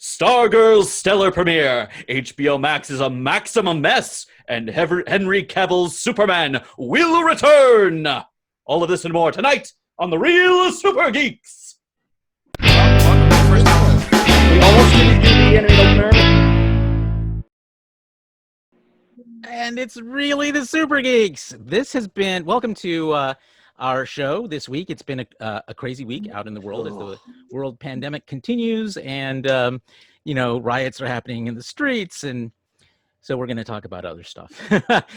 Stargirl's stellar premiere, HBO Max is a maximum mess, and Henry Cavill's Superman will return. All of this and more tonight on The Real Super Geeks. Welcome to the first hour. We almost didn't do the internet opener. And it's really the Super Geeks. This has been, welcome to our show this week. It's been a crazy week out in the world as the world pandemic continues, and riots are happening in the streets, and so we're going to talk about other stuff.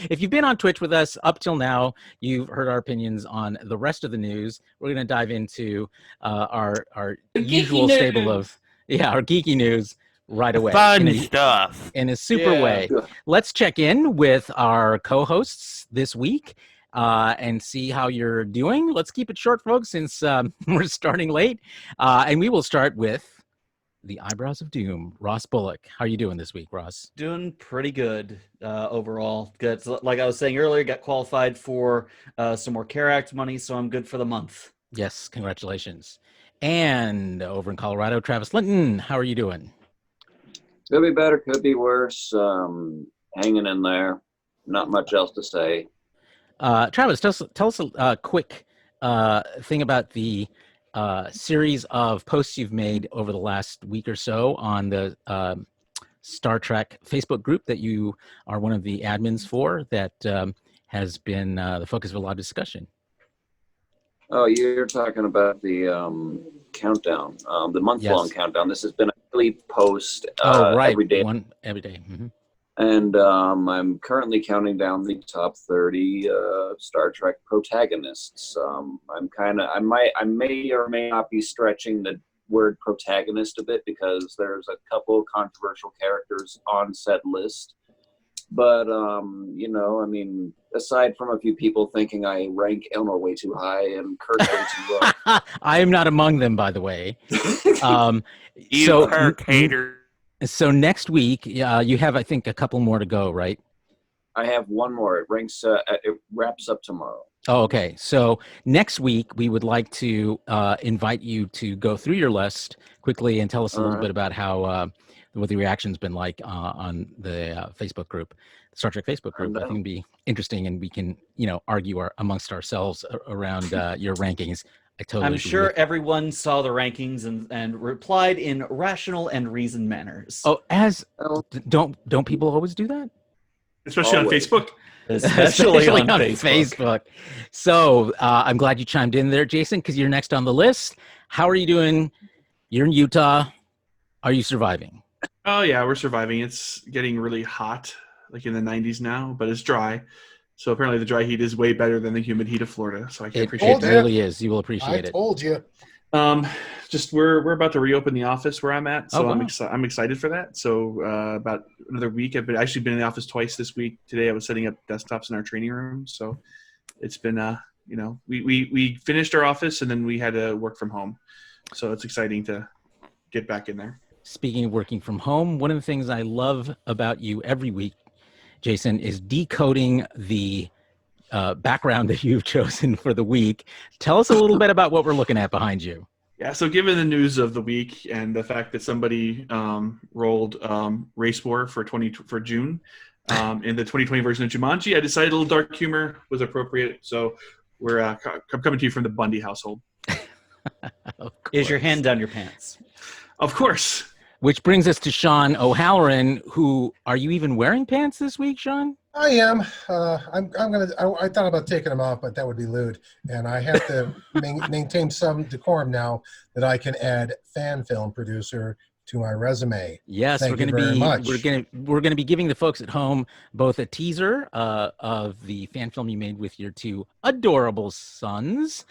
If you've been on Twitch with us up till now, you've heard our opinions on the rest of the news. We're going to dive into our usual stable of our geeky news right away. Fun stuff. In a super way. Let's check in with our co-hosts this week and see how you're doing. Let's keep it short, folks, since we're starting late. And we will start with the Eyebrows of Doom, Ross Bullock. How are you doing this week, Ross? Doing pretty good overall. Good. So, like I was saying earlier, got qualified for some more CARE Act money, so I'm good for the month. Yes, congratulations. And over in Colorado, Travis Linton, how are you doing? Could be better, could be worse. Hanging in there. Not much else to say. Travis, tell us a quick thing about the series of posts you've made over the last week or so on the Star Trek Facebook group that you are one of the admins for that has been the focus of a lot of discussion. Oh, you're talking about the countdown, the month-long countdown. This has been a daily post every day. Every day. Mm-hmm. And I'm currently counting down the top 30 Star Trek protagonists. I may or may not be stretching the word protagonist a bit because there's a couple of controversial characters on said list. But, aside from a few people thinking I rank Elnor way too high and Kirk way too low. I am not among them, by the way. Kirk hater. So next week, you have, I think, a couple more to go, right? I have one more. It wraps up tomorrow. Oh, okay. So next week, we would like to invite you to go through your list quickly and tell us a little bit about how what the reaction's been like on the Facebook group, the Star Trek Facebook group. I think it'd be interesting, and we can, argue amongst ourselves around your rankings. I'm sure everyone saw the rankings and replied in rational and reasoned manners. Oh, don't people always do that? Especially on Facebook? Especially on Facebook. So I'm glad you chimed in there, Jason, because you're next on the list. How are you doing? You're in Utah. Are you surviving? Oh, yeah, we're surviving. It's getting really hot, like in the 90s now, but it's dry. So apparently the dry heat is way better than the humid heat of Florida. So I can appreciate it. It really is. You will appreciate it. I told you. Just we're about to reopen the office where I'm at, so wow. I'm excited for that. So about another week. I've actually been in the office twice this week. Today I was setting up desktops in our training room. So it's been we finished our office and then we had to work from home. So it's exciting to get back in there. Speaking of working from home, one of the things I love about you every week, Jason, is decoding the background that you've chosen for the week. Tell us a little bit about what we're looking at behind you. Yeah, so given the news of the week and the fact that somebody rolled Race War for June in the 2020 version of Jumanji, I decided a little dark humor was appropriate. So we're coming to you from the Bundy household. Is your hand down your pants? Of course. Which brings us to Sean O'Halloran, who, are you even wearing pants this week, Sean? I am. I thought about taking them off, but that would be lewd. And I have to maintain some decorum now that I can add fan film producer to my resume. Yes, we're going to be giving the folks at home both a teaser of the fan film you made with your two adorable sons.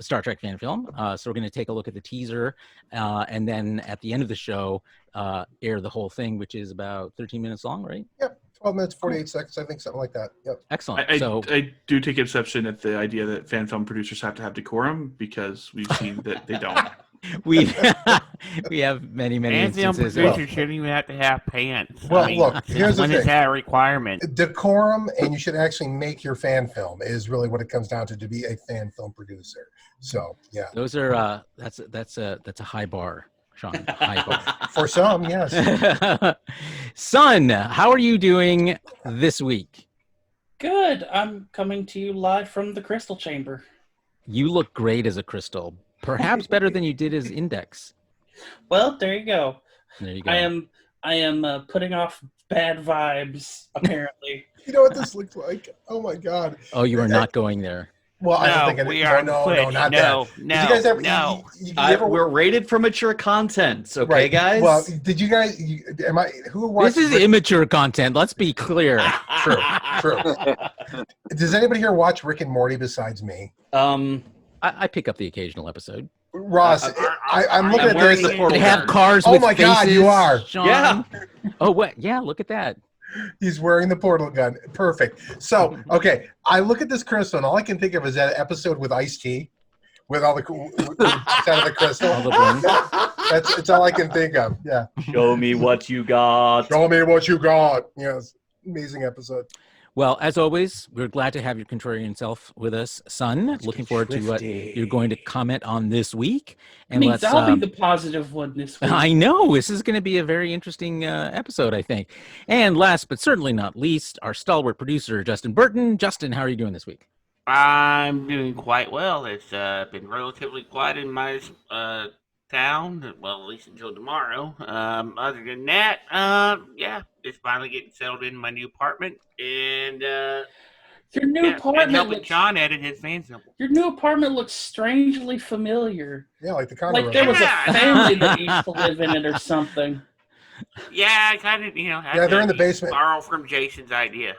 Star Trek fan film. So we're going to take a look at the teaser and then at the end of the show, air the whole thing, which is about 13 minutes long, right? Yep. 12 minutes, 48 seconds, I think, something like that. Yep. Excellent. I do take exception at the idea that fan film producers have to have decorum because we've seen that they don't. we have many instances. Producers shouldn't even have to have pants. Well, look, here's the thing. When is that a requirement? Decorum, and you should actually make your fan film is really what it comes down to be a fan film producer. So, yeah. Those are that's a high bar, Sean. High For some, yes. bar. Son, how are you doing this week? Good. I'm coming to you live from the Crystal Chamber. You look great as a crystal. Perhaps better than you did as Index. Well, there you go. There you go. I am putting off bad vibes. Apparently, You know what this looks like? Oh my God. Oh, you are not going there. Well, I don't No, think we are no, quit. not No, that. no, Did you guys ever? no. You ever We're rated for mature content, okay, right. guys? Well, did you guys? Who watched? This is immature content. Let's be clear. True. Does anybody here watch Rick and Morty besides me? I pick up the occasional episode. Ross, I'm looking I'm at wearing this. the portal They have gun. cars Oh with my God, faces, you are. Sean. Yeah. Oh, what? Yeah, look at that. He's wearing the portal gun. Perfect. So, okay, I look at this crystal, and all I can think of is that episode with Ice-T, with all the out of the crystal. All the bling. That's all I can think of. Yeah. Show me what you got. Show me what you got. Yes. Amazing episode. Well, as always, we're glad to have your contrarian self with us, Son. Looking forward to what you're going to comment on this week. And means I'll be the positive one this week. I know this is going to be a very interesting episode, I think. And last but certainly not least, our stalwart producer, Justin Burton. Justin, how are you doing this week? I'm doing quite well. It's been relatively quiet in my town. Well, at least until tomorrow. Other than that, yeah, just finally getting settled in my new apartment, and Your new and apartment helping looks, John edit his fan symbol. Your new apartment looks strangely familiar. Yeah, like the condo. Like there was Yeah. a family that used to live in it or something. Yeah, I kind of, had Yeah, they're to in the basement. borrow from Jason's idea.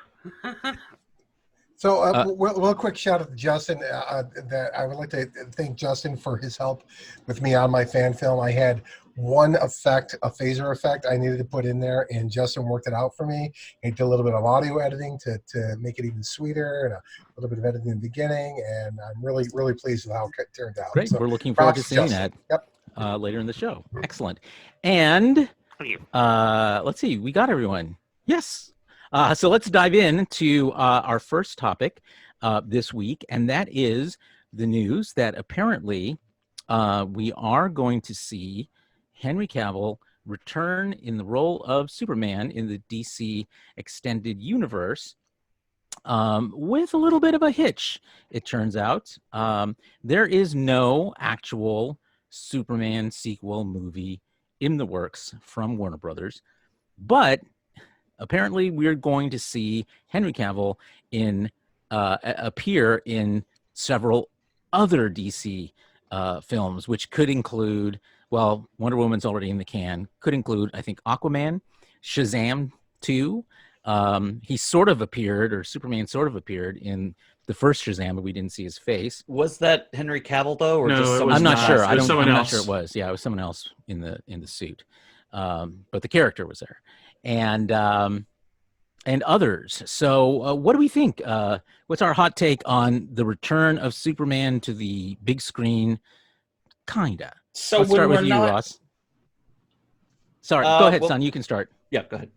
So, real quick shout out to Justin. That I would like to thank Justin for his help with me on my fan film. I had one effect, a phaser effect, I needed to put in there, and Justin worked it out for me. He did a little bit of audio editing to make it even sweeter, and a little bit of editing in the beginning. And I'm really, really pleased with how it turned out. Great. So, We're looking forward to props, seeing Justin. that Yep. later in the show. Excellent. And Thank you. let's see. We got everyone. Yes. So let's dive in to our first topic this week, and that is the news that apparently we are going to see Henry Cavill return in the role of Superman in the DC Extended Universe with a little bit of a hitch, it turns out. There is no actual Superman sequel movie in the works from Warner Brothers, but apparently we're going to see Henry Cavill appear in several other DC films, which could include, well, Wonder Woman's already in the can, could include, I think, Aquaman, Shazam 2. He sort of appeared, or Superman sort of appeared in the first Shazam, but we didn't see his face. Was that Henry Cavill though, or No, just it someone? was I'm not not. sure. It was someone I'm not else. sure it was. Yeah, it was someone else in the suit, but the character was there, and others. So, what do we think? What's our hot take on the return of Superman to the big screen? Kinda. So Let's when start we're with you, not, Ross. Sorry, go ahead, well- son. You can start. Yeah, go ahead.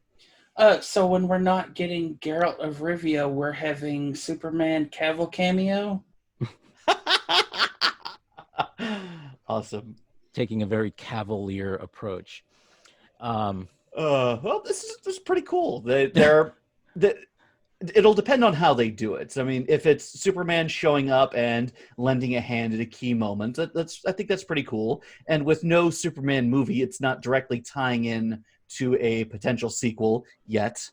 so when we're not getting Geralt of Rivia, we're having Superman Cavill cameo. Awesome. Taking a very cavalier approach. Well, this is pretty cool. It'll depend on how they do it. I mean, if it's Superman showing up and lending a hand at a key moment, I think that's pretty cool. And with no Superman movie, it's not directly tying in to a potential sequel yet.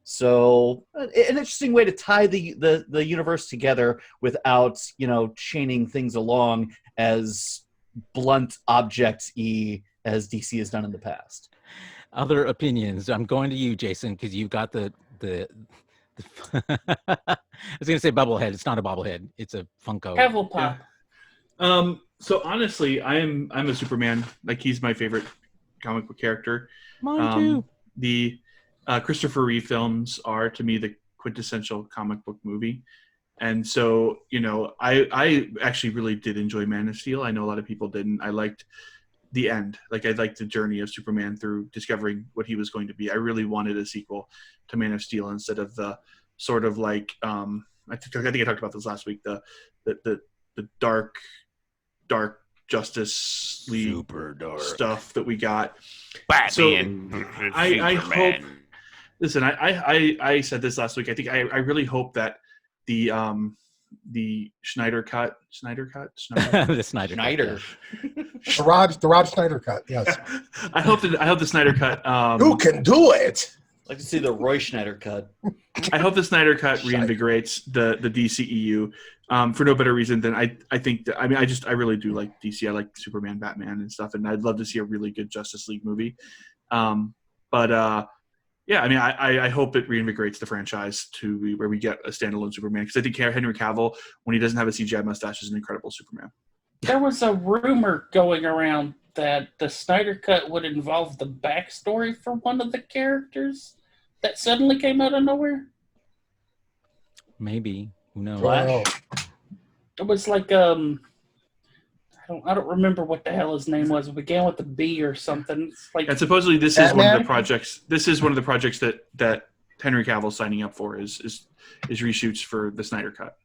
So, an interesting way to tie the universe together without, chaining things along as blunt object-y as DC has done in the past. Other opinions. I'm going to you, Jason, because you've got the I was going to say bubblehead. It's not a bobblehead. It's a Funko. Cavill pop. So honestly, I'm a Superman. Like, he's my favorite comic book character. Mine too. The Christopher Reeve films are, to me, the quintessential comic book movie. And so, I actually really did enjoy Man of Steel. I know a lot of people didn't. I liked the end. Like, I liked the journey of Superman through discovering what he was going to be. I really wanted a sequel to Man of Steel instead of the sort of like, I think I talked about this last week, the dark Justice League Super dark stuff that we got. Batman. I Superman. hope. Listen, I said this last week. I think I really hope that the Snyder cut. the Snyder. Schneider. The Rob Snyder cut. Yes. I hope the Snyder cut. Who can do it? I'd like to see the Roy Schneider cut. I hope the Snyder cut reinvigorates the DCEU for no better reason than I think that, I really do like DC. I like Superman, Batman, and stuff, and I'd love to see a really good Justice League movie. Yeah, I hope it reinvigorates the franchise to where we get a standalone Superman, because I think Henry Cavill, when he doesn't have a CGI mustache, is an incredible Superman. There was a rumor going around that the Snyder Cut would involve the backstory for one of the characters that suddenly came out of nowhere. Maybe. Who knows? Flash? It was like I don't remember what the hell his name was. It began with a B or something. It's like, And supposedly this is one of the Batman? projects. This is one of the projects that Henry Cavill's signing up for is reshoots for the Snyder Cut.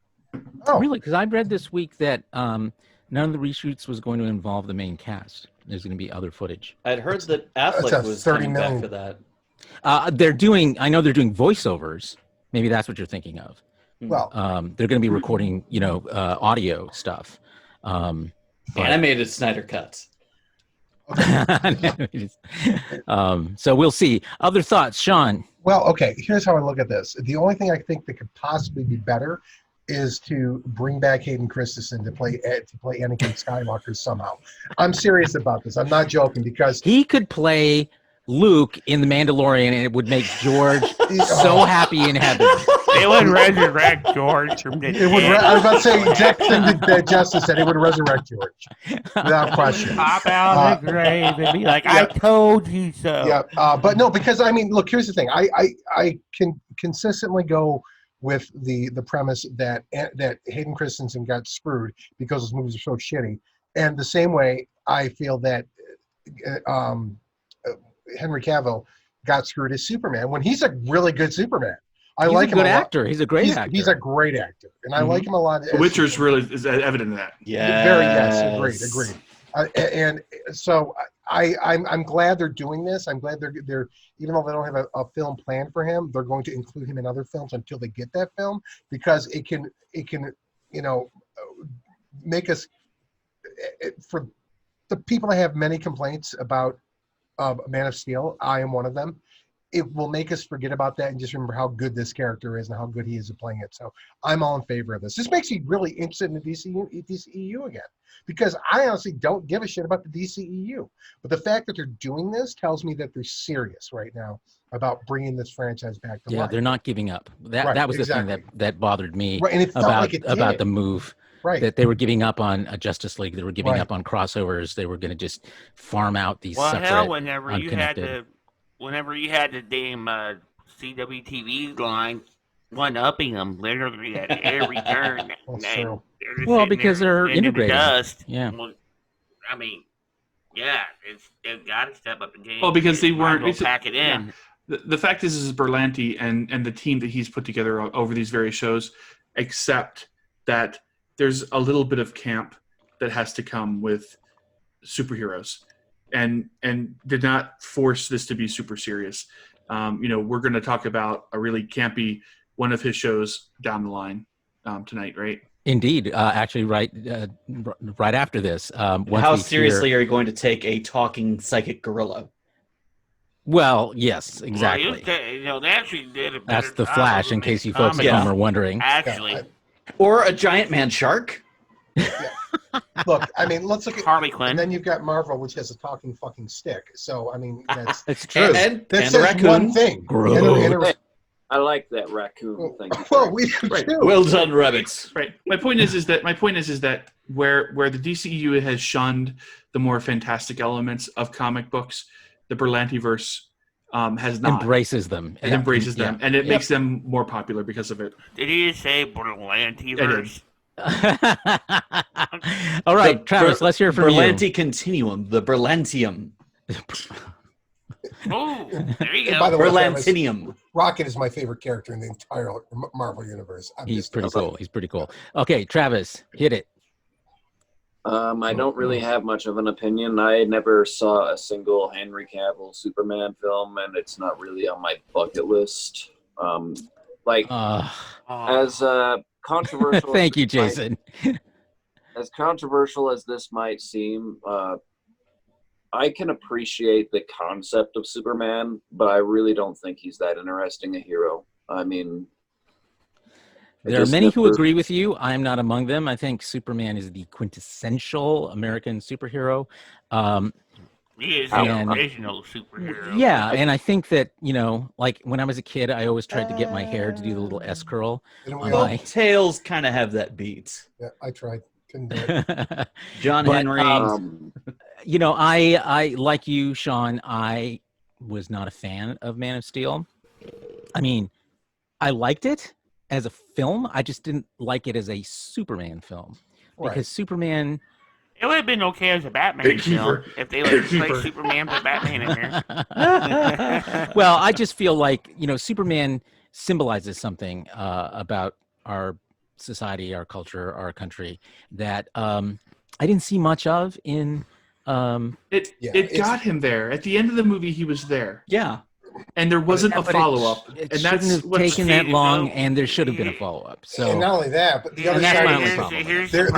Oh, Really? Because I read this week that none of the reshoots was going to involve the main cast. There's going to be other footage. I'd heard that Affleck That's a was 30 coming million. back for that. I know they're doing voiceovers. Maybe that's what you're thinking of. well, They're going to be recording, audio stuff. But- Animated Snyder cuts. So we'll see. Other thoughts, Sean? well, okay. Here's how I look at this. The only thing I think that could possibly be better is to bring back Hayden Christensen to play Anakin Skywalker somehow. I'm serious about this. I'm not joking, because He could play Luke in The Mandalorian, and it would make George so happy in heaven. They would resurrect George from the it would. I was about to say exact thing that Justice said. It would resurrect George without question. Pop out of the grave and be like, I told you so. Yeah, but no, because look. Here's the thing. I can consistently go with the premise that Hayden Christensen got screwed because his movies are so shitty, and the same way I feel that Henry Cavill got screwed as Superman when he's a really good Superman. I He's like a him good a lot. actor. He's a great actor. He's a great actor, and I like him a lot. The Witcher's really is evident of that. Yeah. Very yes, agreed. And so I'm glad they're doing this. I'm glad they're even though they don't have a film plan for him, they're going to include him in other films until they get that film, because it can make us, for the people that have many complaints about Man of Steel, I am one of them. It will make us forget about that and just remember how good this character is and how good he is at playing it. So I'm all in favor of this. This makes me really interested in the DCEU again, because I honestly don't give a shit about the DCEU. But the fact that they're doing this tells me that they're serious right now about bringing this franchise back to Yeah, life. they're not giving up. That Right, was the exactly. thing that bothered me Right, and it felt like it about did. the move. Right. That they were giving up on a Justice League. They were giving Right. up on crossovers. They were going to just farm out these Well, separate, hell, whenever you had unconnected. the damn CWTV line one-upping them literally at every turn. That's true. They're Well, sitting because there they're in the integrated. Dust. Yeah. Well, I mean, yeah, they've got to step up the game. Well, because they Might as weren't. well pack it in. The fact is Berlanti and the team that he's put together over these various shows accept that there's a little bit of camp that has to come with superheroes, and did not force this to be super serious. We're going to talk about a really campy one of his shows down the line tonight, right? Indeed, actually, right after this. How seriously are you going to take a talking psychic gorilla? Well, yes, exactly. Well, they actually did a better That's the job Flash, of in it case you in folks at comics. home are wondering. Actually, Or a giant man shark? Look, I mean, let's look at Harley And Quinn. then you've got Marvel, which has a talking fucking stick. So I mean, that's It's true. And that the says raccoon. one thing. Groot. And a- I like that raccoon thing. well, we do Right. too. Well done, rabbits. Right. My point is that where the DCEU has shunned the more fantastic elements of comic books, the Berlantiverse has not. Embraces them. It Yeah. embraces them, Yeah. and it makes them more popular because of it. Did he say Berlantiverse? All right, The Travis, let's hear from Berlanti Continuum, the Berlantium. Oh, there you And go. by the way, Travis, Berlantinium. Rocket is my favorite character in the entire Marvel universe. I'm He's just pretty saying. cool. He's pretty cool. Okay, Travis, hit it. I don't really have much of an opinion. I never saw a single Henry Cavill Superman film, and it's not really on my bucket list. As controversial. Thank you, Jason. As controversial as this might seem, I can appreciate the concept of Superman, but I really don't think he's that interesting a hero. I mean, there are many who agree with you. I'm not among them. I think Superman is the quintessential American superhero. He is the original superhero. Yeah, and I think that, like when I was a kid, I always tried to get my hair to do the little S curl. Well, tails kind of have that beat. Yeah, I tried. Couldn't do it. John Henry. I like you, Sean. I was not a fan of Man of Steel. I mean, I liked it as a film. I just didn't like it as a Superman film because Superman. It would have been okay as a Batman film if they let play Superman put Batman in there. Well, I just feel like Superman symbolizes something about our society, our culture, our country that I didn't see much of in. It got him there at the end of the movie. He was there. Yeah. And there wasn't a follow-up. It shouldn't have taken that long, and there should have been a follow-up. So, and not only that, but the other side, there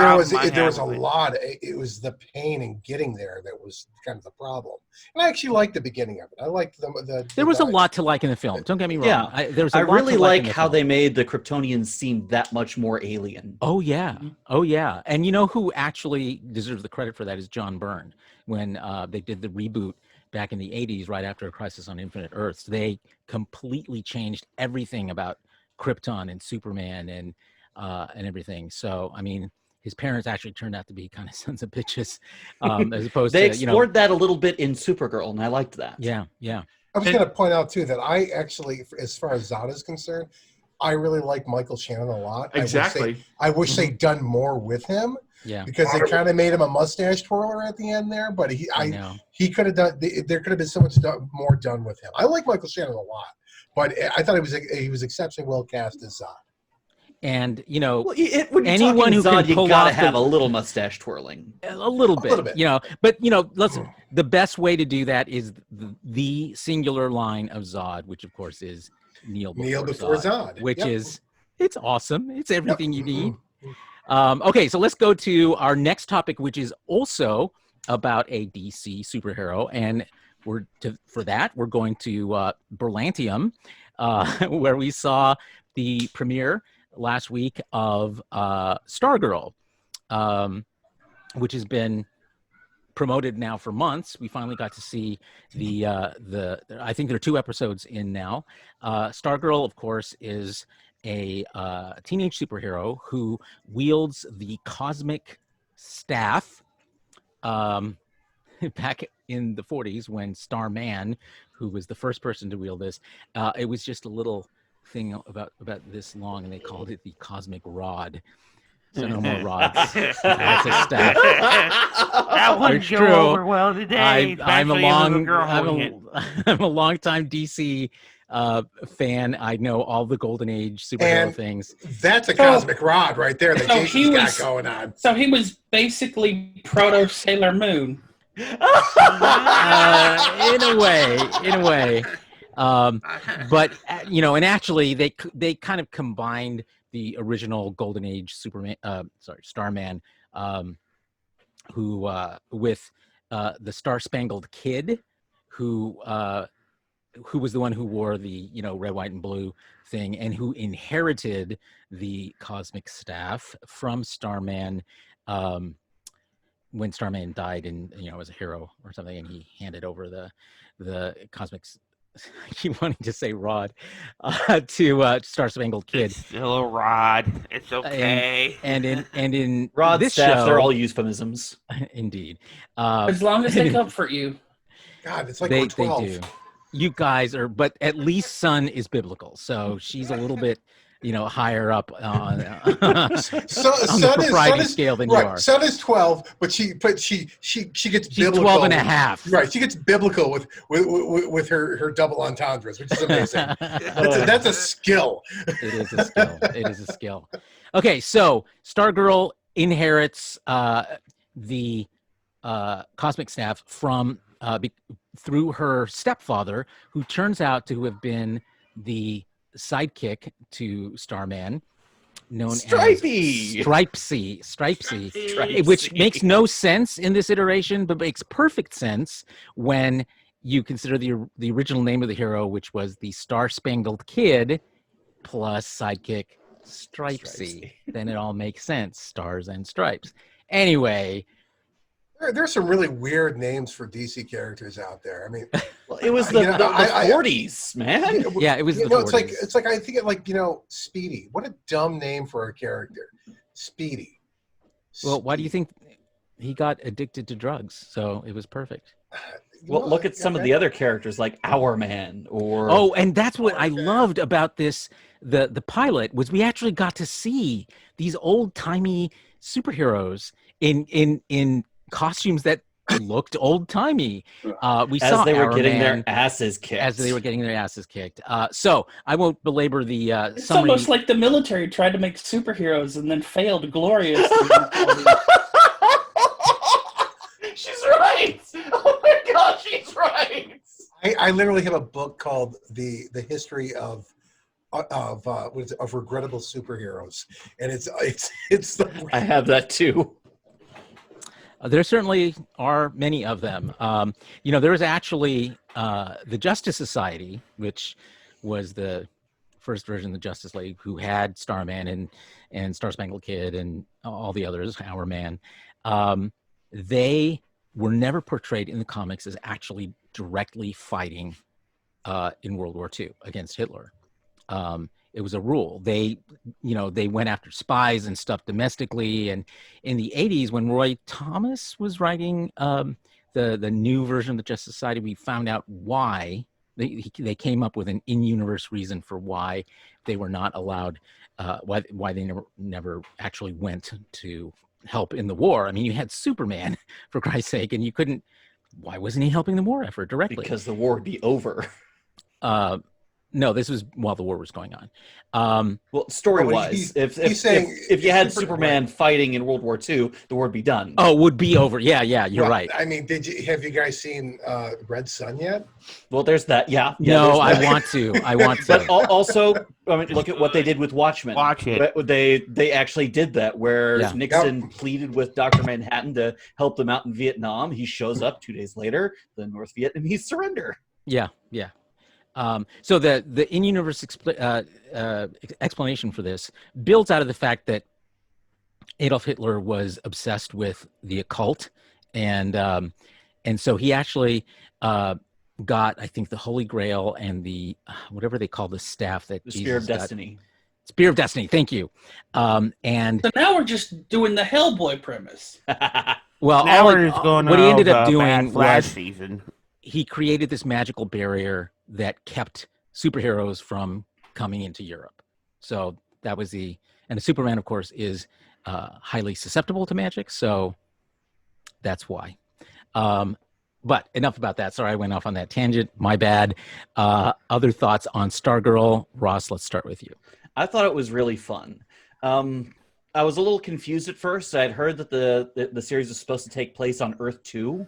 was a lot. It was the pain in getting there that was kind of the problem. And I actually liked the beginning of it. I liked there was a lot to like in the film. Don't get me wrong. Yeah, I really like how they made the Kryptonians seem that much more alien. Oh yeah, oh yeah. And you know who actually deserves the credit for that is John Byrne. When they did the reboot back in the 80s, right after A Crisis on Infinite Earths, they completely changed everything about Krypton and Superman and everything. So, I mean, his parents actually turned out to be kind of sons of bitches, as opposed they to, explored that a little bit in Supergirl, and I liked that. Yeah, yeah. I was going to point out, too, that I actually, as far as Zod is concerned, I really like Michael Shannon a lot. Exactly. I wish they'd done more with him. Yeah, because they kind of made him a mustache twirler at the end there, but he could have done. There could have been so much more done with him. I like Michael Shannon a lot, but I thought he was exceptionally well cast as Zod. And when anyone who Zod, can pull you gotta off have a little mustache twirling, a little bit. But listen, the best way to do that is the singular line of Zod, which of course is Kneel before Zod, which is it's awesome. It's everything you need. Okay, so let's go to our next topic, which is also about a DC superhero, and we're going to Berlantium, where we saw the premiere last week of Stargirl, which has been promoted now for months. We finally got to see the I think there are 2 episodes in now. Stargirl, of course, is a teenage superhero who wields the cosmic staff. Back in the 40s, when Starman, who was the first person to wield this, it was just a little thing about this long, and they called it the cosmic rod. So no more rods. That's a staff. That wouldn't go over well today. I'm a long-time DC fan. I know all the Golden Age superhero things. That's a cosmic rod right there that Jason's got going on. So he was basically proto Sailor Moon. In a way. But and actually they kind of combined the original Golden Age Starman, who with the Star Spangled Kid, who was the one who wore the red, white, and blue thing, and who inherited the cosmic staff from Starman when Starman died and as a hero or something, and he handed over the cosmic. I keep wanting to say rod to Star Spangled Kid. It's still a rod. It's okay. And in rod this staff, show, they're all euphemisms. Indeed. As long as they comfort you. God, it's like they 12. do. You guys are, but at least Sun is biblical, so she's a little bit, higher up on the propriety scale than you are. Sun is 12, but she gets She's biblical. 12 and a half. Right, she gets biblical with her double entendres, which is amazing. That's a skill. It is a skill. Okay, so Stargirl inherits the cosmic staff from through her stepfather, who turns out to have been the sidekick to Starman, known Stripey! as Stripesy, Stripesy. which makes no sense in this iteration, but makes perfect sense when you consider the original name of the hero, which was the Star-Spangled Kid plus sidekick Stripesy. Then it all makes sense. Stars and stripes. Anyway, There's some really weird names for DC characters out there. I mean, Well, it was the 40s, man. yeah, it was the 40s. It's like I think it like Speedy. What a dumb name for a character, Speedy. Well, why do you think he got addicted to drugs? So it was perfect. Well, look at some of the other characters like Our Man or... Oh, and that's what I loved about this, the pilot, was we actually got to see these old-timey superheroes in costumes that looked old-timey. We saw as they were Our getting Man, their asses kicked. As they were getting their asses kicked. So I won't belabor the It's summary. almost like the military tried to make superheroes and then failed gloriously. She's right. Oh my God, she's right. I literally have a book called the history of regrettable superheroes, and it's the I have that too. There certainly are many of them. There was actually the Justice Society, which was the first version of the Justice League, who had Starman and Star-Spangled Kid and all the others, Our Man. They were never portrayed in the comics as actually directly fighting in World War II against Hitler. It was a rule. They went after spies and stuff domestically. And in the 80s, when Roy Thomas was writing the new version of the Justice Society, we found out why. They came up with an in-universe reason for why they were not allowed, why they never actually went to help in the war. I mean, you had Superman, for Christ's sake, and you couldn't. Why wasn't he helping the war effort directly? Because the war would be over. No, this was while the war was going on. Well, story-wise, if you had Superman fighting in World War II, the war would be done. Oh, would be over. Yeah, you're right. I mean, have you guys seen Red Sun yet? Well, there's that. Yeah. No, I want to. But also, I mean, look at what they did with Watchmen. Watch it. They actually did that, where Nixon pleaded with Dr. Manhattan to help them out in Vietnam. He shows up 2 days later. The North Vietnamese surrender. Yeah. So the in-universe explanation for this builds out of the fact that Adolf Hitler was obsessed with the occult, and so he actually got, I think, the Holy Grail and the whatever they call the staff that The Jesus Spear of got. Destiny. Spear of Destiny. Thank you. And So now we're just doing the Hellboy premise. well, Now we're just going what he ended up bad doing Flash was season. he created this magical barrier that kept superheroes from coming into Europe. So that was and Superman, of course, is highly susceptible to magic. So that's why. But enough about that. Sorry, I went off on that tangent. My bad. Other thoughts on Stargirl? Ross, let's start with you. I thought it was really fun. I was a little confused at first. I'd heard that the series was supposed to take place on Earth 2,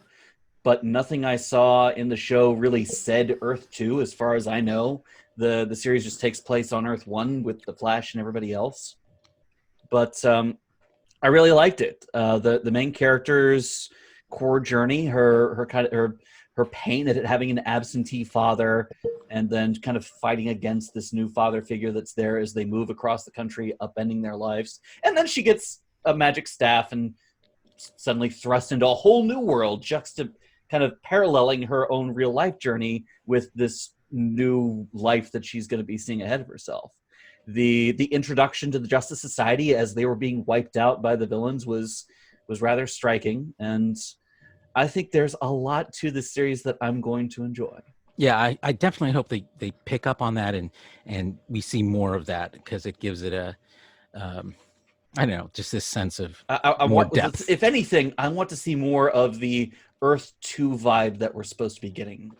but nothing I saw in the show really said Earth 2, as far as I know. The series just takes place on Earth 1 with the Flash and everybody else. But I really liked it. The main character's core journey, her pain at having an absentee father, and then kind of fighting against this new father figure that's there as they move across the country, upending their lives. And then she gets a magic staff and suddenly thrust into a whole new world, kind of paralleling her own real life journey with this new life that she's going to be seeing ahead of herself. The introduction to the Justice Society as they were being wiped out by the villains was rather striking, and I think there's a lot to this series that I'm going to enjoy. Yeah, I definitely hope they pick up on that and we see more of that, because it gives it a I don't know, just this sense of more depth. If anything, I want to see more of the Earth 2 vibe that we're supposed to be getting.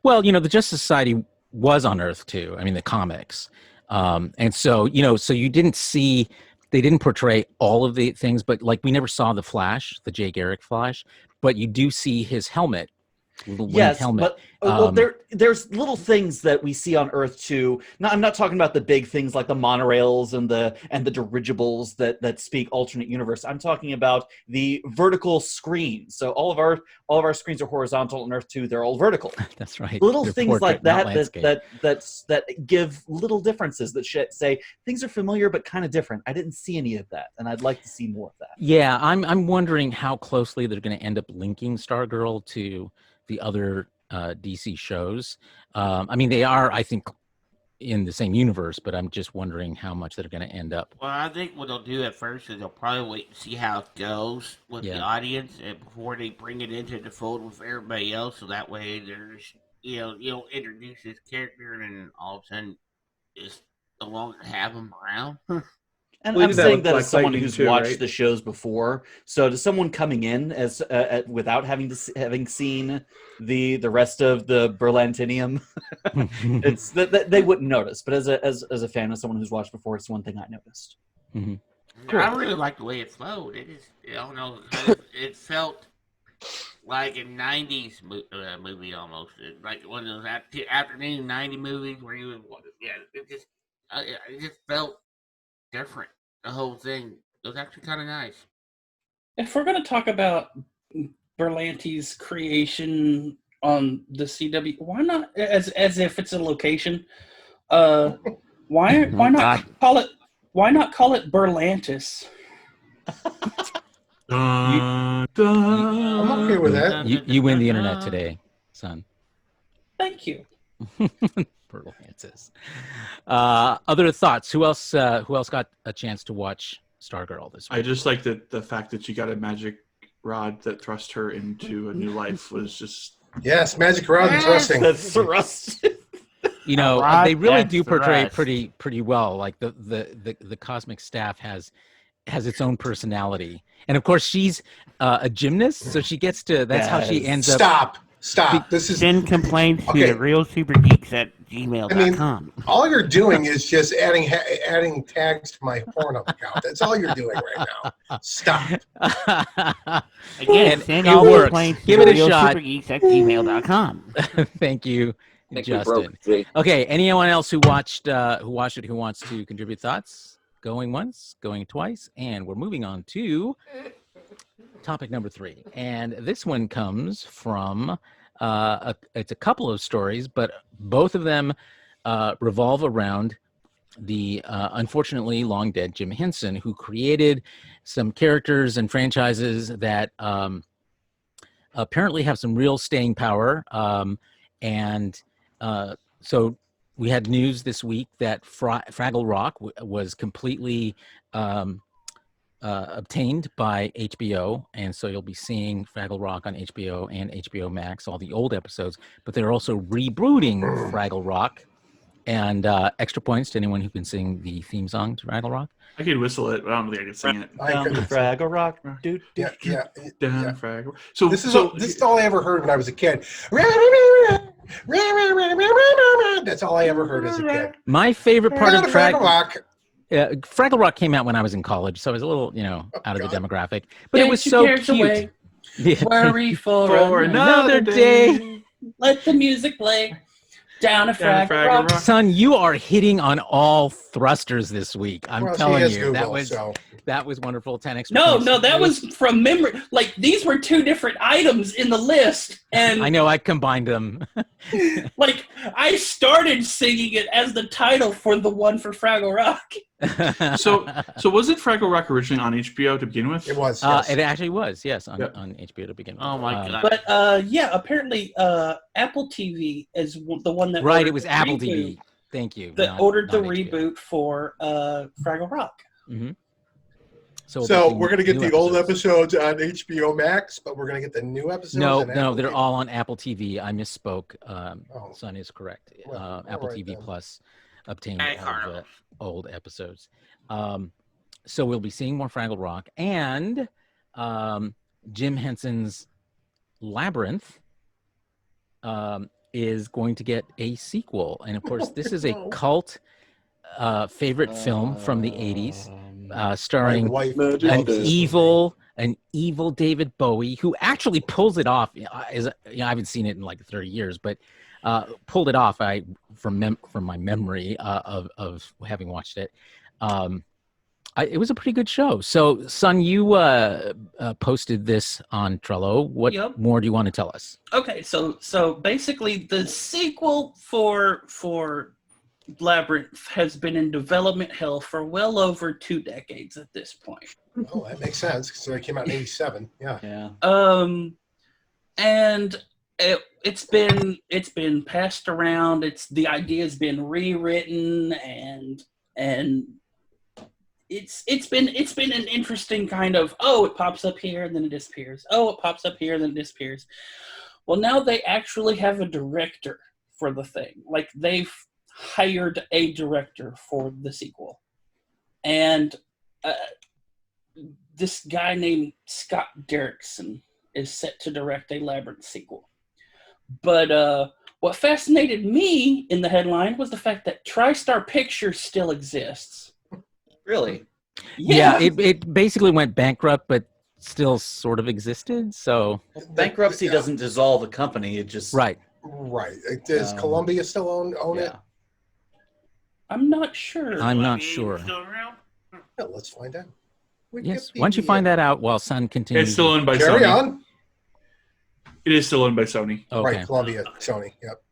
Well, the Justice Society was on Earth 2. I mean, the comics. And so, so you didn't see, they didn't portray all of the things, but like we never saw the Flash, the Jay Garrick Flash, but you do see his helmet. Little winged Yes, helmet. but well, there's little things that we see on Earth too. I'm not talking about the big things like the monorails and the dirigibles that speak alternate universe. I'm talking about the vertical screens. So all of our screens are horizontal on Earth 2. They're all vertical. That's right. Little They're things like portrait, not that landscape. that give little differences that say things are familiar but kind of different. I didn't see any of that, and I'd like to see more of that. Yeah, I'm wondering how closely they're going to end up linking Stargirl to the other DC shows. I mean, they are, I think, in the same universe, but I'm just wondering how much they're going to end up. Well, I think what they'll do at first is they'll probably wait and see how it goes with the audience and before they bring it into the fold with everybody else. So that way, there's you'll introduce this character and then all of a sudden, it's no longer have him around. And Well, I'm you did that saying with that Black as someone Lightning who's too, watched right? the shows before. So to someone coming in as without having seen the rest of the Berlantinium, it's that they wouldn't notice. But as a fan of someone who's watched before, it's one thing I noticed. Mm-hmm. I really like the way it flowed. It is, I don't know, it felt like a '90s movie almost, like one of those afternoon '90 movies where you would, it just felt different. The whole thing, it was actually kind of nice. If we're going to talk about Berlanti's creation on the CW, why not as if it's a location? Why not call it Berlantis? I'm okay with that. You win the internet today, son. Thank you. Berlantis. Other thoughts? Who else got a chance to watch Stargirl this week? I just like the fact that she got a magic rod that thrust her into a new life was just Yes, magic rod and thrusting. The thrust. You know, Rod they really and do portray thrust. pretty well. Like the cosmic staff has its own personality, and of course she's a gymnast, so she gets to. That's how she ends up. Stop. This is Send complaints to Okay. the realsupergeeks@gmail.com. all you're doing is just adding tags to my Pornhub account. That's all you're doing right now. Stop. Again, And send it all works. complaints Give to it a shot. realsupergeeks@gmail.com. Thank you, I think we broke Justin. Jake. Okay, anyone else who watched it who wants to contribute thoughts? Going once, going twice, and we're moving on to topic number 3. And this one comes from it's a couple of stories, but both of them revolve around the unfortunately long dead Jim Henson, who created some characters and franchises that apparently have some real staying power. So we had news this week that Fraggle Rock was completely obtained by HBO, and so you'll be seeing Fraggle Rock on HBO and HBO Max, all the old episodes, but they're also rebooting Fraggle Rock. And extra points to anyone who can sing the theme song to Fraggle Rock. I could whistle it, but I don't think I could sing it. Down the Fraggle Rock. Dude. Yeah. Down Yeah. Fraggle. So This is so all I ever heard when I was a kid. That's all I ever heard as a kid. My favorite part of Fraggle Rock. Fraggle Rock came out when I was in college, so I was a little, out of the demographic. But it was Get so your cares cute. away. Yeah. Worry for Another day. Let the music play. Down a Fraggle Rock. Son, you are hitting on all thrusters this week. I'm Well, she telling has you, Google, that was wonderful. 10 extra No, points. that was from memory. Like, these were 2 different items in the list. And I know I combined them. like, I started singing it as the title for the one for Fraggle Rock. So was it Fraggle Rock originally on HBO to begin with? It was. Yes. It actually was, yes, on Yep. HBO to begin with. Oh my god! But yeah, apparently Apple TV is the one that Right, ordered it was the Apple reboot, TV. Thank you. that not- ordered the not HBO. reboot for Fraggle Rock. Mm-hmm. So we'll we're going to get new the old episodes on HBO Max, but we're going to get the new episodes. No, on Apple they're TV. all on Apple TV. I misspoke. Oh. Son is correct. Well, Apple all right TV then. Plus obtained Hey, all Carlos. the old episodes. So we'll be seeing more Fraggle Rock, and Jim Henson's Labyrinth is going to get a sequel. And of course, this is a cult favorite film from the 80s. starring My wife an loves this evil David Bowie, who actually pulls it off. I haven't seen it in like 30 years, but pulled it off. From my memory of having watched it. It was a pretty good show. So, Son, you posted this on Trello. What more do you want to tell us? Okay, so basically, the sequel for Labyrinth has been in development hell for well over 2 decades at this point. Oh, that makes sense because it came out in '87. Yeah. Yeah. And it's been passed around. The idea's been rewritten, and it's been an interesting kind of, it pops up here and then it disappears. Oh, it pops up here and then it disappears. Well, now they actually have a director for the thing. Like, they've hired a director for the sequel, and this guy named Scott Derrickson is set to direct a Labyrinth sequel. But what fascinated me in the headline was the fact that TriStar Pictures still exists. Really? Yeah, it basically went bankrupt, but still sort of existed. So Bankruptcy doesn't dissolve a company. It just Right. Does Columbia still own it? I'm not sure. I'm not sure. Still around? Yeah, let's find out. Yes. Why don't you find that out while Son continues? It's still owned by Carry Sony. on. It is still owned by Sony. Okay. Right, Columbia, Sony. Yep.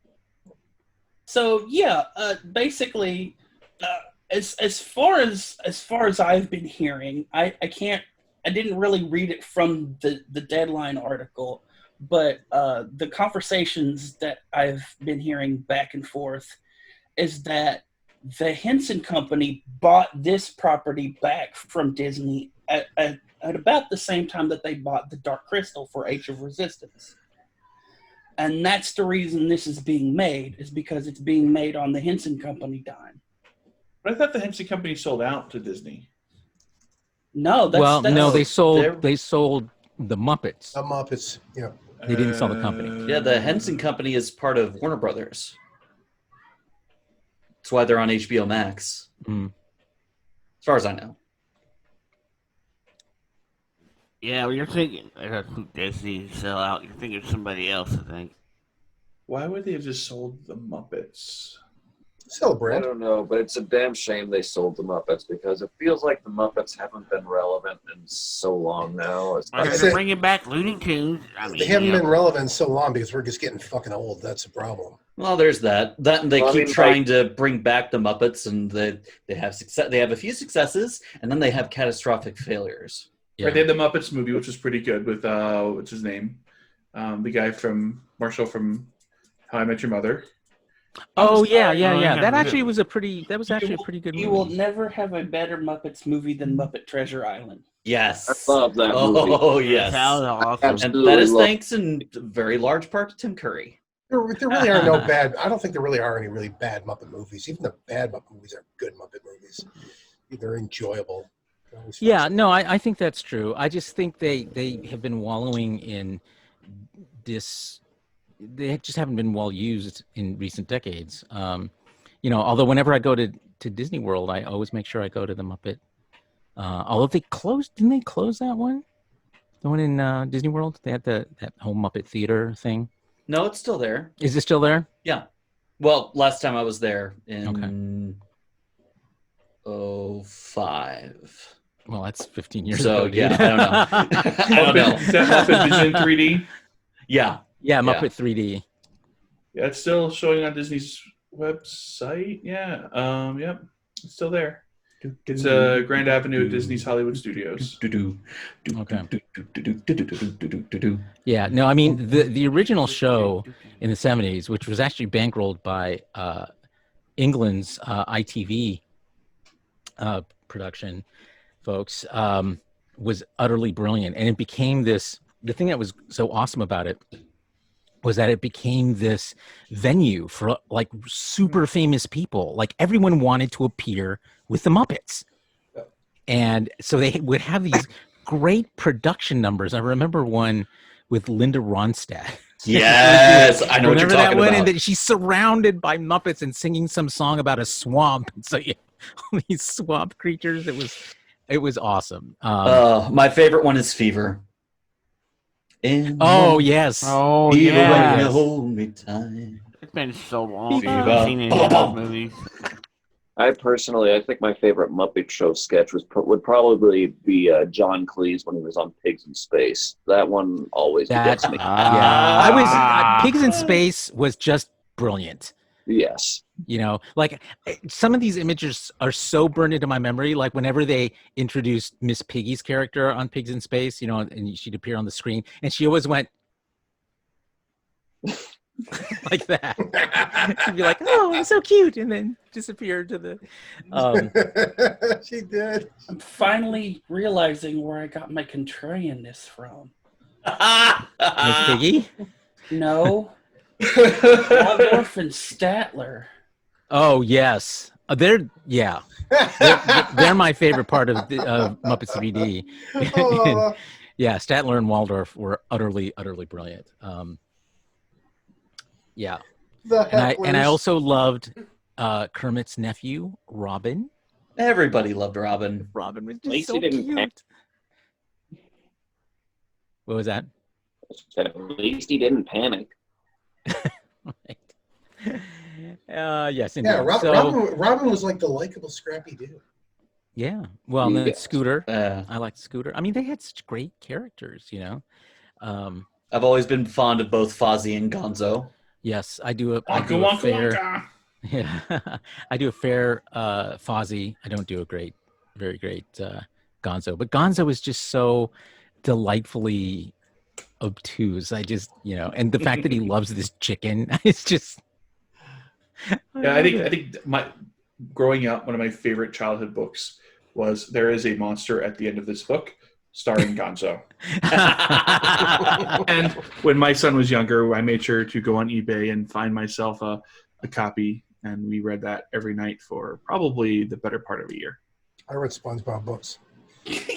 So yeah, basically, as far as I've been hearing, I didn't really read it from the Deadline article, but the conversations that I've been hearing back and forth is that the Henson Company bought this property back from Disney at about the same time that they bought the Dark Crystal for Age of Resistance. And that's the reason this is being made, is because it's being made on the Henson Company dime. But I thought the Henson Company sold out to Disney. No, no, they sold the Muppets. The Muppets. Yeah. They didn't sell the company. Yeah, the Henson Company is part of Warner Brothers. That's why they're on HBO Max. Mm. As far as I know. Yeah, well, you're thinking Disney sell out. You're thinking of somebody else, I think. Why would they have just sold the Muppets? Still a I brand. don't know, but it's a damn shame they sold the Muppets because it feels like the Muppets haven't been relevant in so long now. Well, I'd they're say- bringing back Looney Tunes. I mean, They haven't you know, been relevant so long because we're just getting fucking old. That's the problem. Well, there's that. And they Well, I keep mean, trying to bring back the Muppets, and they have success. They have a few successes, and then they have catastrophic failures. Yeah. Right, they had the Muppets movie, which was pretty good with what's his name, the guy from Marshall from How I Met Your Mother. Oh yeah. yeah. That actually was a pretty good movie. You will never have a better Muppets movie than Muppet Treasure Island. Yes. I love that movie. Oh, yes. that was awesome. And Absolutely that is love- thanks in very large part to Tim Curry. There really are no bad. I don't think there really are any really bad Muppet movies. Even the bad Muppet movies are good Muppet movies. They're enjoyable. They're always fun. Yeah, no, I think that's true. I just think they have been wallowing in this. They just haven't been well used in recent decades. Although whenever I go to Disney World, I always make sure I go to the Muppet. Although didn't they close that one? The one in Disney World? They had that whole Muppet Theater thing. No, it's still there. Is it still there? Yeah. Well, last time I was there in 2005. Well, that's 15 years So, ago. Dude. yeah, I don't know. I don't know. Is that Muppet Vision 3D? Yeah. Yeah, Muppet 3D. Yeah, it's still showing on Disney's website. Yeah, yep, it's still there. It's Grand Avenue at Disney's Hollywood Studios. Okay. Yeah, no, I mean the original show in the 70s, which was actually bankrolled by England's ITV production folks, was utterly brilliant, and it became this. The thing that was so awesome about it was that it became this venue for like super famous people. Like everyone wanted to appear with the Muppets. And so they would have these great production numbers. I remember one with Linda Ronstadt. Yes, I know what you're Remember talking that one? about. And she's surrounded by Muppets and singing some song about a swamp. And so you all these swamp creatures. It It was awesome. My favorite one is Fever. Oh yes. Oh Fever when yeah. you hold me tight. It's been so long since Fever. I've seen any of those movies. I think my favorite Muppet Show sketch would probably be John Cleese when he was on Pigs in Space. That one always gets me. Yeah, Pigs in Space was just brilliant. Yes. You know, like some of these images are so burned into my memory. Like whenever they introduced Miss Piggy's character on Pigs in Space, you know, and she'd appear on the screen, and she always went like that. She'd be like, "Oh, I'm so cute," and then disappear to the. She did. I'm finally realizing where I got my contrarianness from. Miss Piggy. No, Waldorf and Statler. Oh yes, they're my favorite part of Muppet CBD. Oh. Yeah, Statler and Waldorf were utterly brilliant. Yeah, and I also loved Kermit's nephew, Robin. Everybody loved Robin. Robin was At just least so he didn't cute. What was that? At least he didn't panic. Right. Yes, indeed. Yeah, Robin was like the likable, scrappy dude. Yeah. Well, and then Yes. Scooter. I liked Scooter. I mean, they had such great characters, you know. I've always been fond of both Fozzie and Gonzo. Yes, I do a Wonka, fair. wonka. Yeah, I do a fair Fozzie. I don't do a very great Gonzo. But Gonzo is just so delightfully obtuse. I just, you know, and the fact that he loves this chicken, it's just. Yeah, I think my growing up, one of my favorite childhood books was "There Is a Monster at the End of This Book," starring Gonzo. And when my son was younger, I made sure to go on eBay and find myself a copy, and we read that every night for probably the better part of a year. I read SpongeBob books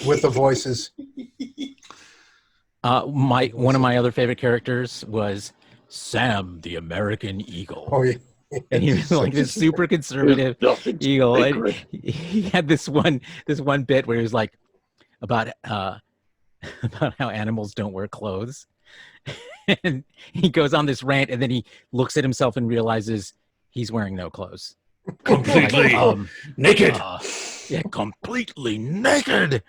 with the voices. One of my other favorite characters was Sam the American Eagle. Oh yeah. And he was like this super conservative eagle. And he had this one bit where he was like about how animals don't wear clothes. And he goes on this rant, and then he looks at himself and realizes he's wearing no clothes. Completely naked. Yeah, completely naked.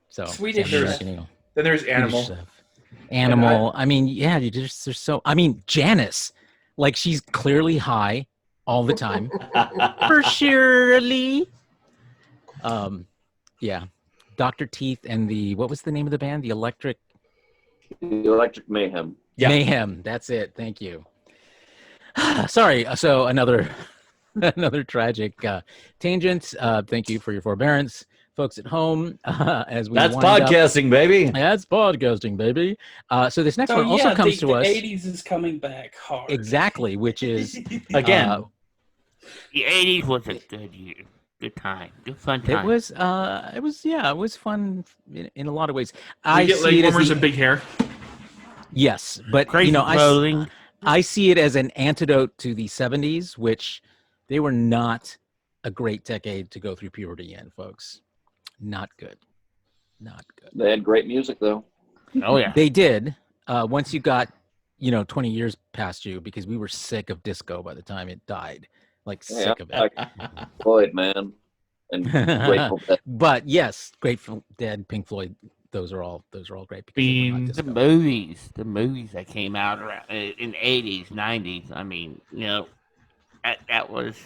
So Swedish Sam the chef. American Eagle. Then there's Animal. Swedish chef. Animal. I mean, yeah, they're so. I mean, Janice, like she's clearly high all the time. For surely. Yeah, Dr. Teeth and what was the name of the band? The Electric Mayhem. Yeah. Mayhem. That's it. Thank you. Sorry. So another tragic tangent. Thank you for your forbearance, folks at home. As we That's wind up. podcasting, baby. That's podcasting, baby. So this next one also comes to the us. 80s is coming back hard. Exactly, which is Again. The 80s was a good year. Good time. Good fun time. it was fun in a lot of ways. You get leg warmers and big hair. Yes, but Crazy you know, clothing. I see it as an antidote to the 70s, which they were not a great decade to go through puberty in, folks. Not good. Not good. They had great music, though. Oh, yeah. They did. Once you got, 20 years past you, because we were sick of disco by the time it died. Like, sick of it. Like Floyd, man. And Grateful Dead. But yes, Grateful Dead, Pink Floyd, those are all great. Because they were not Beans. The disco. movies that came out around, in the 80s, 90s. I mean, that was.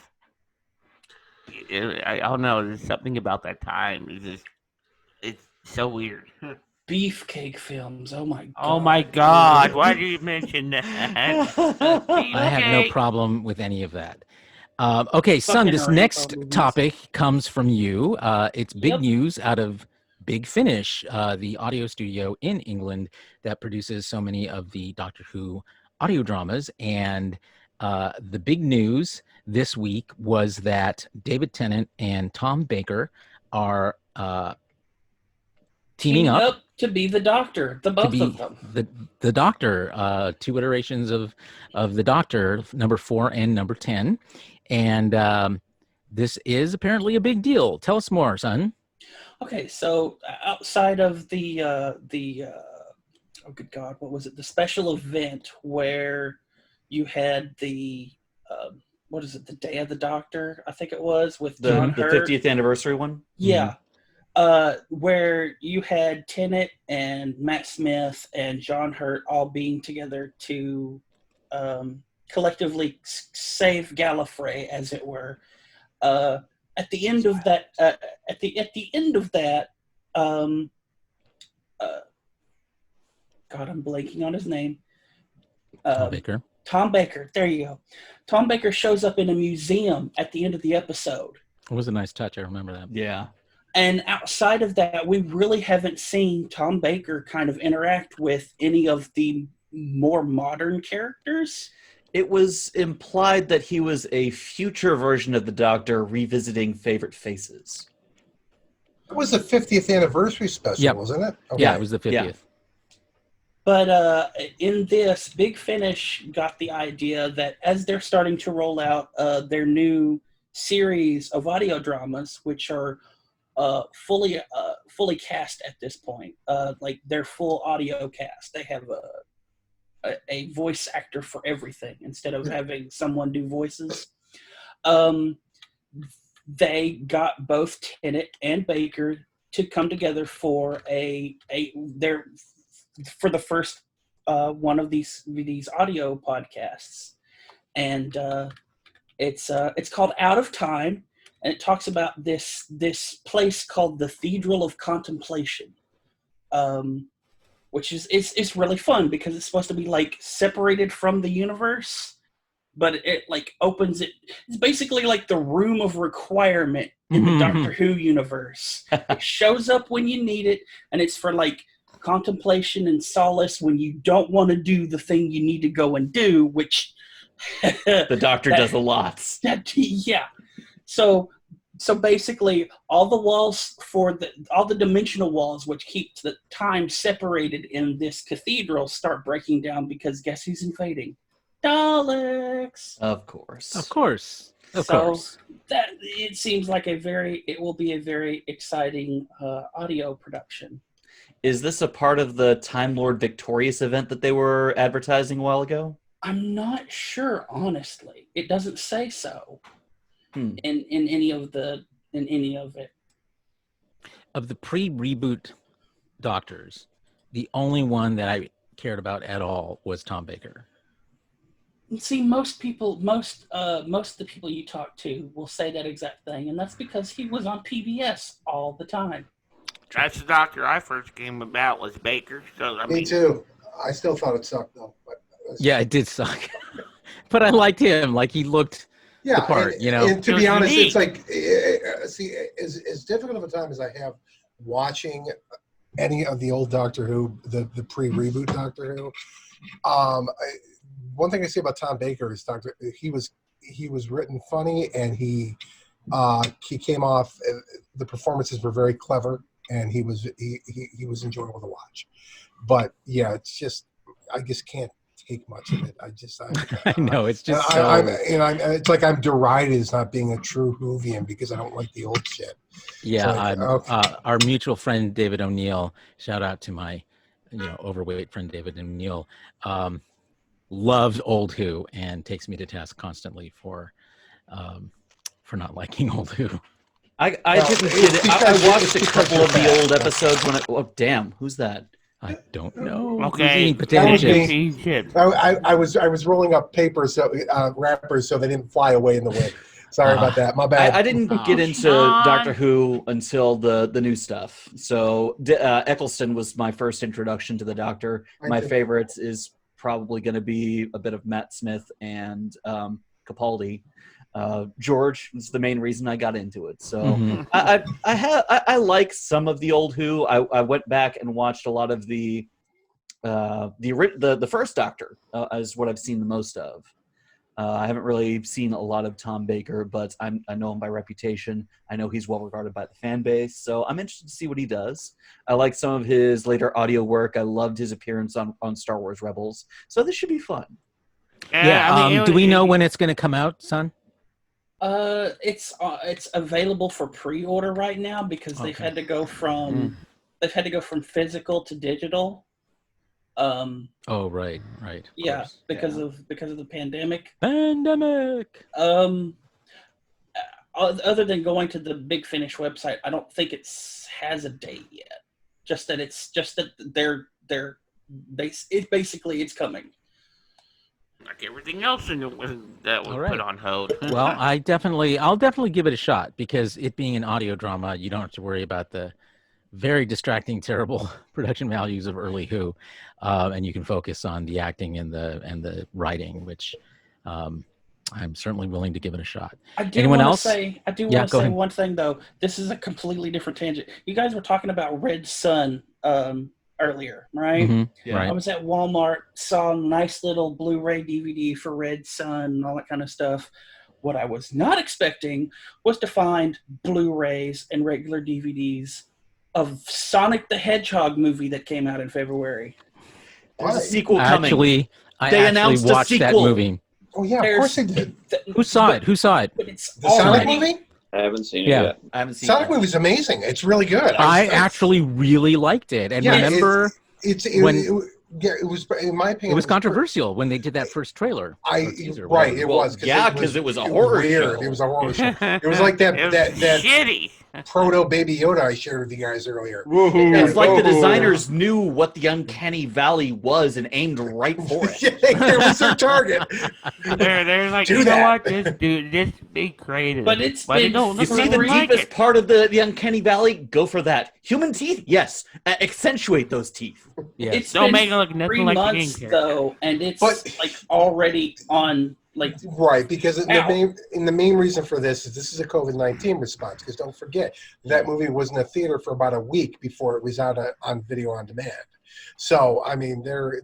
I don't know. There's something about that time. It's so weird. Beefcake films. Oh my god. Oh my God! Why do you mention that? I have no problem with any of that. Okay, son, Fucking this already next probably topic comes from you. It's big Yep. news out of Big Finish, the audio studio in England that produces so many of the Doctor Who audio dramas. And the big news this week was that David Tennant and Tom Baker are teaming up to be the Doctor. The to both be of them. the Doctor, two iterations of the Doctor, number 4 and number 10, and this is apparently a big deal. Tell us more, son. Okay, so outside of the oh good God, what was it? The special event where you had the what is it? The Day of the Doctor, I think it was, with John The Hurt. 50th anniversary one. Yeah. Where you had Tennant and Matt Smith and John Hurt all being together to collectively save Gallifrey, as it were. At the end of that, God, I'm blanking on his name. Tom Baker. Tom Baker. There you go. Tom Baker shows up in a museum at the end of the episode. It was a nice touch. I remember that. Yeah. And outside of that, we really haven't seen Tom Baker kind of interact with any of the more modern characters. It was implied that he was a future version of the Doctor revisiting favorite faces. It was the 50th anniversary special, wasn't it? Okay. Yeah, it was the 50th. Yeah. But in this, Big Finish got the idea that as they're starting to roll out their new series of audio dramas, which are fully cast at this point, like their full audio cast, they have a voice actor for everything instead of having someone do voices. They got both Tennant and Baker to come together for for the first one of these audio podcasts, and it's called Out of Time, and it talks about this place called the Cathedral of Contemplation, which is really fun because it's supposed to be like separated from the universe, but it like opens it. It's basically like the room of requirement in the Doctor Who universe. It shows up when you need it, and it's for like contemplation and solace when you don't want to do the thing you need to go and do, which The Doctor does a lot. Yeah. So basically, all the walls all the dimensional walls, which keep the time separated in this cathedral, start breaking down because guess who's invading? Daleks. Of course. Of course. Of So course. that it seems like it will be a very exciting audio production. Is this a part of the Time Lord Victorious event that they were advertising a while ago? I'm not sure, honestly. It doesn't say so in any of it. Of the pre-reboot Doctors, the only one that I cared about at all was Tom Baker. See, most of the people you talk to will say that exact thing, and that's because he was on PBS all the time. That's the Doctor I first came about was Baker. So I Me mean, too. I still thought it sucked though. But Yeah, it did suck. But I liked him. Like, he looked the part, and, you know? And to It be was honest, unique. it's like, see, as difficult of a time as I have watching any of the old Doctor Who, the pre-reboot Doctor Who, one thing I say about Tom Baker is he was written funny, and he came off. The performances were very clever, and he was enjoyable to watch. But yeah, it's just I just can't take much of it. I know, it's just it's like I'm derided as not being a true Whovian because I don't like the old shit. Yeah, Like, okay. Our mutual friend David O'Neill, shout out to my overweight friend David O'Neill, loves old Who and takes me to task constantly for not liking old Who. I didn't get it. I watched a couple of the old episodes when oh damn, who's that? I don't know. Okay. He's eating potato was chips. me. chips. I was rolling up papers, wrappers, so they didn't fly away in the wind. Sorry about that. My bad. I didn't get into Sean. Doctor Who until the new stuff. So Eccleston was my first introduction to the Doctor. My favorites is probably going to be a bit of Matt Smith and Capaldi. George is the main reason I got into it. So I like some of the old Who. I went back and watched a lot of the first Doctor is what I've seen the most of. I haven't really seen a lot of Tom Baker, but I know him by reputation. I know he's well regarded by the fan base, so I'm interested to see what he does. I like some of his later audio work. I loved his appearance on Star Wars Rebels, so this should be fun. Yeah. Do we know when it's going to come out, son? It's available for pre-order right now because they've Okay. had to go from physical to digital. Oh, right. Of Yeah, course. because of the pandemic. Pandemic. Other than going to the Big Finish website, I don't think has a date yet. Just that it's it's coming. Like everything else that was All right. put on hold. Well, I'll definitely give it a shot because it being an audio drama, you don't have to worry about the very distracting, terrible production values of early Who, and you can focus on the acting and the writing, which I'm certainly willing to give it a shot. Anyone else? I do Yeah, want to go say ahead. one thing though. This is a completely different tangent. You guys were talking about Red Sun earlier, right? Mhm, Yeah. I Right. was at Walmart, saw a nice little Blu-ray DVD for Red Sun and all that kind of stuff. What I was not expecting was to find Blu-rays and regular DVDs of Sonic the Hedgehog movie that came out in February. There's a Why? sequel coming. Actually, I They actually announced a watched that sequel. movie. Oh yeah, of course they did. Who saw it? Who saw it? But it's The Sonic already movie? I haven't seen it Yeah. yet. I haven't seen Sonic it. movie's amazing. It's really good. I actually really liked it, and Yeah, remember, it was in my opinion it was controversial when they did that first trailer. or teaser, Right, whatever. it Well, was. yeah, 'cause it was a horror weird. show. It was a horror show. It was like that It was that shitty. proto Baby Yoda I shared with you guys earlier. It's like the Whoa. designers knew what the uncanny valley was and aimed right for it. Yeah, it was their target. They're like, Do you know that. what? This be creative. But it's but it been don't You look see the Three- like deepest it. part of the uncanny valley? Go for that. Human teeth? Yes. Accentuate those teeth. Yes. It's Don't been make it look 3 nothing like the game months character. though, and it's But- like already on like Right, because the Ow. main reason for this is a COVID-19 response. Because don't forget that movie was in the theater for about a week before it was out on video on demand. So I mean, they're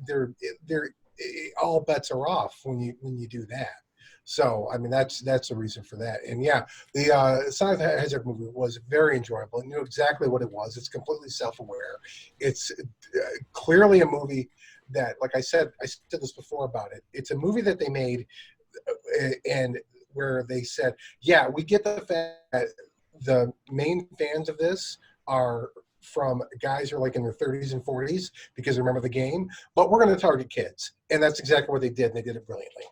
all bets are off when you do that. So I mean, that's the reason for that. And yeah, the Sonic the Hedgehog movie was very enjoyable. It knew exactly what it was. It's completely self-aware. It's clearly a movie that, like I said this before about it. It's a movie that they made. And where they said, yeah, we get the fact that the main fans of this are from guys who are like in their 30s and 40s because they remember the game, but we're going to target kids. And that's exactly what they did, and they did it brilliantly.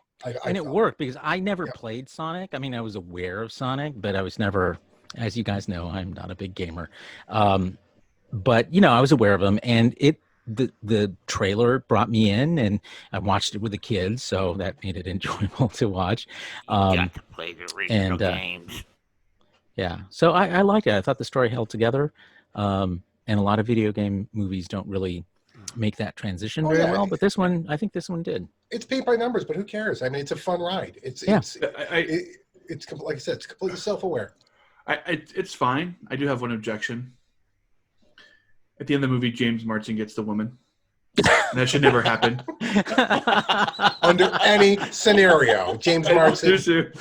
And it felt. worked because I never Yeah. played Sonic. I mean, I was aware of Sonic, but I was never, as you guys know, I'm not a big gamer. But I was aware of him, and the trailer brought me in, and I watched it with the kids, so that made it enjoyable to watch. You got to play the original games. Yeah, so I liked it. I thought the story held together, and a lot of video game movies don't really make that transition very well, but this one, I think this one did. It's paint by numbers, but who cares? I mean, it's a fun ride. It's like I said, it's completely self-aware. It's fine. I do have one objection. At the end of the movie, James Marsden gets the woman. And that should never happen. Under any scenario, James Marsden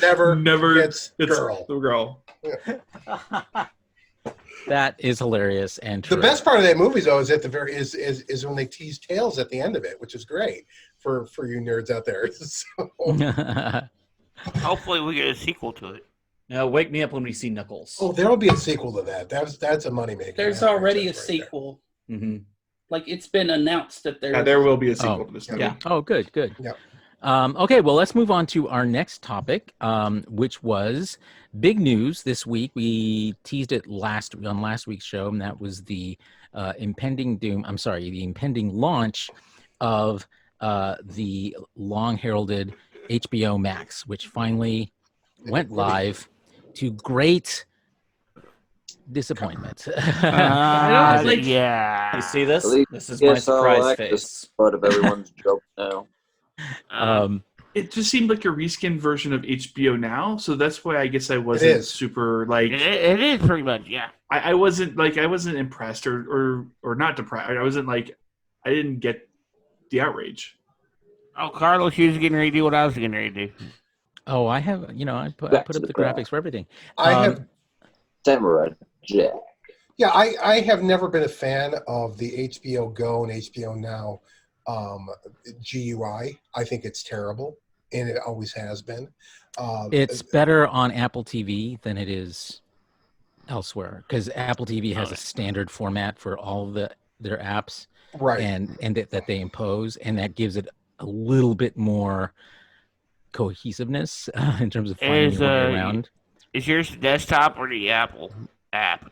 never gets girl. The girl. That is hilarious and true. The best part of that movie, though, is at the very is when they tease Tails at the end of it, which is great for you nerds out there. So, Hopefully, we get a sequel to it. Now, wake me up when we see Knuckles. oh, there'll be a sequel to that. That's a moneymaker. there's already a sequel. Mm-hmm. Like it's been announced that there's There will be a sequel to this movie. Yeah. Oh, good. Yep. Okay, well, let's move on to our next topic, which was big news this week. We teased it on last week's show, and that was the impending launch of the long-heralded HBO Max, which finally went live to great disappointment. Yeah. You see this? At least This is my yes, I'll surprise act face. Part of everyone's joke now. It just seemed like a reskin version of HBO Now, so that's why I guess I wasn't super like. It is pretty much, yeah. I wasn't impressed or not depressed. I wasn't like I didn't get the outrage. Oh, Carlos, you was getting ready to do what I was getting ready to do. Oh, I have, I put up the graphics for everything. I have. Samurai Jack. Yeah, I have never been a fan of the HBO Go and HBO Now GUI. I think it's terrible. and it always has been. It's better on Apple TV than it is elsewhere because Apple TV has a standard format for all of their apps, right. and that they impose, and that gives it a little bit more cohesiveness in terms of finding your way around. Is yours the desktop or the Apple app?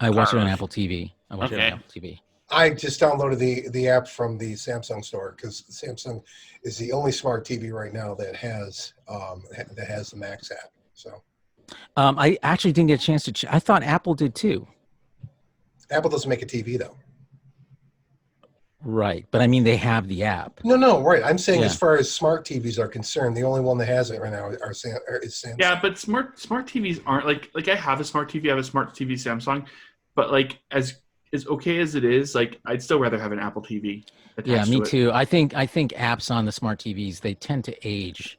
I watch it on Carlos. Apple TV. I watch it on Apple TV. I just downloaded the app from the Samsung store because Samsung is the only smart TV right now that has the Max app. So I actually didn't get a chance to. I thought Apple did too. Apple doesn't make a TV though. Right, but I mean they have the app. No, right. I'm saying as far as smart TVs are concerned, the only one that has it right now is Samsung. Yeah, but smart TVs aren't like I have a smart TV, I have a smart TV Samsung, but like as okay as it is, like I'd still rather have an Apple TV. Yeah, me too. I think apps on the smart TVs, they tend to age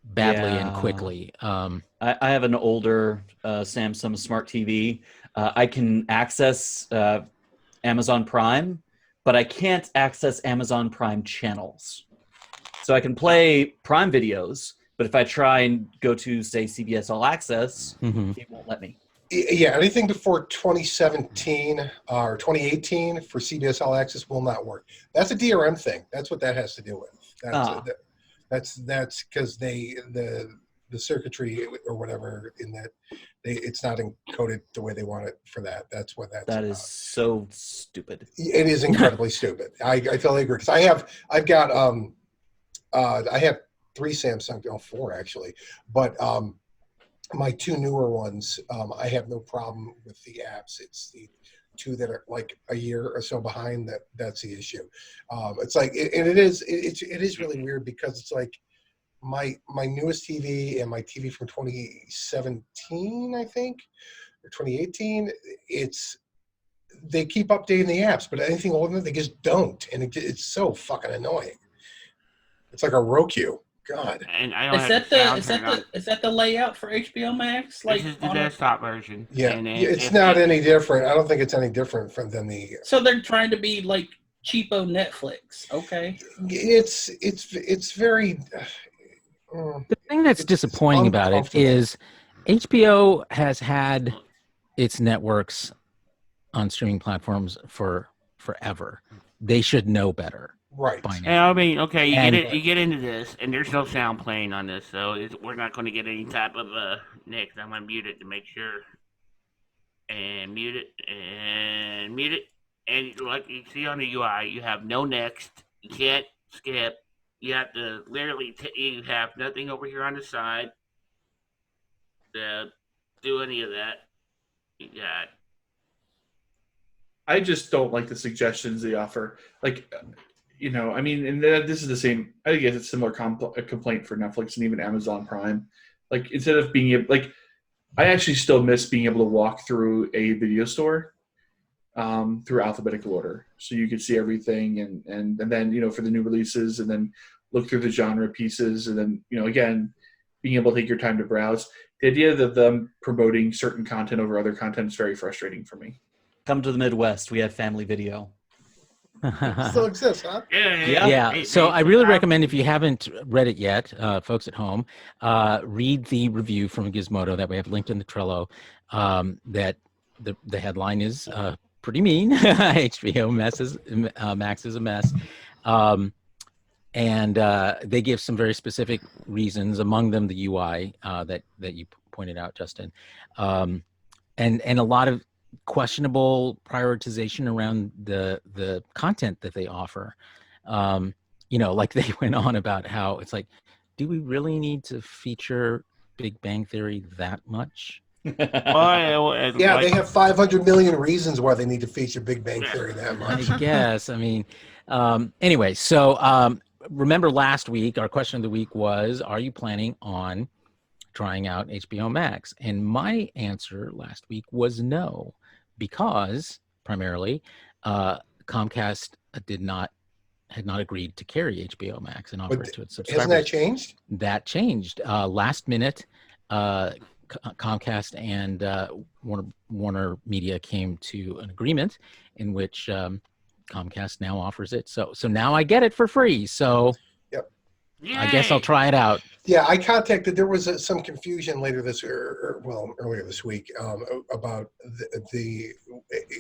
badly and quickly. I have an older Samsung smart TV. I can access Amazon Prime, but I can't access Amazon Prime channels. So I can play Prime videos, but if I try and go to, say, CBS All Access, it won't let me. Yeah, anything before 2017 or 2018 for CBS All Access will not work. That's a DRM thing. That's what that has to do with. That's because the circuitry or whatever in that it's not encoded the way they want it for that. That's what that's. That is so stupid. It is incredibly stupid. I totally agree because I have 3 Samsung, 4 actually, but my 2 newer ones, I have no problem with the apps. It's the 2 that are like a year or so behind that's the issue. It's like, and it is really weird because it's like my newest TV and my TV from 2017, I think, or 2018, they keep updating the apps, but anything older than that, they just don't. And it's so fucking annoying. It's like a Roku. God. And I don't Is that the layout for HBO Max? Like this is the desktop version. Yeah, And it's not any different. I don't think it's any different than the. So they're trying to be like cheapo Netflix. Okay. It's very. The thing that's disappointing about it is HBO has had its networks on streaming platforms for forever. They should know better. Right. By now. And I mean, okay, you get into this, and there's no sound playing on this, so we're not going to get any type of Nick. I'm going to mute it to make sure, and mute it, and like you see on the UI, you have no next. You can't skip. You have to literally you have nothing over here on the side to do any of that. You got. I just don't like the suggestions they offer. Like. I mean, and this is the same. I guess it's similar complaint for Netflix and even Amazon Prime. Like instead of being able, I actually still miss being able to walk through a video store through alphabetical order, so you could see everything, and then for the new releases, and then look through the genre pieces, and then again being able to take your time to browse. The idea of them promoting certain content over other content is very frustrating for me. Come to the Midwest. We have Family Video. Still exists, huh? Yeah. So I really recommend, if you haven't read it yet, folks at home, read the review from Gizmodo that we have linked in the Trello. That the headline is pretty mean. HBO Max is a mess. And they give some very specific reasons, among them the UI that you pointed out, Justin, and a lot of questionable prioritization around the content that they offer. Like they went on about how it's like, do we really need to feature Big Bang Theory that much? Yeah, they have 500 million reasons why they need to feature Big Bang Theory that much. I guess. I mean, anyway, so remember last week, our question of the week was, are you planning on trying out HBO Max? And my answer last week was no, because primarily Comcast had not agreed to carry HBO Max and offer it to its subscribers. Hasn't that changed? That changed last minute. Comcast and Warner Media came to an agreement in which Comcast now offers it. So now I get it for free. So yep. I guess I'll try it out. Yeah, I contacted. There was some confusion earlier this week about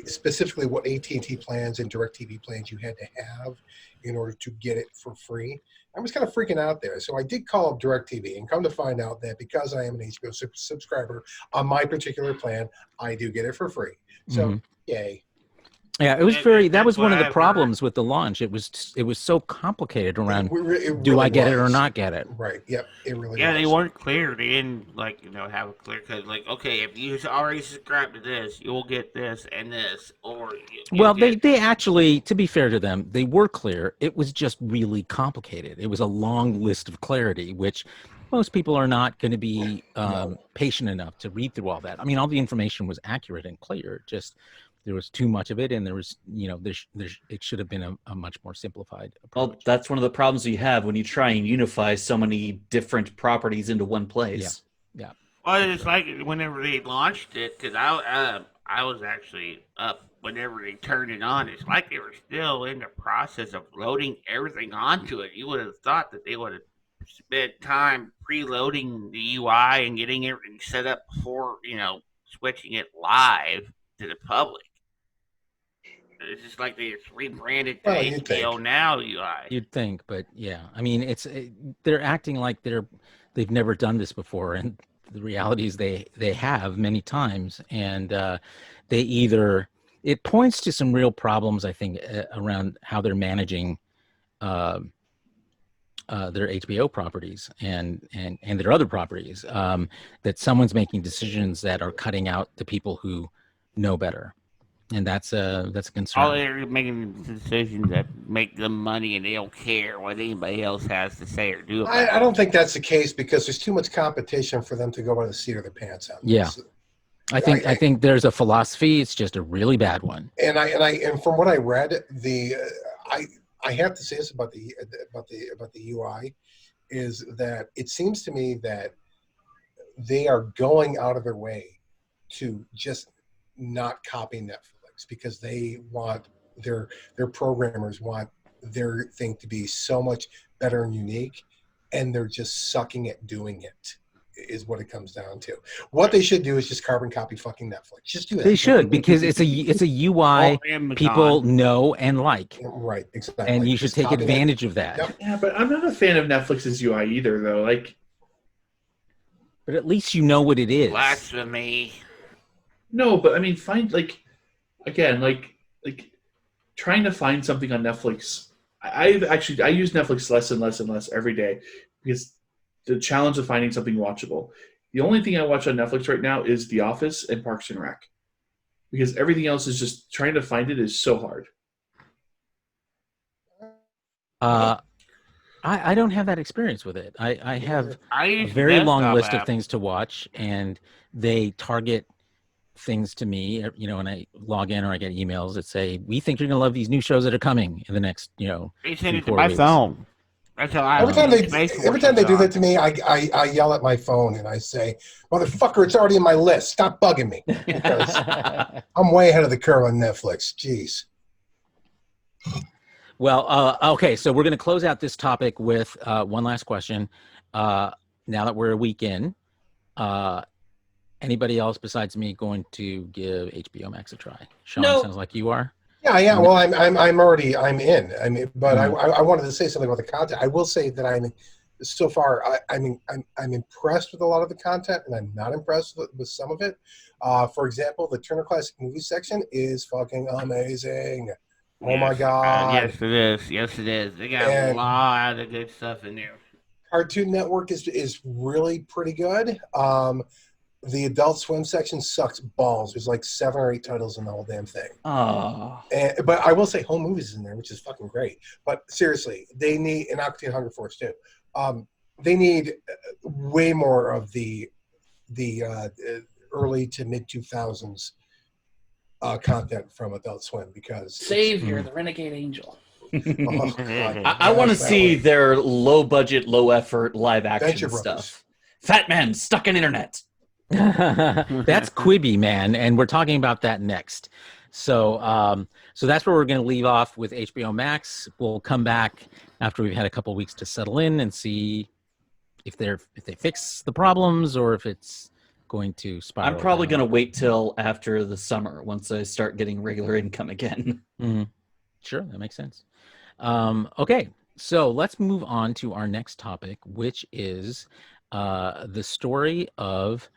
specifically what AT&T plans and DirecTV plans you had to have in order to get it for free. I was kind of freaking out there, so I did call up DirecTV and come to find out that because I am an HBO subscriber on my particular plan, I do get it for free. So yay. Yeah, it was that was one of the problems with the launch. It was so complicated around do I get it or not get it? Right. Yep. It really Yeah, was. they weren't clear. They didn't have a clear cut. Like, okay, if you already subscribe to this, you'll get this and this, or they actually, to be fair to them, they were clear. It was just really complicated. It was a long list of clarity, which most people are not going to be patient enough to read through all that. I mean, all the information was accurate and clear. Just there was too much of it, and there was, it should have been a much more simplified approach. Well, that's one of the problems you have when you try and unify so many different properties into one place. Yeah. Well, it's like whenever they launched it, because I was actually up whenever they turned it on. It's like they were still in the process of loading everything onto it. You would have thought that they would have spent time preloading the UI and getting everything set up before, switching it live to the public. It's just like they rebranded the HBO Now UI. You'd think, but yeah, I mean, they're acting like they've never done this before, and the reality is they have many times, and it points to some real problems, I think, around how they're managing their HBO properties and their other properties. That someone's making decisions that are cutting out the people who know better. And that's a concern. All they're making decisions that make them money, and they don't care what anybody else has to say or do about it. I don't think that's the case because there's too much competition for them to go by the seat of their pants out. Yeah, I think there's a philosophy. It's just a really bad one. And from what I read, I have to say this about the UI is that it seems to me that they are going out of their way to just not copy Netflix because they want their programmers want their thing to be so much better and unique, and they're just sucking at doing it is what it comes down to. What they should do is just carbon copy fucking Netflix. Just do that. They should, because it's a UI people know and like. Right, exactly. And you should take advantage of that. Yep. Yeah, but I'm not a fan of Netflix's UI either, though. Like, but at least you know what it is. Blasphemy. No, but I mean, find like trying to find something on Netflix. I use Netflix less and less every day because the challenge of finding something watchable. The only thing I watch on Netflix right now is The Office and Parks and Rec, because everything else is just trying to find it is so hard. I don't have that experience with it. I have a use very the long desktop list app. of things to watch, and they target things to me, and I log in or I get emails that say, we think you're going to love these new shows that are coming in the next, They send it to 3-4 my weeks. phone. That's how I Every time they do that to me, I yell at my phone and I say, "Motherfucker, it's already in my list. Stop bugging me." Because I'm way ahead of the curve on Netflix. Jeez. Well, okay, so we're going to close out this topic with one last question. Now that we're a week in, anybody else besides me going to give HBO Max a try? Sean, No. sounds like you are. Yeah. Well, I'm in. I mean, but I wanted to say something about the content. I will say that I'm impressed with a lot of the content, and I'm not impressed with some of it. For example, the Turner Classic Movie section is fucking amazing. Oh my god! Yes, it is. Yes, it is. They got a lot of good stuff in there. Cartoon Network is really pretty good. The Adult Swim section sucks balls. There's like 7 or 8 titles in the whole damn thing. Oh. But I will say Home Movies is in there, which is fucking great. But seriously, they need an Aqua Teen Hunger Force too. They need way more of the early to mid 2000s content from Adult Swim because Savior, the Renegade Angel. Oh, God. I want to see their low budget, low effort live action Venture Brothers. stuff. Fat Man stuck in internet. That's Quibi, man, and we're talking about that next. So that's where we're going to leave off with HBO Max. We'll come back after we've had a couple weeks to settle in and see if they fix the problems or if it's going to spiral. I'm probably down. going to wait till after the summer once I start getting regular income again. Mm-hmm. Sure, that makes sense. Okay, so let's move on to our next topic, which is the story of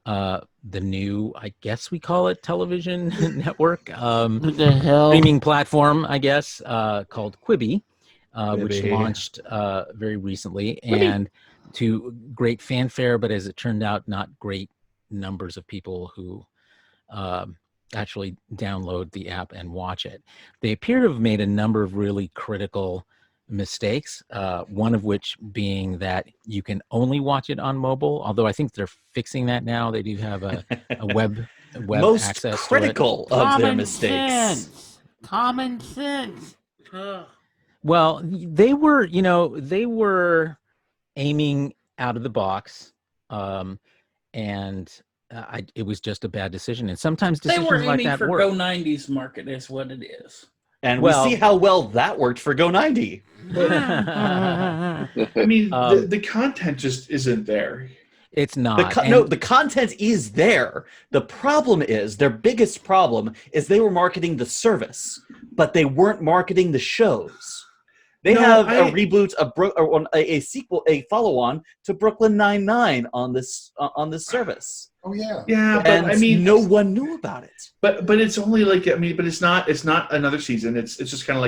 the new, I guess we call it television network, What the hell? streaming platform, I guess, called Quibi, which Quibi. launched very recently, and to great fanfare, but as it turned out, not great numbers of people who actually download the app and watch it. They appear to have made a number of really critical mistakes, one of which being that you can only watch it on mobile, although I think they're fixing that now. They do have a web Most access critical of their mistakes. Sense. Common sense. Ugh. Well, they were aiming out of the box, and it was just a bad decision. And sometimes They decisions were like aiming that for work. Go 90s market is what it is. And Well- we see how well that worked for Go90. I mean, the content just isn't there. It's not. The content is there. The problem is, their biggest problem is they were marketing the service, but they weren't marketing the shows. They have a reboot, a sequel, a follow-on to Brooklyn Nine-Nine on this service. Oh yeah. Yeah, but And I mean, no one knew about it. but it's only like, I mean, but it's not another season. It's just kind of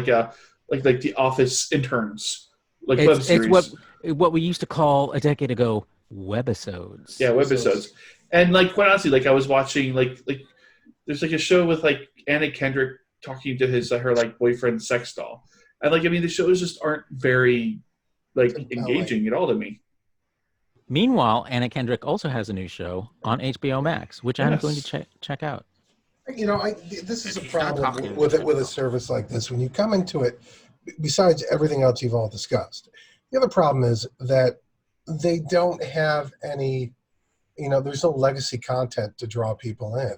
like the Office interns, like web series. It's what we used to call a decade ago webisodes. Yeah, webisodes. And like, quite honestly, like I was watching like there's like a show with like Anna Kendrick talking to her like boyfriend sex doll, and like, I mean, the shows just aren't very like engaging at all to me. Meanwhile, Anna Kendrick also has a new show on HBO Max, which I'm going to check out. You know, this is a She's not problem talking with to a service like this. When you come into it, besides everything else you've all discussed, the other problem is that they don't have any, there's no legacy content to draw people in.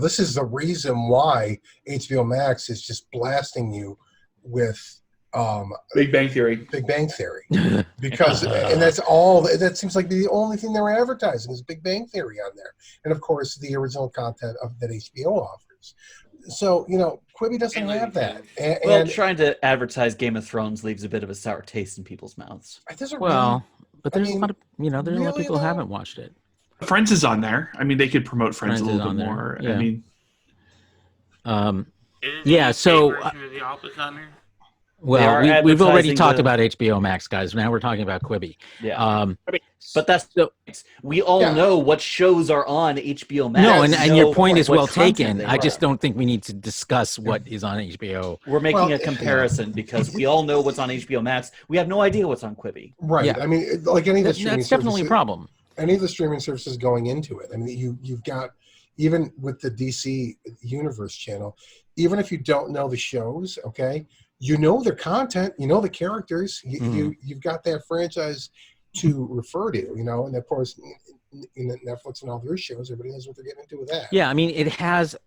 This is the reason why HBO Max is just blasting you with Big Bang Theory. Because and that's all that seems like the only thing they're advertising is Big Bang Theory on there, and of course the original content that HBO offers. So Quibi doesn't have that. And Trying to advertise Game of Thrones leaves a bit of a sour taste in people's mouths. But there's a lot of there's a lot of people who haven't watched it. Friends is on there. I mean, they could promote Friends a little bit there. more. Yeah. I mean, yeah. So. The Office on there? Well, we've already talked about HBO Max, guys. Now we're talking about Quibi. Yeah. But that's we all know what shows are on HBO Max. No, and your point is well taken. I I just don't think we need to discuss what is on HBO. We're making a comparison because we all know what's on HBO Max. We have no idea what's on Quibi. Right. Yeah. I mean, like any of the streaming That's definitely a services, problem. any of the streaming services going into it. I mean, you've got, even with the DC Universe channel, even if you don't know the shows, okay, you know their content, you know the characters, you've got that franchise to refer to, and of course, in Netflix and all their shows, everybody knows what they're getting into with that. Yeah, I mean, it has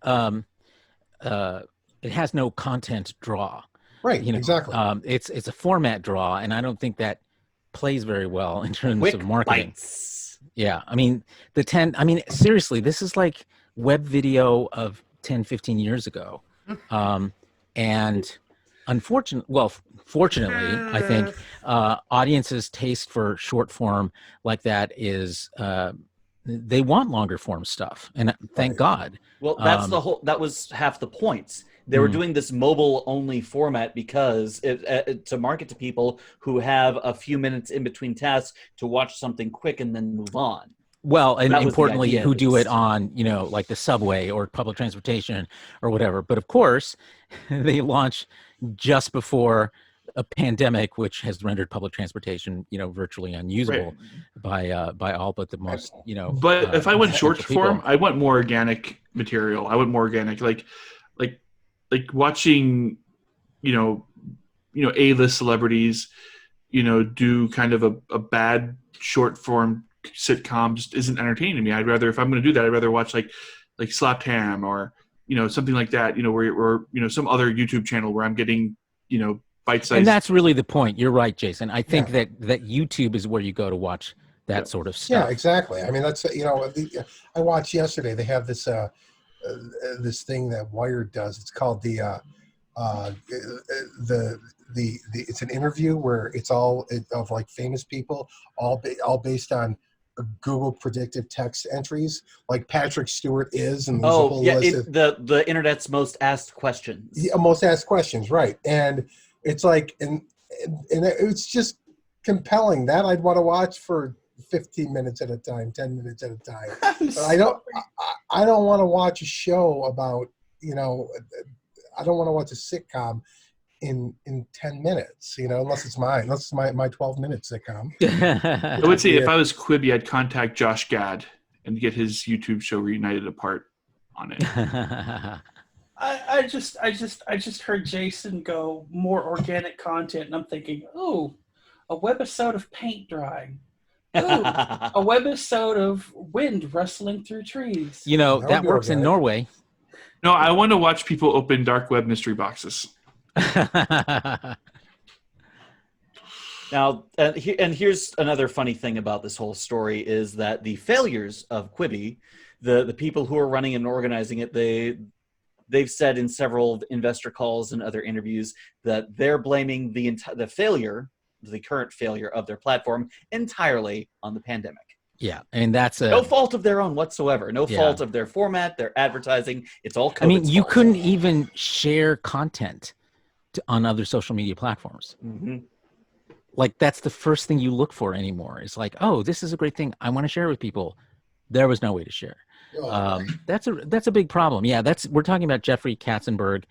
no content draw. Right. Exactly. It's a format draw, and I don't think that plays very well in terms Quick of marketing. bites. Yeah, I mean, seriously, this is like web video of 10, 15 years ago. And fortunately, I think audiences' taste for short form like that is they want longer form stuff, and thank God. Well, that's that was half the point. They were doing this mobile only format because to market to people who have a few minutes in between tasks to watch something quick and then move on. Well, and That was the importantly, idea, who at do it least. on, like the subway or public transportation or whatever. But of course, they launch just before a pandemic, which has rendered public transportation, virtually unusable by all but the most, but if I went short essential people. form, I want more organic material. I want more organic, like watching, A-list celebrities, do kind of a bad short form sitcom just isn't entertaining to me. I'd rather, if I'm going to do that, I'd rather watch like Slapped Ham or something like that, where some other YouTube channel where I'm getting, bite-sized. And that's really the point. You're right, Jason. I think that YouTube is where you go to watch that sort of stuff. Yeah, exactly. I mean, that's I watched yesterday. They have this this thing that Wired does. It's called the it's an interview where it's all of like famous people, all based on Google predictive text entries, like Patrick Stewart is. And the internet's most asked questions. Yeah, most asked questions, right? And it's like, and it's just compelling. That I'd want to watch for 15 minutes at a time, 10 minutes at a time. But I don't want to watch a show about, I don't want to watch a sitcom in 10 minutes, unless it's my 12-minute sitcom. I would say if I was Quibi, I'd contact Josh Gad and get his YouTube show Reunited Apart on it. I just heard Jason go more organic content, and I'm thinking, oh, a webisode of paint drying. Ooh, a webisode of wind rustling through trees. That works in Norway. No, I want to watch people open dark web mystery boxes. Now, and here's another funny thing about this whole story is that the failures of Quibi, the people who are running and organizing it, they've said in several investor calls and other interviews that they're blaming the current failure of their platform entirely on the pandemic. Yeah, and that's no fault of their own whatsoever. No fault of their format, their advertising. It's all COVID's fault. You couldn't even share content on other social media platforms. Mm-hmm. Like, that's the first thing you look for anymore. It's like, oh, this is a great thing. I want to share it with people. There was no way to share. That's a big problem. Yeah, we're talking about Jeffrey Katzenberg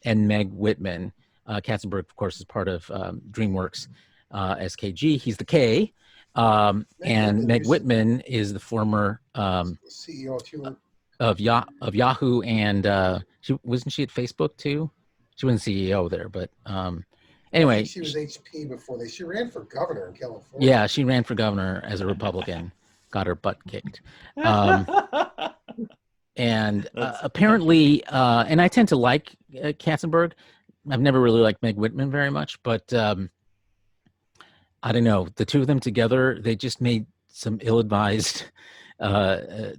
and Meg Whitman. Katzenberg, of course, is part of DreamWorks SKG. He's the K. And Meg Whitman is the former CEO of Yahoo, and wasn't she at Facebook too? She wasn't CEO there, but anyway, she was HP before she ran for governor in California. Yeah, she ran for governor as a Republican, got her butt kicked, and apparently, and I tend to like Katzenberg. I've never really liked Meg Whitman very much, but I don't know. The two of them together, they just made some ill-advised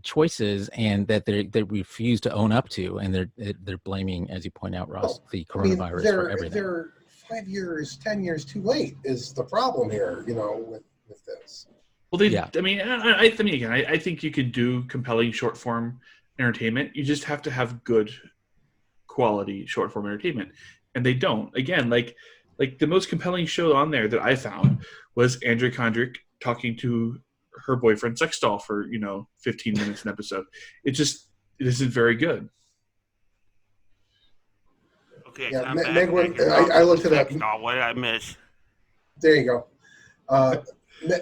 choices, and that they refuse to own up to, and they're blaming, as you point out, Ross, the coronavirus for everything. They're 5 years, 10 years too late is the problem here, with this. Well, I mean, I think you could do compelling short-form entertainment. You just have to have good quality short-form entertainment, and they don't. Again, like the most compelling show on there that I found was Andrea Kondrik talking to her boyfriend sex doll for 15 minutes an episode. It isn't very good. Okay, yeah, I looked it up. What did I miss? There you go.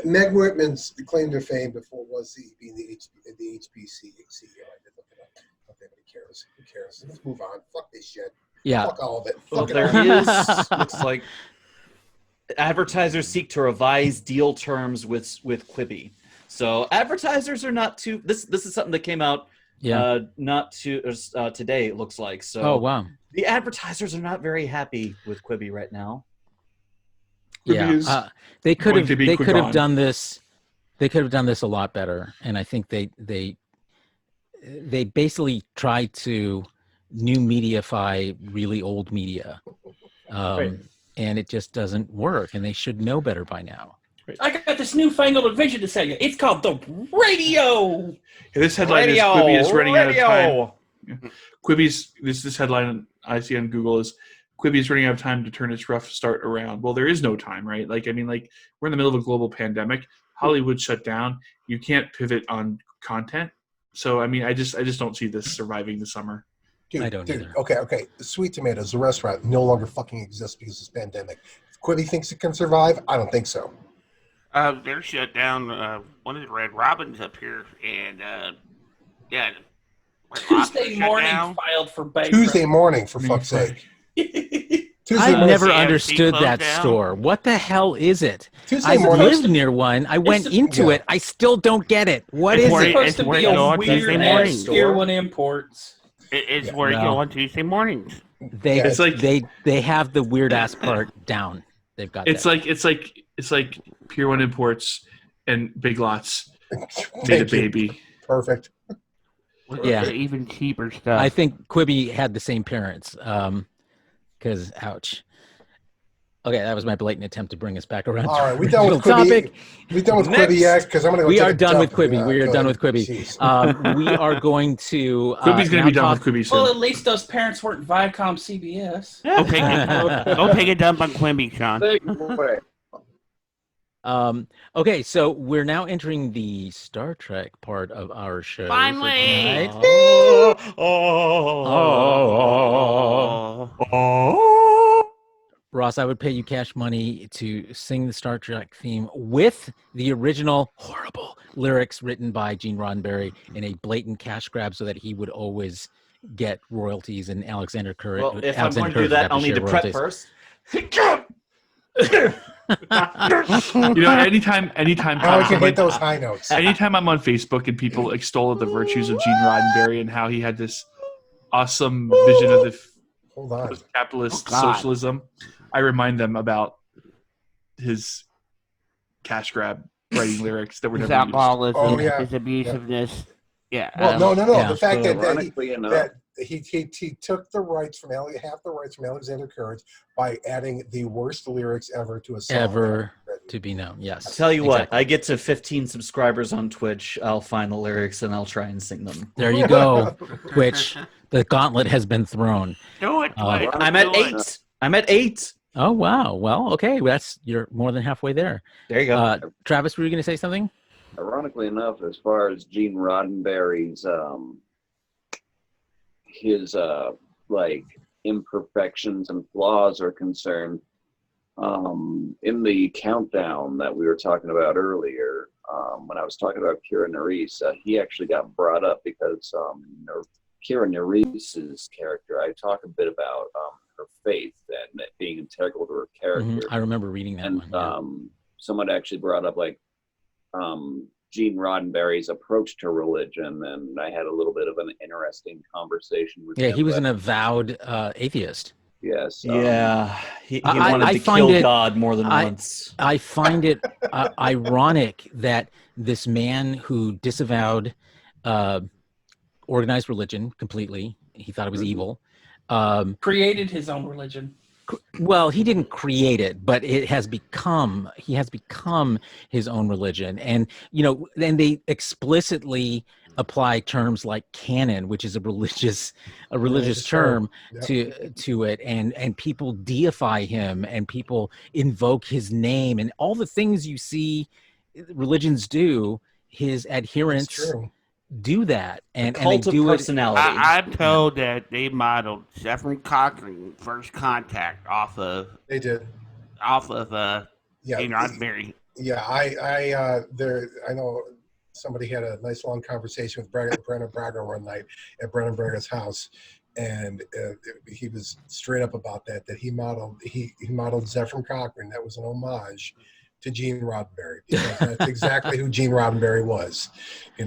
Meg Whitman's claim to fame before was being the HBC CEO. I did look it up. Okay, but who cares? Let's move on. Fuck this shit. Yeah. Fuck all of it. Well, there looks like advertisers seek to revise deal terms with Quibi. So advertisers are not too. This is something that came out not too today. It looks like. So. Oh wow. The advertisers are not very happy with Quibi right now. Yeah, they could have done this. They could have done this a lot better, and I think they basically tried to new mediafy really old media, Right. and it just doesn't work. And they should know better by now. I got this newfangled invention to sell you. It's called the radio. Yeah, this headline is Quibi is running out of time. Yeah. Quibi's this headline I see on Google is Quibi is running out of time to turn its rough start around. Well, there is no time, right? Like, I mean, like, we're in the middle of a global pandemic. Hollywood shut down. You can't pivot on content. So, I mean, I just don't see this surviving the summer. Dude, I don't either. Okay. The Sweet Tomatoes, the restaurant, no longer fucking exists because of this pandemic. If Quibi thinks it can survive, I don't think so. They're shut down. One of the Red Robins up here, and yeah. Tuesday morning filed for bankruptcy. Tuesday morning, for fuck's sake. I've never understood that store. What the hell is it? I lived near one. I went into it. I still don't get it. What is it? It's supposed to be a weird Tier 1 imports. It's Yeah. where you No. go on Tuesday mornings. They Yeah, It's like they have the weird ass part down. They've got it's that. like Pier 1 Imports and Big Lots made a Thank you. baby. Perfect. With Yeah. the even cheaper stuff. I think Quibi had the same parents. Because ouch. Okay, that was my blatant attempt to bring us back around. All to right, our we done with original Quibi. topic. We done with Next. Quibi yet? Because I'm gonna go. We take are a done with dump. Quibi. We are Go done ahead. with Quibi. Jeez. We are going to Quibi's gonna now be done talk- with Quibi Well, soon. at least those parents weren't Viacom CBS. Go take a dump on Quimby, Sean. Okay, so we're now entering the Star Trek part of our show. for Finally! tonight. Ross, I would pay you cash money to sing the Star Trek theme with the original horrible lyrics written by Gene Roddenberry in a blatant cash grab so that he would always get royalties and Alexander Courage. Well, if I'm Alexander going to do Courage would that, have I'll need share to prep royalties. first. Anytime Now we can hit those high notes. anytime I'm on Facebook and people extol the virtues of Gene Roddenberry and how he had this awesome vision of the Hold on. post-capitalist Oh, God. socialism, I remind them about his cash grab writing lyrics that were His never used. alcoholism, Oh, yeah. his abusiveness. Yeah. Well, no. yeah. The fact that Ironically enough, he took the rights from half the rights from Alexander Courage by adding the worst lyrics ever to a song. Ever to be known. Yes. Tell you what, exactly. I get to 15 subscribers on Twitch. I'll find the lyrics and I'll try and sing them. There you go. Twitch. The gauntlet has been thrown. Do it. Uh, I'm at 8. I'm at 8. Oh wow. Well, okay. You're more than halfway there. There you go. Travis, were you going to say something? ironically enough, as far as Gene Roddenberry's his like imperfections and flaws are concerned, in the countdown that we were talking about earlier, when I was talking about Kira Nerys, he actually got brought up because Kira Nerys's character, I talk a bit about her faith and it being integral to her character. I remember reading that And one. Yeah. someone actually brought up like Gene Roddenberry's approach to religion, and I had a little bit of an interesting conversation with him. Yeah, he was but an avowed atheist. yes, Yeah, he I- wanted I to find kill it- God more than once. I find it ironic that this man who disavowed organized religion completely, he thought it was Mhm. evil. Created his own religion. Well, he didn't create it, but he has become his own religion. And, and they explicitly apply terms like canon, which is a religious term Yeah. to it. And people deify him and people invoke his name and all the things you see religions do. His It's adherents true. do that. And they Cult of do it. personality. I'm told that they modeled Zephyr Cochrane First Contact off of They did. Yeah. Gene Roddenberry. Yeah, I know somebody had a nice long conversation with Brennan Braga one night at Brennan Braga's house, and he was straight up about that he modeled Zephyr Cochrane. That was an homage to Gene Roddenberry, because that's exactly who Gene Roddenberry was. He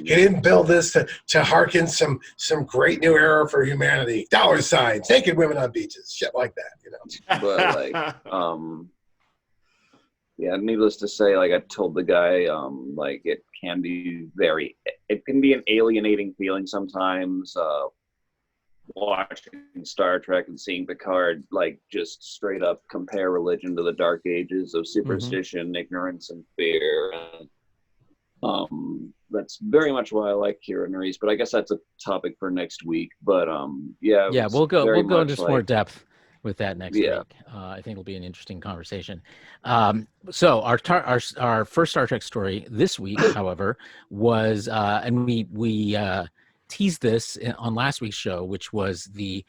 didn't build this to hearken some great new era for humanity. Dollar signs, naked women on beaches, shit like that. but like yeah, needless to say, like I told the guy, like it can be an alienating feeling sometimes, watching Star Trek and seeing Picard like just straight up compare religion to the dark ages of superstition, ignorance, and fear. And that's very much why I like Kira Nerys, but I guess that's a topic for next week. But yeah, We'll go into some more like, depth with that next Yeah. week. I think it'll be an interesting conversation. So our first Star Trek story this week, however, was and we teased this on last week's show, which was the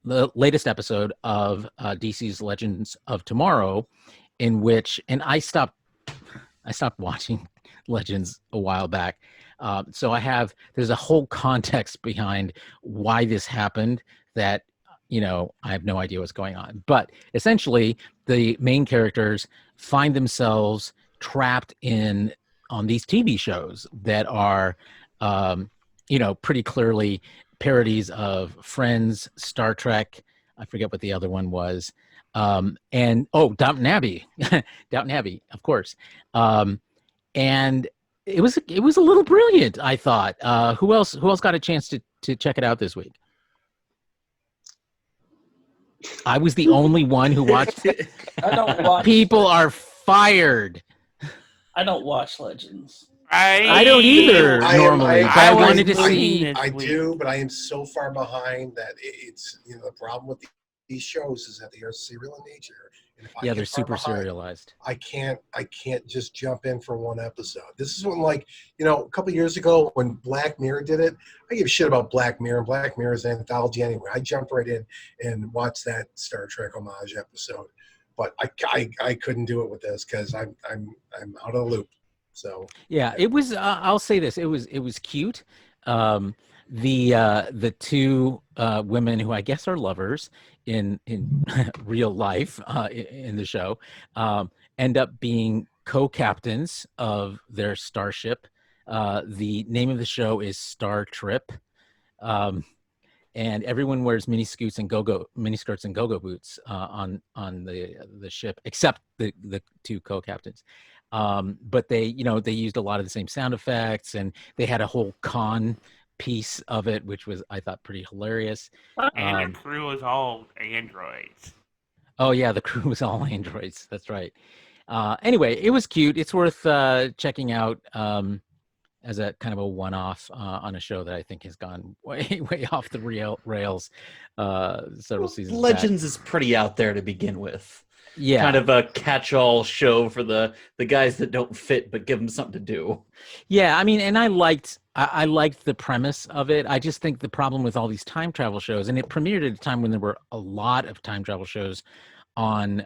latest episode of DC's Legends of Tomorrow, in which I stopped watching Legends a while back. So there's a whole context behind why this happened that, I have no idea what's going on. But essentially, the main characters find themselves trapped on these TV shows that are pretty clearly parodies of Friends, Star Trek. I forget what the other one was. And Downton Abbey, Downton Abbey, of course. And it was a little brilliant, I thought. Who else got a chance to check it out this week? I was the only one who watched it. I don't watch. People are fired. I don't watch Legends. I don't either normally. But I wanted to see. I do, but I am so far behind that it's the problem with these shows is that they are serial in nature. And if They're super serialized. I can't just jump in for one episode. This is when, a couple years ago when Black Mirror did it, I give a shit about Black Mirror. Black Mirror is an anthology anyway. I jumped right in and watched that Star Trek homage episode, but I couldn't do it with this because I'm out of the loop. So yeah, it was. I'll say this: it was cute. The two women who I guess are lovers in real life in the show end up being co-captains of their starship. The name of the show is Star Trip, and everyone wears mini skirts and go-go boots on the ship except the two co-captains. But they used a lot of the same sound effects, and they had a whole con piece of it, which was, I thought, pretty hilarious. And the crew was all androids. Oh yeah, the crew was all androids. That's right. Anyway, it was cute. It's worth checking out as a kind of a one-off on a show that I think has gone way off the rails several seasons back. Legends is pretty out there to begin with. Yeah, kind of a catch-all show for the guys that don't fit, but give them something to do. Yeah, I mean, and I liked the premise of it. I just think the problem with all these time travel shows, and it premiered at a time when there were a lot of time travel shows on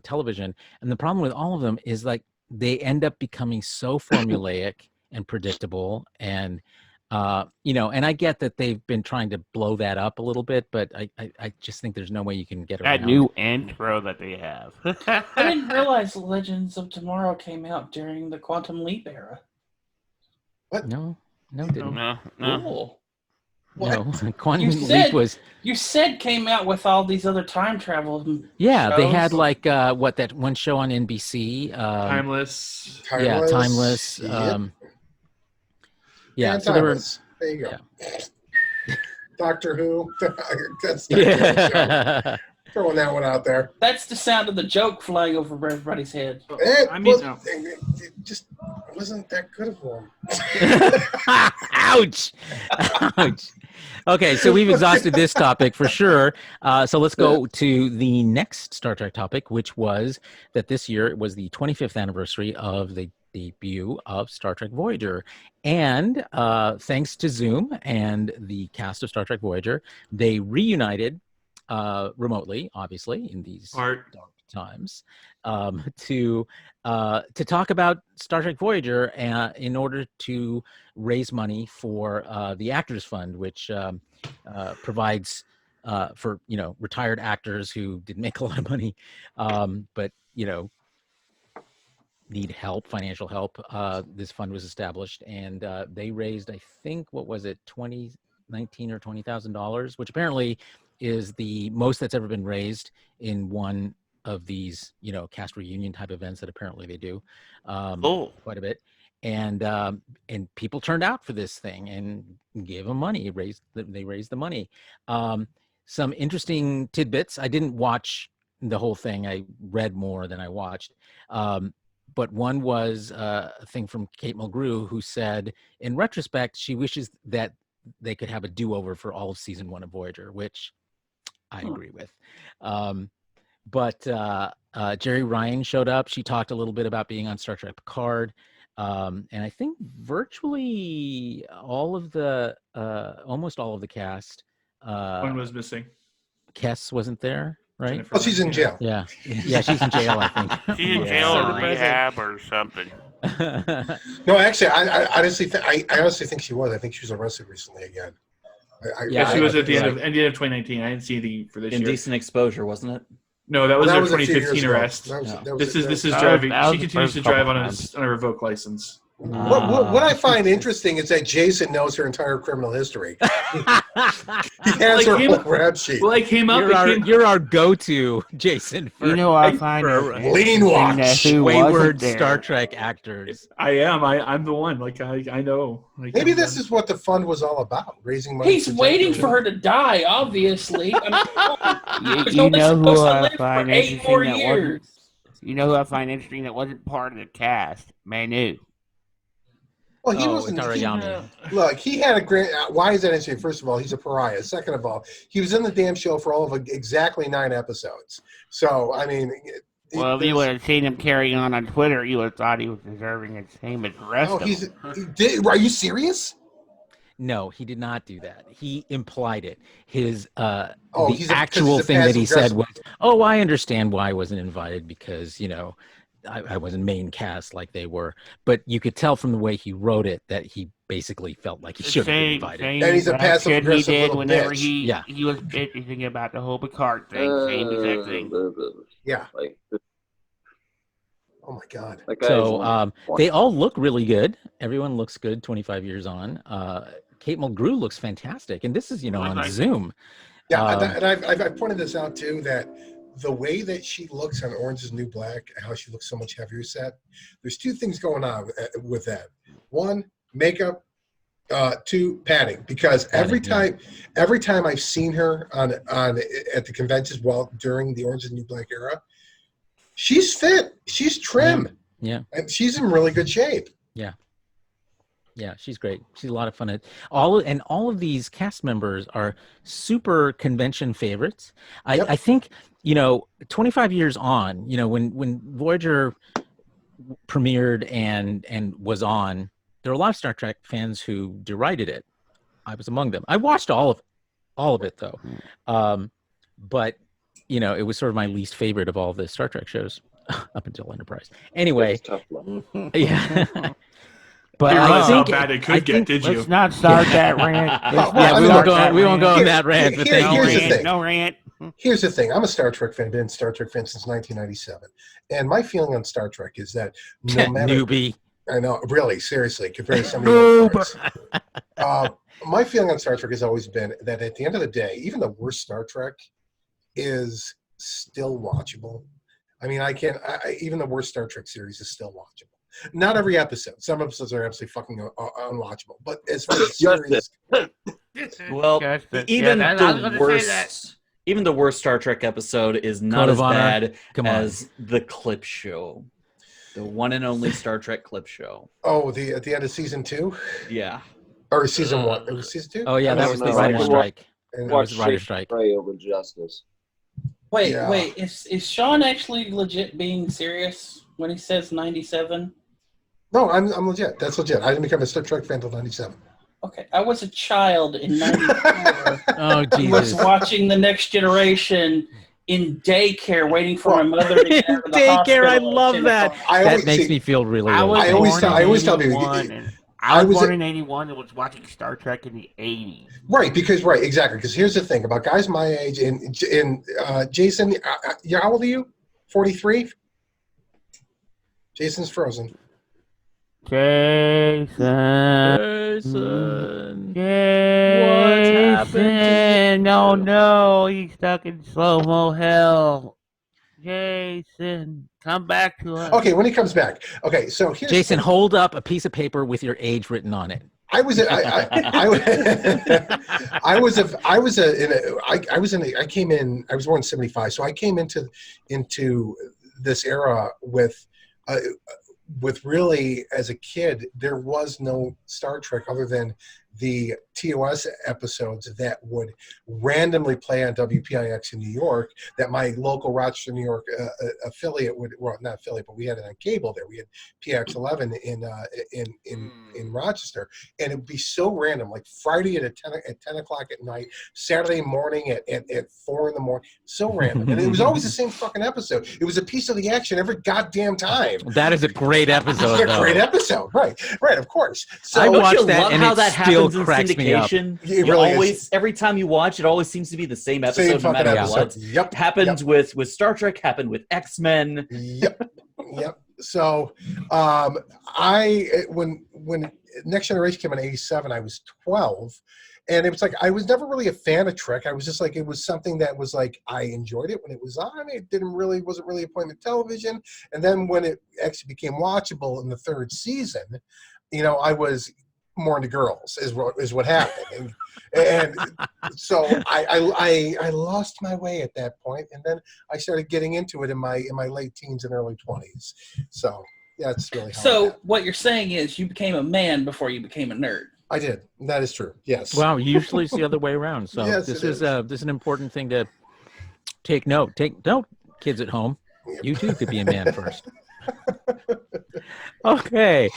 television, and the problem with all of them is they end up becoming so formulaic and predictable, and and I get that they've been trying to blow that up a little bit, but I just think there's no way you can get around that new intro that they have. I didn't realize Legends of Tomorrow came out during the Quantum Leap era. What? No, it didn't. No. Cool. No, Quantum Leap was. You said came out with all these other time travel. Yeah, shows. they had that one show on NBC. Timeless. Yeah, Timeless. Yeah, so Timeless. There you go. Yeah. Doctor Who. That's Yeah. throwing that one out there. That's the sound of the joke flying over everybody's head. It just wasn't that good of one. Ouch! Ouch! Okay, so we've exhausted this topic for sure. So let's go to the next Star Trek topic, which was that this year it was the 25th anniversary of the debut of Star Trek Voyager. And thanks to Zoom and the cast of Star Trek Voyager, they reunited remotely, obviously, in these dark times, to talk about Star Trek Voyager in order to raise money for the Actors Fund, which provides for retired actors who didn't make a lot of money, but need help, financial help. This fund was established, and they raised, I think, what was it, $19,000 or $20,000, which apparently is the most that's ever been raised in one of these, cast reunion type events that apparently they do quite a bit. And people turned out for this thing and gave them money. They raised the money. Some interesting tidbits. I didn't watch the whole thing. I read more than I watched. But one was a thing from Kate Mulgrew, who said, in retrospect, she wishes that they could have a do-over for all of season 1 of Voyager, which I agree with. But Jerry Ryan showed up. She talked a little bit about being on Star Trek Picard. And I think virtually all of the, almost all of the cast. One was missing. Kess wasn't there, right? Oh, she's in jail. Yeah, she's in jail, I think. She's in jail or rehab or something. No, actually, I honestly think she was. I think she was arrested recently again. She was at the end of 2019. I didn't see the for this year. Indecent exposure, wasn't it? No, that was her a few 2015 years ago. arrest. That was This is that was- driving. that was She the continues first to drive couple on times. a revoked license. What I find interesting is that Jason knows her entire criminal history. He has her whole rap sheet. Well, I came up. You're our go-to, Jason. For, You know, I find for it Lean watch. wayward Star Trek actors. I am. I'm the one. Like I know. Like, Maybe this is what the fund was all about, raising money. He's waiting for her to die, obviously. You know who I for find 8 interesting more that years. wasn't. You know who I find interesting that wasn't part of the cast? Manu. Well, he wasn't. Look, he had a great. Why is that interesting? First of all, he's a pariah. Second of all, he was in the damn show for all of exactly 9 episodes. So, I mean. Well, if you would have seen him carrying on Twitter, you would have thought he was deserving the same as the rest of them. Are you serious? No, he did not do that. He implied it. His he's actual thing that he said was, "Oh, I understand why I wasn't invited because I wasn't main cast like they were." But you could tell from the way he wrote it that he basically felt like he should have been invited. And he's a passive aggressive little whenever bitch. he was bitching about the whole Picard thing. Same exact thing. Yeah. Like, oh my God. So they all look really good. Everyone looks good 25 years on. Kate Mulgrew looks fantastic. And this is, on Zoom. Yeah, and I've pointed this out too, that the way that she looks on Orange is the New Black, how she looks so much heavier set, there's 2 things going on with that. 1, makeup. 2, padding. Because every time I've seen her on at the conventions during the Orange is the New Black era, she's fit. She's trim. Yeah. And she's in really good shape. Yeah, she's great. She's a lot of fun. All of these cast members are super convention favorites. I think 25 years on, when Voyager premiered and was on, there were a lot of Star Trek fans who derided it. I was among them. I watched all of it though, but it was sort of my least favorite of all the Star Trek shows up until Enterprise. Anyway, yeah. But I think how bad it could get. Did you? Let's not start that rant. We won't go on that rant. But no rant. Here's the thing. I'm a Star Trek fan. Been a Star Trek fan since 1997, and my feeling on Star Trek is that no matter newbie. I know, really, seriously, compared to some of the my feeling on Star Trek has always been that at the end of the day, even the worst Star Trek is still watchable. I mean, even the worst Star Trek series is still watchable. Not every episode. Some episodes are absolutely fucking unwatchable. But as far as series, well, even the worst Star Trek episode is not as bad as the clip show, the one and only Star Trek clip show. Oh, at the end of season 2. Yeah. Or season 1. It was season 2. Oh yeah, that was the writer's strike. Watch Writer's Strike. Pray over justice. Wait, is Sean actually legit being serious when he says 97? No, I'm legit. That's legit. I didn't become a Star Trek fan until 97. Okay, I was a child in 94. Oh, Jesus. I was watching The Next Generation in daycare, waiting for my mother to get out of the daycare, hospital. I love that. That makes me feel really old. I always tell people. I was born in 81 and was watching Star Trek in the 80s. Right, exactly. Because here's the thing about guys my age, and Jason, how old are you? 43? Jason's frozen. Jason. What's happened? Oh no, he's stuck in slow-mo hell. Jason, come back to us. Okay, when he comes back. Okay, so here's Jason, hold up a piece of paper with your age written on it. I was born in 75, so I came into this era with really, as a kid, there was no Star Trek other than the TOS episodes that would randomly play on WPIX in New York, that my local Rochester, New York affiliate would, well, not affiliate, but we had it on cable there. We had PX11 in Rochester, and it would be so random, like Friday at 10 o'clock at night, Saturday morning at 4 in the morning, so random. And it was always the same fucking episode. It was a piece of the action every goddamn time. That is a great episode, It's a great episode, right, of course. So I watched that, and how that still happens in cracks me up. syndication. It really always, every time you watch, it always seems to be the same episode, no matter what. Yep. Happened with Star Trek, happened with X-Men. Yep. So when Next Generation came in '87, I was 12. And it was like I was never really a fan of Trek. I was just like, it was something that was like I enjoyed it when it was on. It wasn't really appointment television. And then when it actually became watchable in the third season, I was more into girls is what happened. And so I lost my way at that point, and then I started getting into it in my late teens and early 20s. So that's really how it happened. What you're saying is you became a man before you became a nerd. I did. That is true. Yes. Wow. Usually it's the other way around. So Yes, this it is an important thing to take note. Take note, kids at home. You too could be a man first. Okay.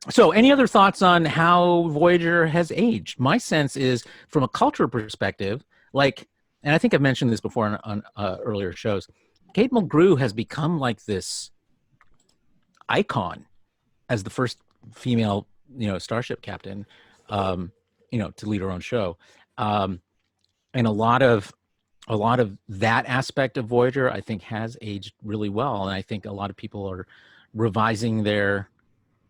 So any other thoughts on how Voyager has aged? My sense is, from a cultural perspective, and I think I've mentioned this before on earlier shows, Kate Mulgrew has become like this icon as the first female starship captain, to lead her own show. And a lot of that aspect of Voyager, I think, has aged really well. And I think a lot of people are revising their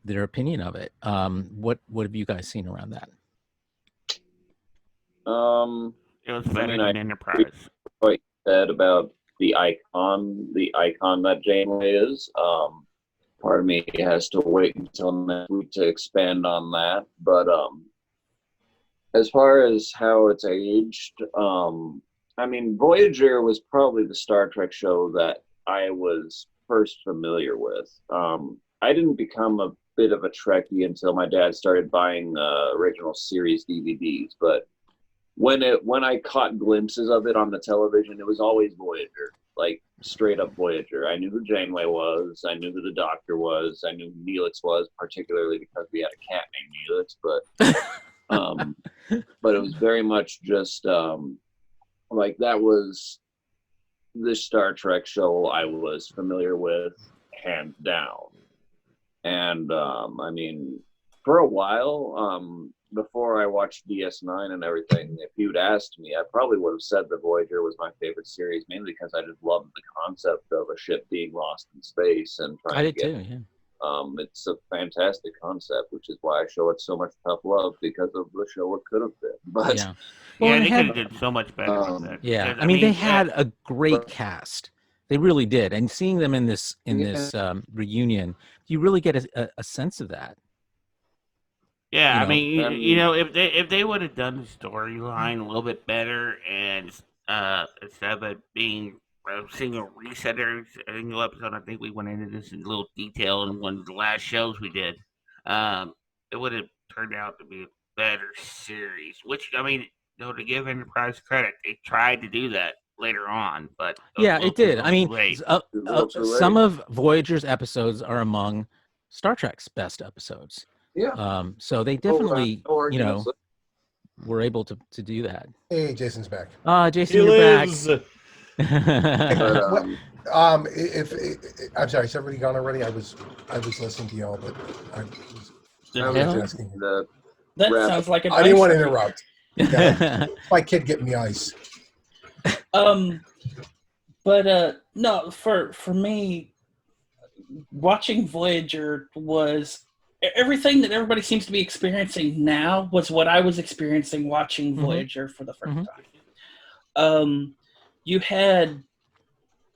opinion of it. What have you guys seen around that? It was better than Enterprise. Quite said about the icon that Janeway is. Part of me has to wait until next week to expand on that. But as far as how it's aged, Voyager was probably the Star Trek show that I was first familiar with. I didn't become a bit of a Trekkie until my dad started buying original series DVDs. But when I caught glimpses of it on the television, it was always Voyager. Like straight up Voyager. I knew who Janeway was. I knew who the Doctor was. I knew who Neelix was, particularly because we had a cat named Neelix. But it was very much just that was the Star Trek show I was familiar with, hands down. And for a while, before I watched DS9 and everything, if you'd asked me, I probably would have said that Voyager was my favorite series, mainly because I just loved the concept of a ship being lost in space and trying to get. I did too, yeah. It's a fantastic concept, which is why I show it so much tough love, because of the show it could have been. But yeah, They could have did so much better with that. Yeah, they had a great cast. They really did, and seeing them in this reunion, you really get a sense of that. Yeah, if they would have done the storyline a little bit better, and instead of it being a single reset every single episode, I think we went into this in a little detail in one of the last shows we did. It would have turned out to be a better series. Which to give Enterprise credit, they tried to do that later on, but it did. Some of Voyager's episodes are among Star Trek's best episodes. Yeah. So they definitely, were able to do that. Hey, Jason's back. Jason, you're back. But, I'm sorry, is everybody gone already? I was listening to y'all, but I was asking. That sounds like a I didn't want to interrupt. Yeah. My kid getting me ice. No, for me, watching Voyager was everything that everybody seems to be experiencing now was what I was experiencing watching Voyager for the first time. You had,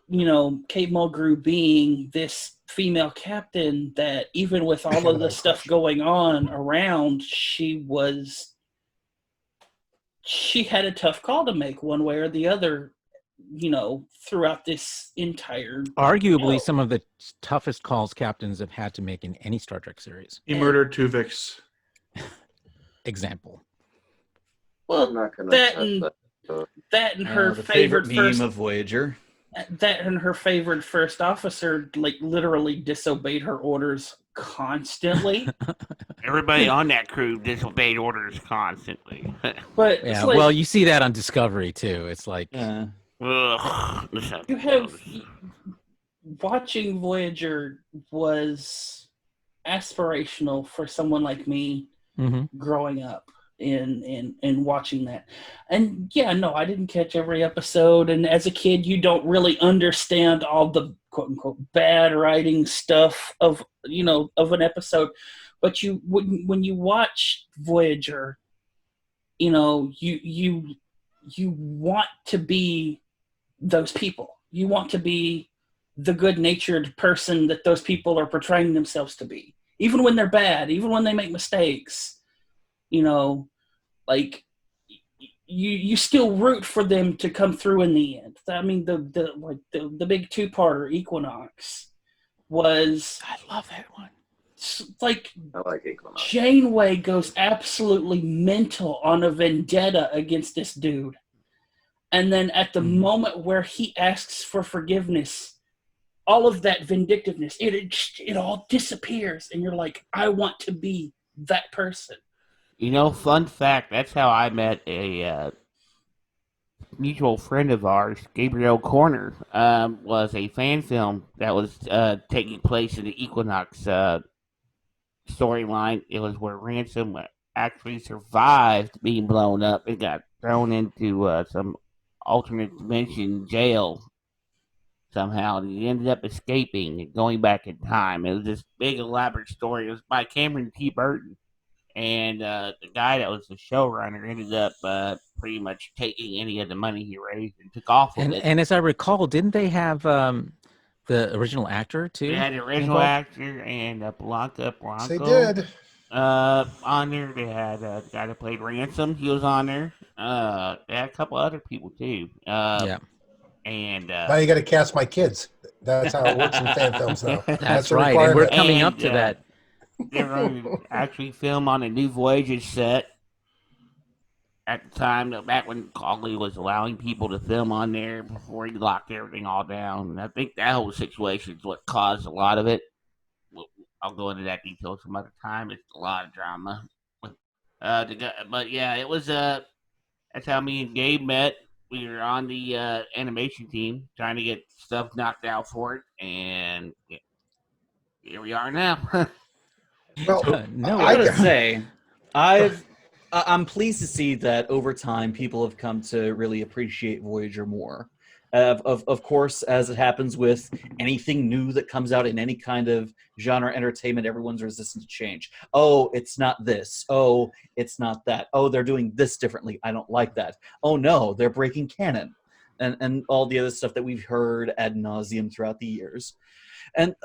Kate Mulgrew being this female captain that even with all of the stuff going on around, she had a tough call to make one way or the other, throughout this entire arguably some of the toughest calls captains have had to make in any Star Trek series. He murdered Tuvix. Example. I'm not gonna that and her the favorite meme of Voyager. That and her favorite first officer literally disobeyed her orders constantly. Everybody on that crew disobeyed orders constantly. But well, you see that on Discovery too. It's like you have watching Voyager was aspirational for someone like me growing up in watching that. And I didn't catch every episode, and as a kid you don't really understand all the quote unquote bad writing stuff of an episode, but when you watch Voyager, you want to be those people. You want to be the good-natured person that those people are portraying themselves to be, even when they're bad, even when they make mistakes. Like you still root for them to come through in the end. I mean, the big two-parter Equinox was. I love that one. Like, I like Equinox. Janeway goes absolutely mental on a vendetta against this dude. And then at the moment where he asks for forgiveness, all of that vindictiveness, it all disappears. And you're like, I want to be that person. Fun fact, that's how I met a mutual friend of ours, Gabriel Corner, was a fan film that was taking place in the Equinox storyline. It was where Ransom actually survived being blown up and got thrown into some alternate dimension jail somehow. And he ended up escaping and going back in time. It was this big elaborate story. It was by Cameron T. Burton. And the guy that was the showrunner ended up pretty much taking any of the money he raised and took off with it. And as I recall, didn't they have the original actor too? They had the original actor and Blanca Blanco. They did. On there. They had a guy that played Ransom. He was on there. They had a couple other people too. Yeah. And Now you got to cast my kids. That's how it works in fan films now. That's a right. And we're requirement. coming up to that. They were going to actually film on a new Voyager set at the time, back when Cauley was allowing people to film on there before he locked everything all down. And I think that whole situation is what caused a lot of it. I'll go into that detail some other time. It's a lot of drama. But yeah, it was that's how me and Gabe met. We were on the animation team trying to get stuff knocked out for it, and here we are now. Well, No, I gotta say, I'm pleased to see that over time people have come to really appreciate Voyager more. Of course, as it happens with anything new that comes out in any kind of genre entertainment, everyone's resistant to change. Oh, it's not this. Oh, it's not that. Oh, they're doing this differently. I don't like that. Oh no, they're breaking canon, and all the other stuff that we've heard ad nauseum throughout the years. And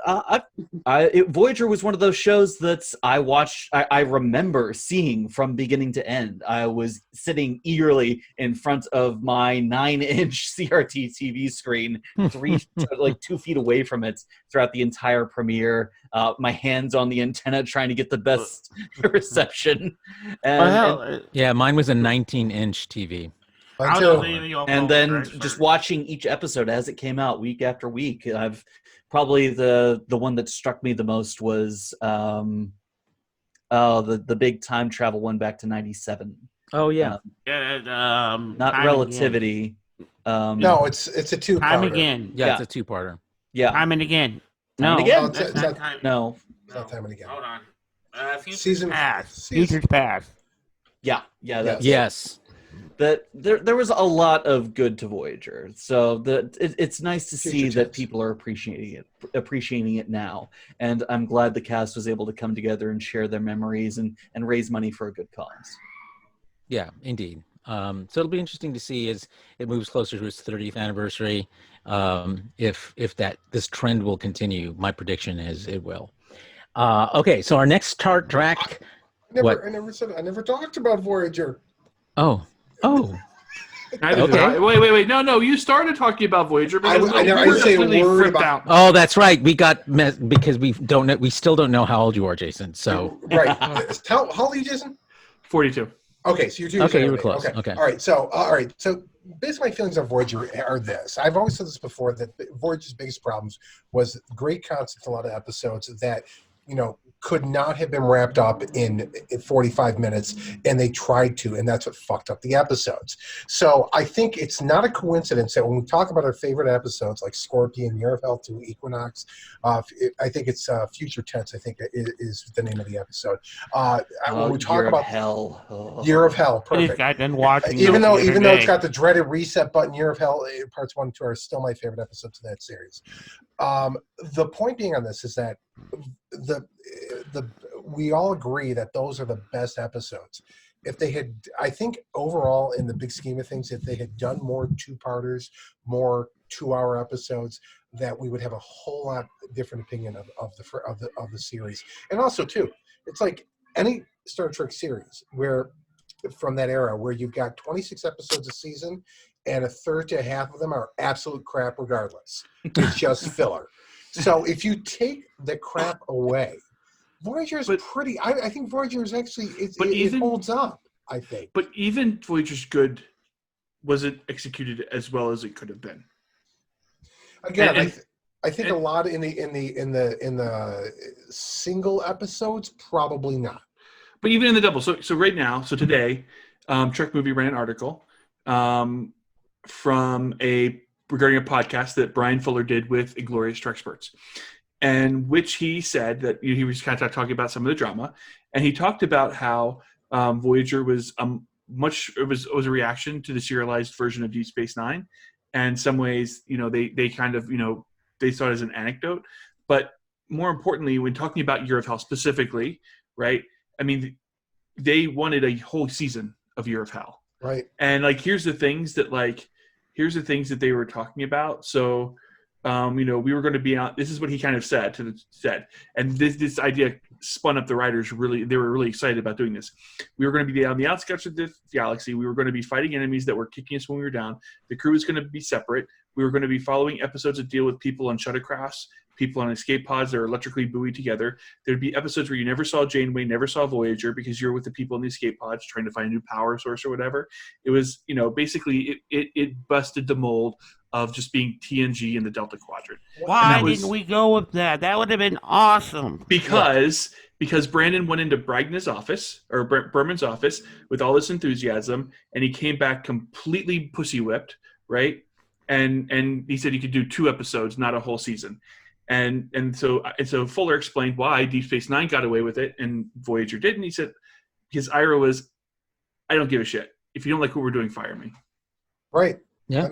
Voyager was one of those shows that I watched. I remember seeing from beginning to end. I was sitting eagerly in front of my 9-inch CRT TV screen, 2 feet away from it throughout the entire premiere. My hands on the antenna, trying to get the best reception. Yeah, mine was a 19-inch TV. And then just watching each episode as it came out week after week. I've probably the one that struck me the most was the big time travel one back to 97. Oh yeah. Not Relativity. no, it's a two-parter. Time again. Yeah, it's a two-parter. Yeah. Time and again. Time No, and again. No, it's not time. No. It's not Time and Again. Hold on. Futures Season- past. season- Futures past. Yeah. That's Yes. that there was a lot of good to Voyager, so it's nice to see Future that tense. people are appreciating it now, and I'm glad the cast was able to come together and share their memories and raise money for a good cause. Yeah, indeed. So it'll be interesting to see as it moves closer to its 30th anniversary, if this trend will continue. My prediction is it will. Okay, so our next Star Trek. What? I never talked about Voyager. Oh. Okay. Wait. No. You started talking about Voyager. I didn't say a word about. out. Oh, that's right. We got because we don't know. We still don't know how old you are, Jason. So Right. How old are you, Jason? 42. Okay, so you're Okay, you were close. Okay. All right. So basically, my feelings on Voyager are this. I've always said this before, that Voyager's biggest problems was great concepts, a lot of episodes that could not have been wrapped up in 45 minutes, and they tried to, and that's what fucked up the episodes. So I think it's not a coincidence that when we talk about our favorite episodes like Scorpion, Year of Hell 2, Equinox, I think it's Future Tense, I think is the name of the episode. When we talk Year about of Hell. Oh. Year of Hell, I just perfect. got done watching Even though it's got the dreaded reset button, Year of Hell parts 1 and 2 are still my favorite episodes of that series. The point being on this is that we all agree that those are the best episodes. If they had, I think overall in the big scheme of things, if they had done more two-parters, more 2-hour episodes, that we would have a whole lot different opinion of the series. And also too, it's like any Star Trek series where from that era where you've got 26 episodes a season and a third to a half of them are absolute crap regardless. It's just filler. So if you take the crap away, Voyager is pretty. I think Voyager is actually it holds up. I think. But even Voyager's good wasn't executed as well as it could have been. Again, I think a lot in the single episodes probably not. But even in the double, so right now, today, Trek Movie ran an article regarding a podcast that Brian Fuller did with Inglorious Treksperts, and which he said that he was kind of talking about some of the drama, and he talked about how Voyager was it was a reaction to the serialized version of Deep Space Nine, and in some ways, they kind of they saw it as an anecdote, but more importantly, when talking about Year of Hell specifically, right? I mean, they wanted a whole season of Year of Hell, right? And here's the things that they were talking about. So, we were going to be on. This is what he kind of said, and this idea spun up the writers. They were really excited about doing this. We were going to be on the outskirts of the galaxy. We were going to be fighting enemies that were kicking us when we were down. The crew was going to be separate. We were going to be following episodes that deal with people on shuttlecrafts, people on escape pods that are electrically buoyed together. There'd be episodes where you never saw Janeway, never saw Voyager, because you're with the people in the escape pods trying to find a new power source or whatever. It was, basically it busted the mold of just being TNG in the Delta Quadrant. Why didn't we go with that? That would have been awesome. Because Brandon went into Bragna's office, or Berman's office, with all this enthusiasm, and he came back completely pussy whipped, right? And he said he could do 2 episodes, not a whole season. And so Fuller explained why Deep Space Nine got away with it and Voyager didn't. He said his ira was, I don't give a shit. If you don't like what we're doing, fire me. Right. Yeah.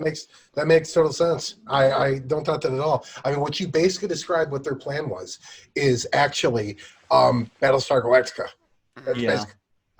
That makes total sense. I don't doubt that at all. I mean, what you basically described what their plan was is actually Battlestar Galactica.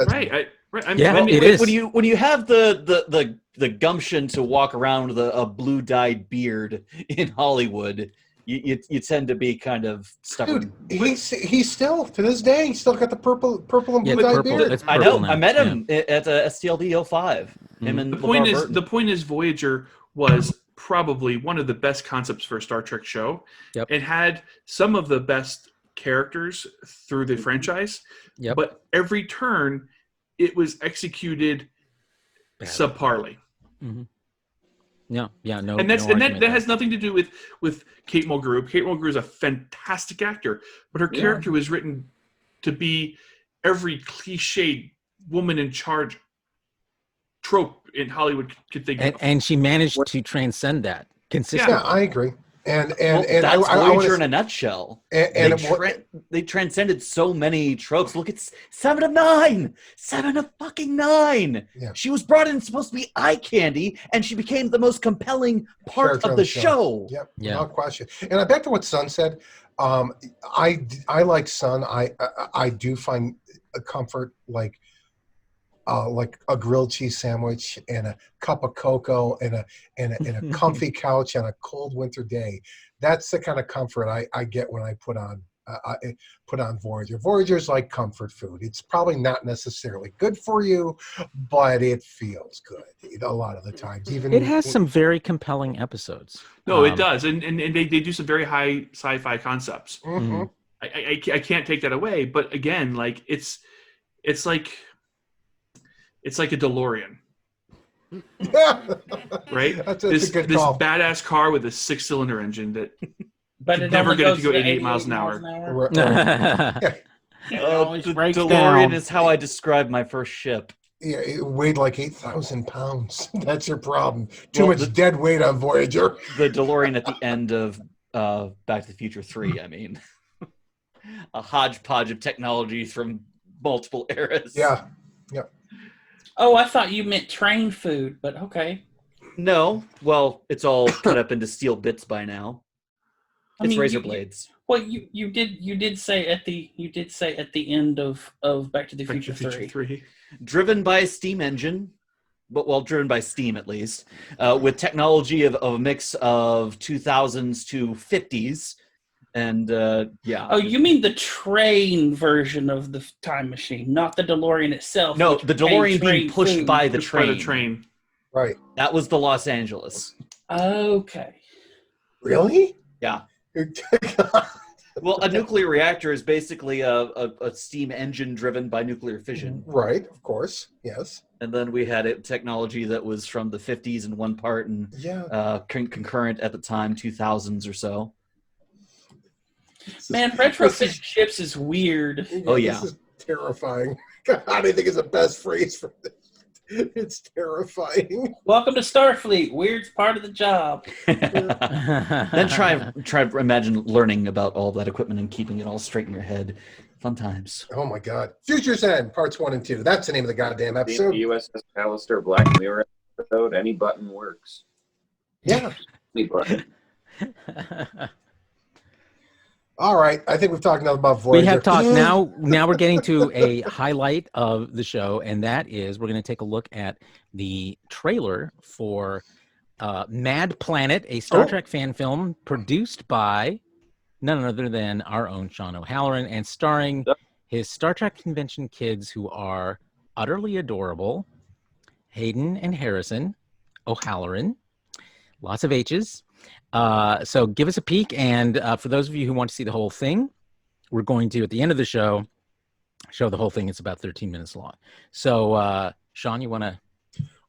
Right. It is. When you have the gumption to walk around with a blue dyed beard in Hollywood, you tend to be kind of stubborn. Dude, he's still to this day he's still got the purple and blue dyed beard. It's I purple know. now. I met him at STLD 05. Him and The point is Voyager was probably one of the best concepts for a Star Trek show. Yep. It had some of the best characters through the franchise. Yep. But every turn it was executed subparly. Mm-hmm. No, no. And that has nothing to do with Kate Mulgrew. Kate Mulgrew is a fantastic actor, but her character was written to be every cliched woman in charge trope in Hollywood could think of. And she managed to transcend that consistently. Yeah, I agree. And that's Voyager in a nutshell. They transcended so many tropes. Look, it's 7 of 9. 7 of fucking 9. Yeah. She was brought in supposed to be eye candy, and she became the most compelling part of the show. Yep, yeah, no question. And back to what Sun said. I like Sun. I do find a comfort like a grilled cheese sandwich and a cup of cocoa and a comfy couch on a cold winter day. That's the kind of comfort I get when I put on Voyager. Voyager's like comfort food. It's probably not necessarily good for you, but it feels good a lot of the times. It has some very compelling episodes. No, it does, and they do some very high sci-fi concepts. Mm-hmm. I can't take that away, but again, like it's like a DeLorean. Right? That's this a good call. badass car with a 6-cylinder engine that But it never only get it to goes go 88 miles an hour. It always The breaks DeLorean down. is how I described my first ship. Yeah, it weighed like 8,000 pounds. That's your problem. Too much dead weight on Voyager. The DeLorean at the end of Back to the Future 3, I mean. A hodgepodge of technologies from multiple eras. Yeah. Oh, I thought you meant train food, but okay. No. Well, it's all cut up into steel bits by now. It's razor blades. Well, you did say at the end of Back to the Back Future to the Future 3. 3. Driven by a steam engine, but driven by steam at least, with technology of a mix of 2000s to 50s, and yeah. Oh, you mean the train version of the time machine, not the DeLorean itself? No, which the DeLorean contained being train pushed food. by the Pushed by train. the train. Right. That was the Los Angeles. Okay. Really? Yeah. Well, a nuclear reactor is basically a steam engine driven by nuclear fission. Right, of course. Yes. And then we had technology that was from the 50s in one part and concurrent at the time, 2000s or so. Man, retrofit ships is weird. Oh, yeah. This is terrifying. God, I think it's the best phrase for this. It's terrifying. Welcome to Starfleet. Weird's part of the job. Then try to imagine learning about all that equipment and keeping it all straight in your head. Fun times. Oh my God. Future's End, parts 1 and 2. That's the name of the goddamn episode. The USS Pallister Black Mirror episode. Any button works. Yeah. Any button. All right. I think we've talked enough about Voyager. We have talked. Now we're getting to a highlight of the show, and that is we're going to take a look at the trailer for Mad Planet, a Star Trek fan film produced by none other than our own Sean O'Halloran and starring his Star Trek convention kids who are utterly adorable, Hayden and Harrison O'Halloran. Lots of H's. So give us a peek, and for those of you who want to see the whole thing, we're going to, at the end of the show the whole thing. It's about 13 minutes long. So, Sean, you want to?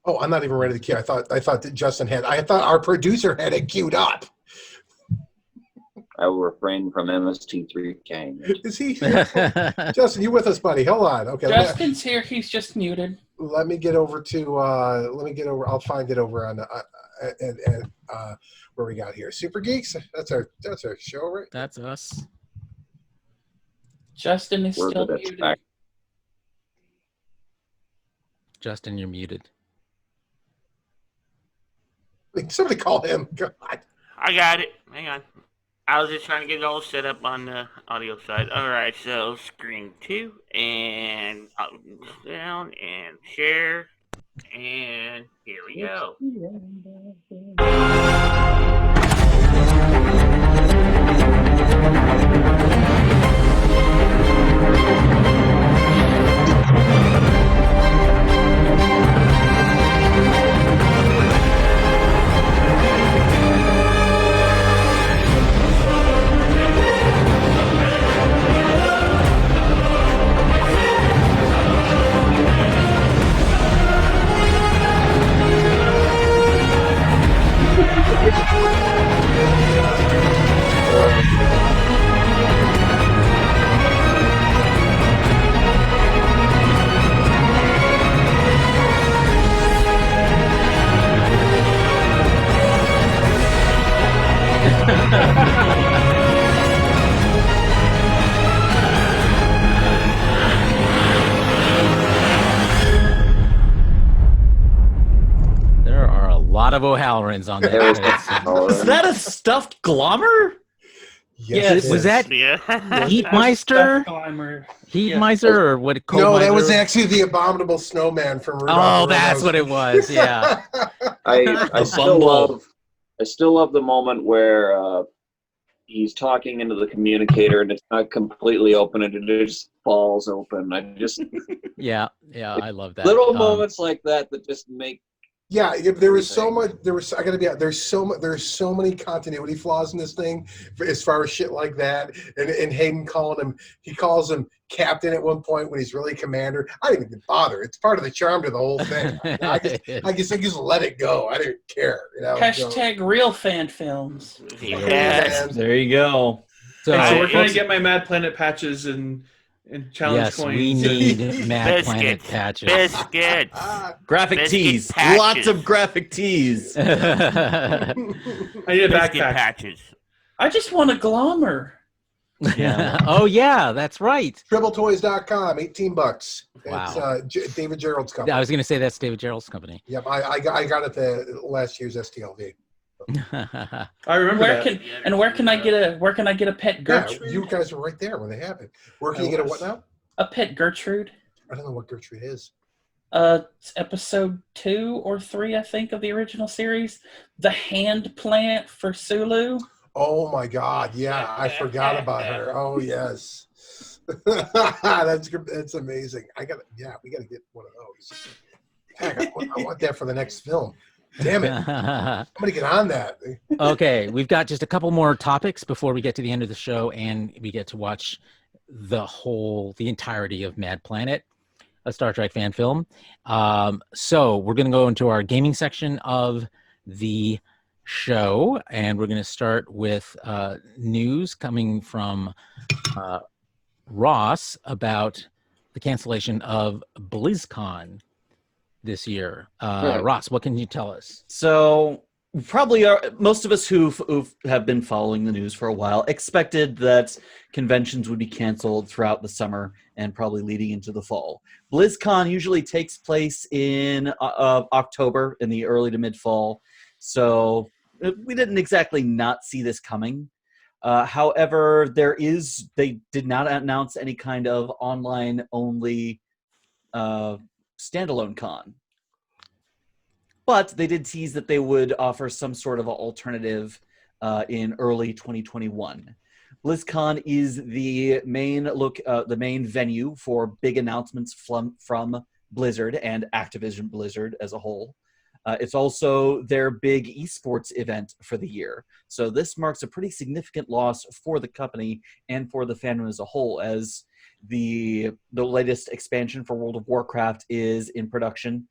Oh, I'm not even ready to cue. I thought that Justin had. I thought our producer had it queued up. I will refrain from MST3K. Is he? Justin, you with us, buddy? Hold on. Okay. Justin's here. He's just muted. Let me get over to. I'll find it over on where we got here. Super Geeks. That's our show, right? That's us. Justin is still muted. Back. Justin, you're muted. Somebody call him. God. I got it. Hang on. I was just trying to get it all set up on the audio side. All right, so screen 2 and up, down and share, and here we go. There are a lot of O'Hallorans on there. Is that a stuffed glommer? Yes. Was that Yeah. Heatmeister? Climber. Heatmeister or what? No, that was Coldmeister? actually the abominable snowman from Rudolph. Oh, the that's what Red-Nosed. it was. Yeah. I still bumble. love the moment where he's talking into the communicator and it's not completely open and it just falls open. I just Yeah. I love that. little moments like that just make. Yeah, there was so much. I gotta be out. There's so many continuity flaws in this thing, as far as shit like that. And Hayden calls him captain at one point when he's really commander. I didn't even bother. It's part of the charm to the whole thing. I just let it go. I didn't care. Hashtag real fan films. Yeah. There you go. So, So where can I folks, get my Mad Planet patches and challenge yes, coins? we need Mad Planet Biscuits. patches. Biscuits. Graphic Biscuit tees. patches. Lots of graphic tees. I need a Biscuit backpack. patches. I just want a glommer. Yeah. Oh yeah, that's right. TribbleToys.com, $18. Wow. It's David Gerald's company. I was going to say that's David Gerald's company. Yep, I got it the last year's STLV. I remember Where that. can I get a pet Yeah, Gertrude? you guys are right there where they have it. Where can you get it? What now? A pet Gertrude. I don't know what Gertrude is. It's episode 2 or 3, I think, of the original series. The hand plant for Sulu. Oh my God! Yeah, I forgot about her. Oh yes, that's amazing. We got to get one of those. Heck, I want that for the next film. Damn it! I'm gonna get on that. Okay, we've got just a couple more topics before we get to the end of the show, and we get to watch the entirety of Mad Planet, a Star Trek fan film. So we're going to go into our gaming section of the show, and we're going to start with news coming from Ross about the cancellation of BlizzCon this year. Ross, what can you tell us? So probably most of us who have been following the news for a while expected that conventions would be canceled throughout the summer and probably leading into the fall. BlizzCon usually takes place in October, in the early to mid-fall, so we didn't exactly not see this coming. However, they did not announce any kind of online-only standalone con. But they did tease that they would offer some sort of alternative in early 2021. BlizzCon is the main venue for big announcements from Blizzard and Activision Blizzard as a whole. It's also their big esports event for the year. So this marks a pretty significant loss for the company and for the fandom as a whole, as the latest expansion for World of Warcraft is in production.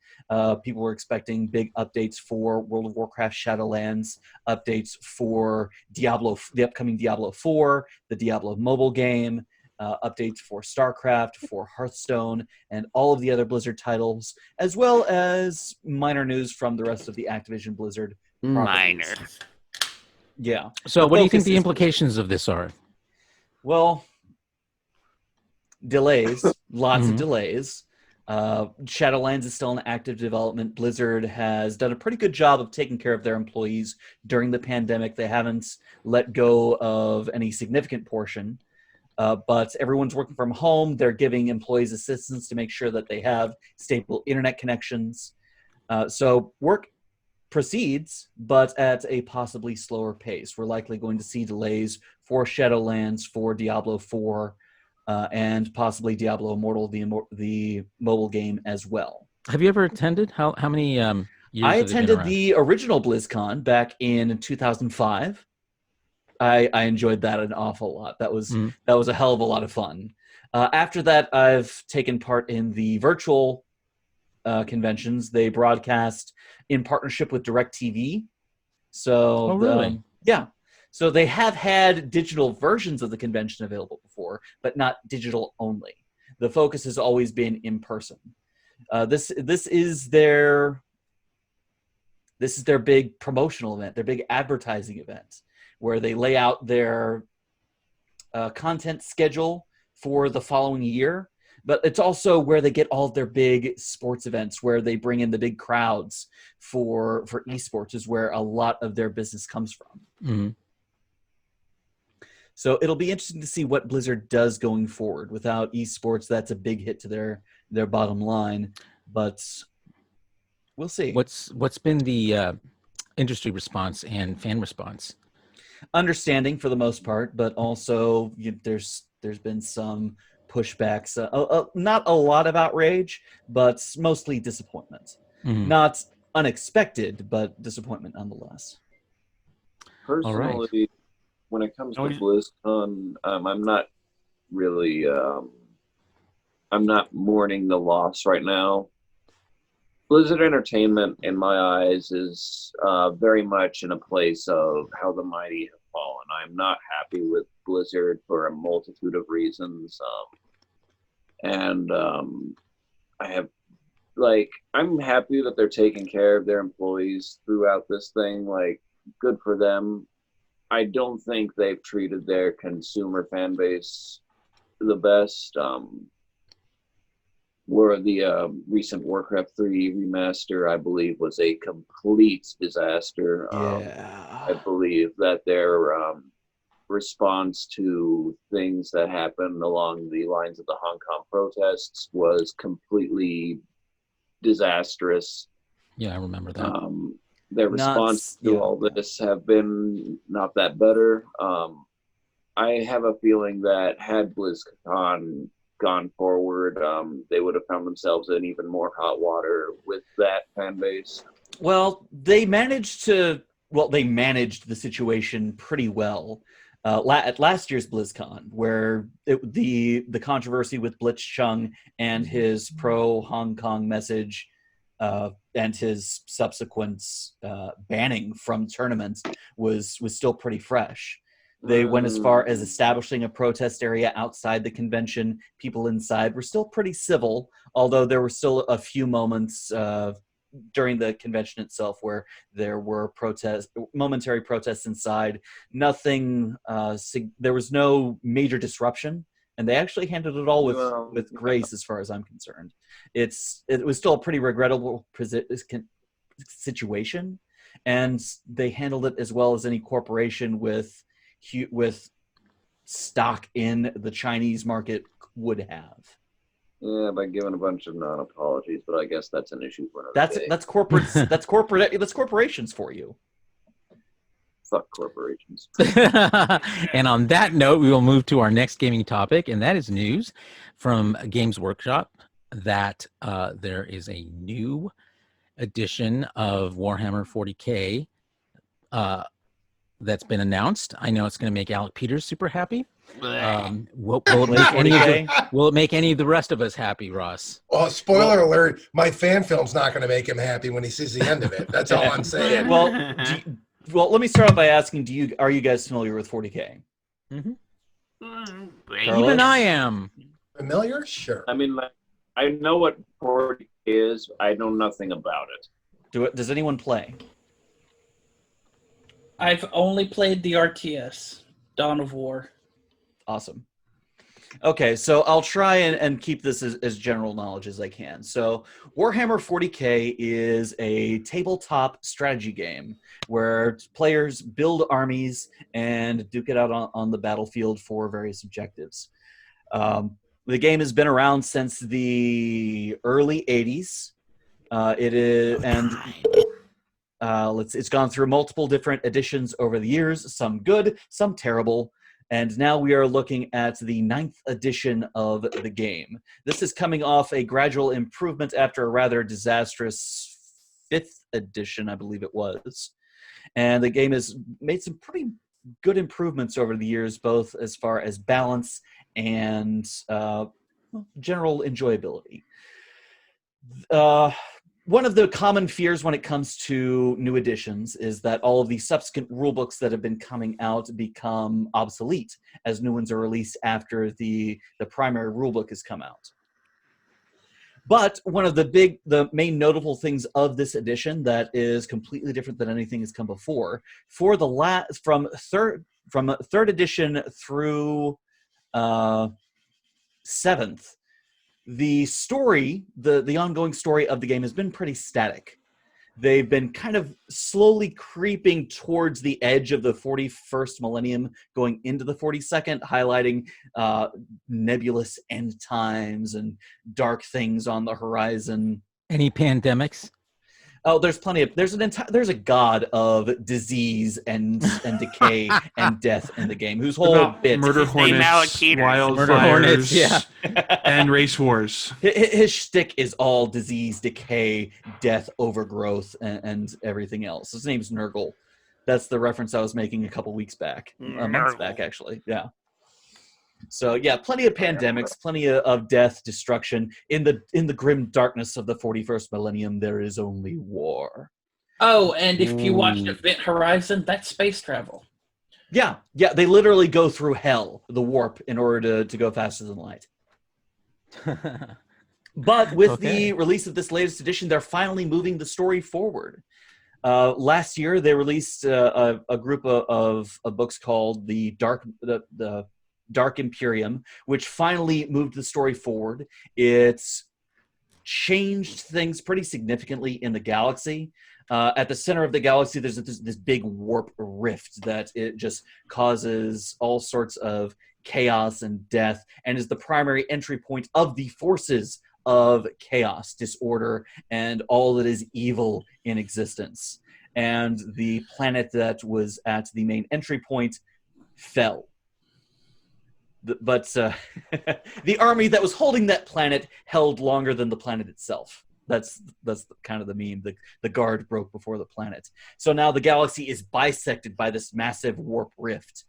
People were expecting big updates for World of Warcraft Shadowlands, updates for Diablo, the upcoming Diablo 4, the Diablo mobile game, updates for StarCraft, for Hearthstone, and all of the other Blizzard titles, as well as minor news from the rest of the Activision Blizzard Minor. properties. Yeah. So what do you think focus the is implications of this are? Well, delays, lots of delays. Shadowlands is still in active development. Blizzard has done a pretty good job of taking care of their employees during the pandemic. They haven't let go of any significant portion, but everyone's working from home. They're giving employees assistance to make sure that they have stable internet connections. So work proceeds, but at a possibly slower pace. We're likely going to see delays for Shadowlands, for Diablo 4, and possibly Diablo Immortal, the mobile game as well. Have you ever attended? How many years I have they been attended around? the original BlizzCon back in 2005. I enjoyed that an awful lot. That was a hell of a lot of fun. After that, I've taken part in the virtual conventions. They broadcast in partnership with DirecTV. So, Oh, really? Yeah. So they have had digital versions of the convention available before, but not digital only. The focus has always been in person. This is their big promotional event, their big advertising event, where they lay out their content schedule for the following year. But it's also where they get all of their big sports events, where they bring in the big crowds for esports, is where a lot of their business comes from. Mm-hmm. So it'll be interesting to see what Blizzard does going forward. Without esports, that's a big hit to their bottom line. But we'll see. What's been the industry response and fan response? Understanding for the most part, but also there's been some pushbacks. Not a lot of outrage, but mostly disappointment. Mm-hmm. Not unexpected, but disappointment nonetheless. Personally, when it comes to BlizzCon, I'm not really, I'm not mourning the loss right now. Blizzard Entertainment, in my eyes, is very much in a place of how the mighty have fallen. I'm not happy with Blizzard for a multitude of reasons. I'm happy that they're taking care of their employees throughout this thing. Good for them. I don't think they've treated their consumer fan base the best. where the recent Warcraft 3 remaster, I believe, was a complete disaster. I believe that their response to things that happened along the lines of the Hong Kong protests was completely disastrous. Yeah, I remember that. Their response to all this have been not that better. I have a feeling that had BlizzCon gone forward, they would have found themselves in even more hot water with that fan base. Well, they managed the situation pretty well at last year's BlizzCon, where the controversy with Blitzchung and his pro Hong Kong message and his subsequent banning from tournaments was still pretty fresh. They went as far as establishing a protest area outside the convention. People inside were still pretty civil, although there were still a few moments during the convention itself where there were momentary protests inside. Nothing, there was no major disruption, and they actually handled it all with grace as far as I'm concerned. It was still a pretty regrettable situation, and they handled it as well as any corporation with stock in the Chinese market would have. Yeah, by giving a bunch of non-apologies, but I guess that's an issue for another day. That's corporations for you. Fuck corporations. And on that note, we will move to our next gaming topic, and that is news from Games Workshop that there is a new edition of Warhammer 40K that's been announced. I know it's going to make Alec Peters super happy. Will it make any of the rest of us happy, Ross? Well, spoiler alert, my fan film's not going to make him happy when he sees the end of it. That's all I'm saying. Well, let me start off by asking, are you guys familiar with 40K? Mm-hmm. Even I am. Familiar? Sure. I mean, I know what 40 is. I know nothing about it. Does anyone play? I've only played the RTS, Dawn of War. Awesome. Okay, so I'll try and keep this as general knowledge as I can. So Warhammer 40K is a tabletop strategy game where players build armies and duke it out on the battlefield for various objectives. The game has been around since the early 80s. It's gone through multiple different editions over the years, some good, some terrible. And now we are looking at the 9th edition of the game. This is coming off a gradual improvement after a rather disastrous 5th edition, I believe it was. And the game has made some pretty good improvements over the years, both as far as balance and general enjoyability. One of the common fears when it comes to new editions is that all of the subsequent rulebooks that have been coming out become obsolete as new ones are released after the primary rulebook has come out. But one of the main notable things of this edition that is completely different than anything that's come before, from third edition through 7th, the story, the ongoing story of the game has been pretty static. They've been kind of slowly creeping towards the edge of the 41st millennium, going into the 42nd, highlighting nebulous end times and dark things on the horizon. Any pandemics? Oh, there's plenty of there's a god of disease and decay and death in the game whose whole bit murder hornets, wildfires, and race wars. His shtick is all disease, decay, death, overgrowth, and everything else. His name's Nurgle. That's the reference I was making a couple weeks back, months back actually. Yeah. So yeah, plenty of pandemics, plenty of death, destruction. In the grim darkness of the 41st millennium, there is only war. Oh, and if you watched Event Horizon, that's space travel. Yeah, they literally go through hell, the warp, in order to go faster than light. But with the release of this latest edition, they're finally moving the story forward. Last year, they released a group of books called the Dark Imperium, which finally moved the story forward. It changed things pretty significantly in the galaxy. At the center of the galaxy, there's this big warp rift that it just causes all sorts of chaos and death, and is the primary entry point of the forces of chaos, disorder, and all that is evil in existence. And the planet that was at the main entry point fell. But the army that was holding that planet held longer than the planet itself. That's kind of the meme. The guard broke before the planet. So now the galaxy is bisected by this massive warp rift.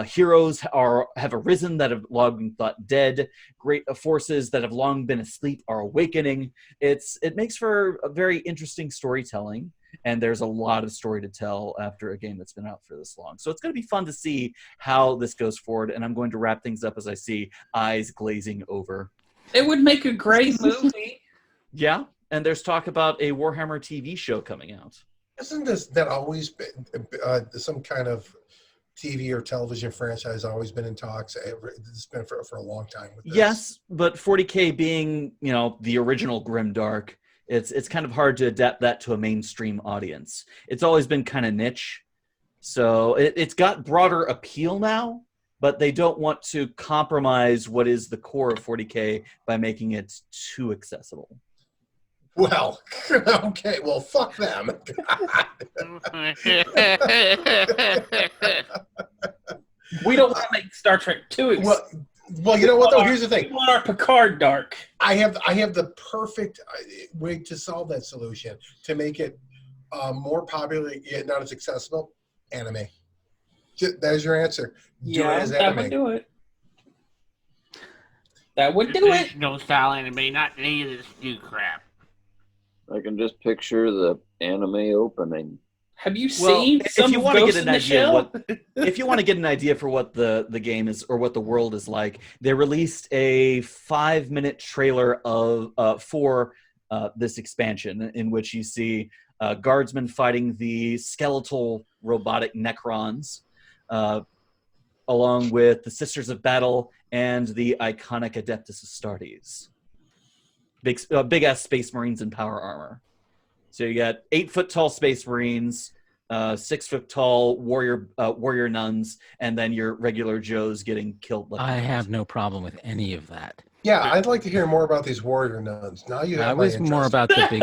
Heroes have arisen that have long been thought dead. Great forces that have long been asleep are awakening. It makes for a very interesting storytelling, and there's a lot of story to tell after a game that's been out for this long. So it's going to be fun to see how this goes forward, and I'm going to wrap things up as I see eyes glazing over. It would make a great movie. Yeah, and there's talk about a Warhammer TV show coming out. Isn't that always been some kind of TV or television franchise always been in talks? It's been for a long time with this. Yes, but 40K being, the original Grimdark, it's kind of hard to adapt that to a mainstream audience. It's always been kind of niche. So it's got broader appeal now, but they don't want to compromise what is the core of 40K by making it too accessible. Well, okay, well, fuck them. We don't want to make Star Trek too. Well, you know what though? Here's the thing. We want our Picard dark. I have the perfect way to solve that solution to make it more popular yet not as accessible. Anime. There's your answer. That would do it. That would do it. No style anime, not any of this new crap. I can just picture the anime opening. Have you seen some if you want to Ghost get in an the idea Shell? if you want to get an idea for what the game is or what the world is like, they released a 5-minute trailer for this expansion in which you see guardsmen fighting the skeletal robotic Necrons, along with the Sisters of Battle and the iconic Adeptus Astartes. Big ass Space Marines in power armor. So you got 8-foot tall Space Marines, 6-foot tall warrior nuns, and then your regular Joes getting killed. I have no problem with any of that. Yeah, I'd like to hear more about these warrior nuns. Now you have I my was interest. more about the big.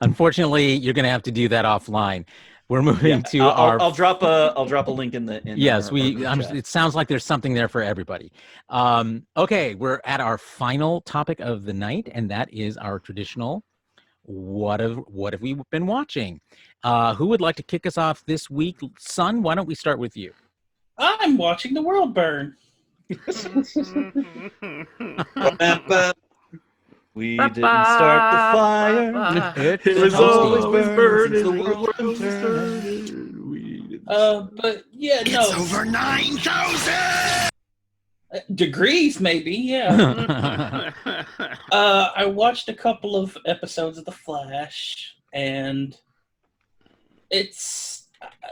Unfortunately, you're going to have to do that offline. We're moving to our. I'll drop a link in the. Yes, our chat. it sounds like there's something there for everybody. Okay, we're at our final topic of the night, and that is our traditional. What have we been watching? Who would like to kick us off this week? Son, why don't we start with you? I'm watching the world burn. We didn't start the fire. It was always burning. The world started. But yeah, no. It's over 9,000 degrees, maybe. Yeah. I watched a couple of episodes of The Flash, and it's.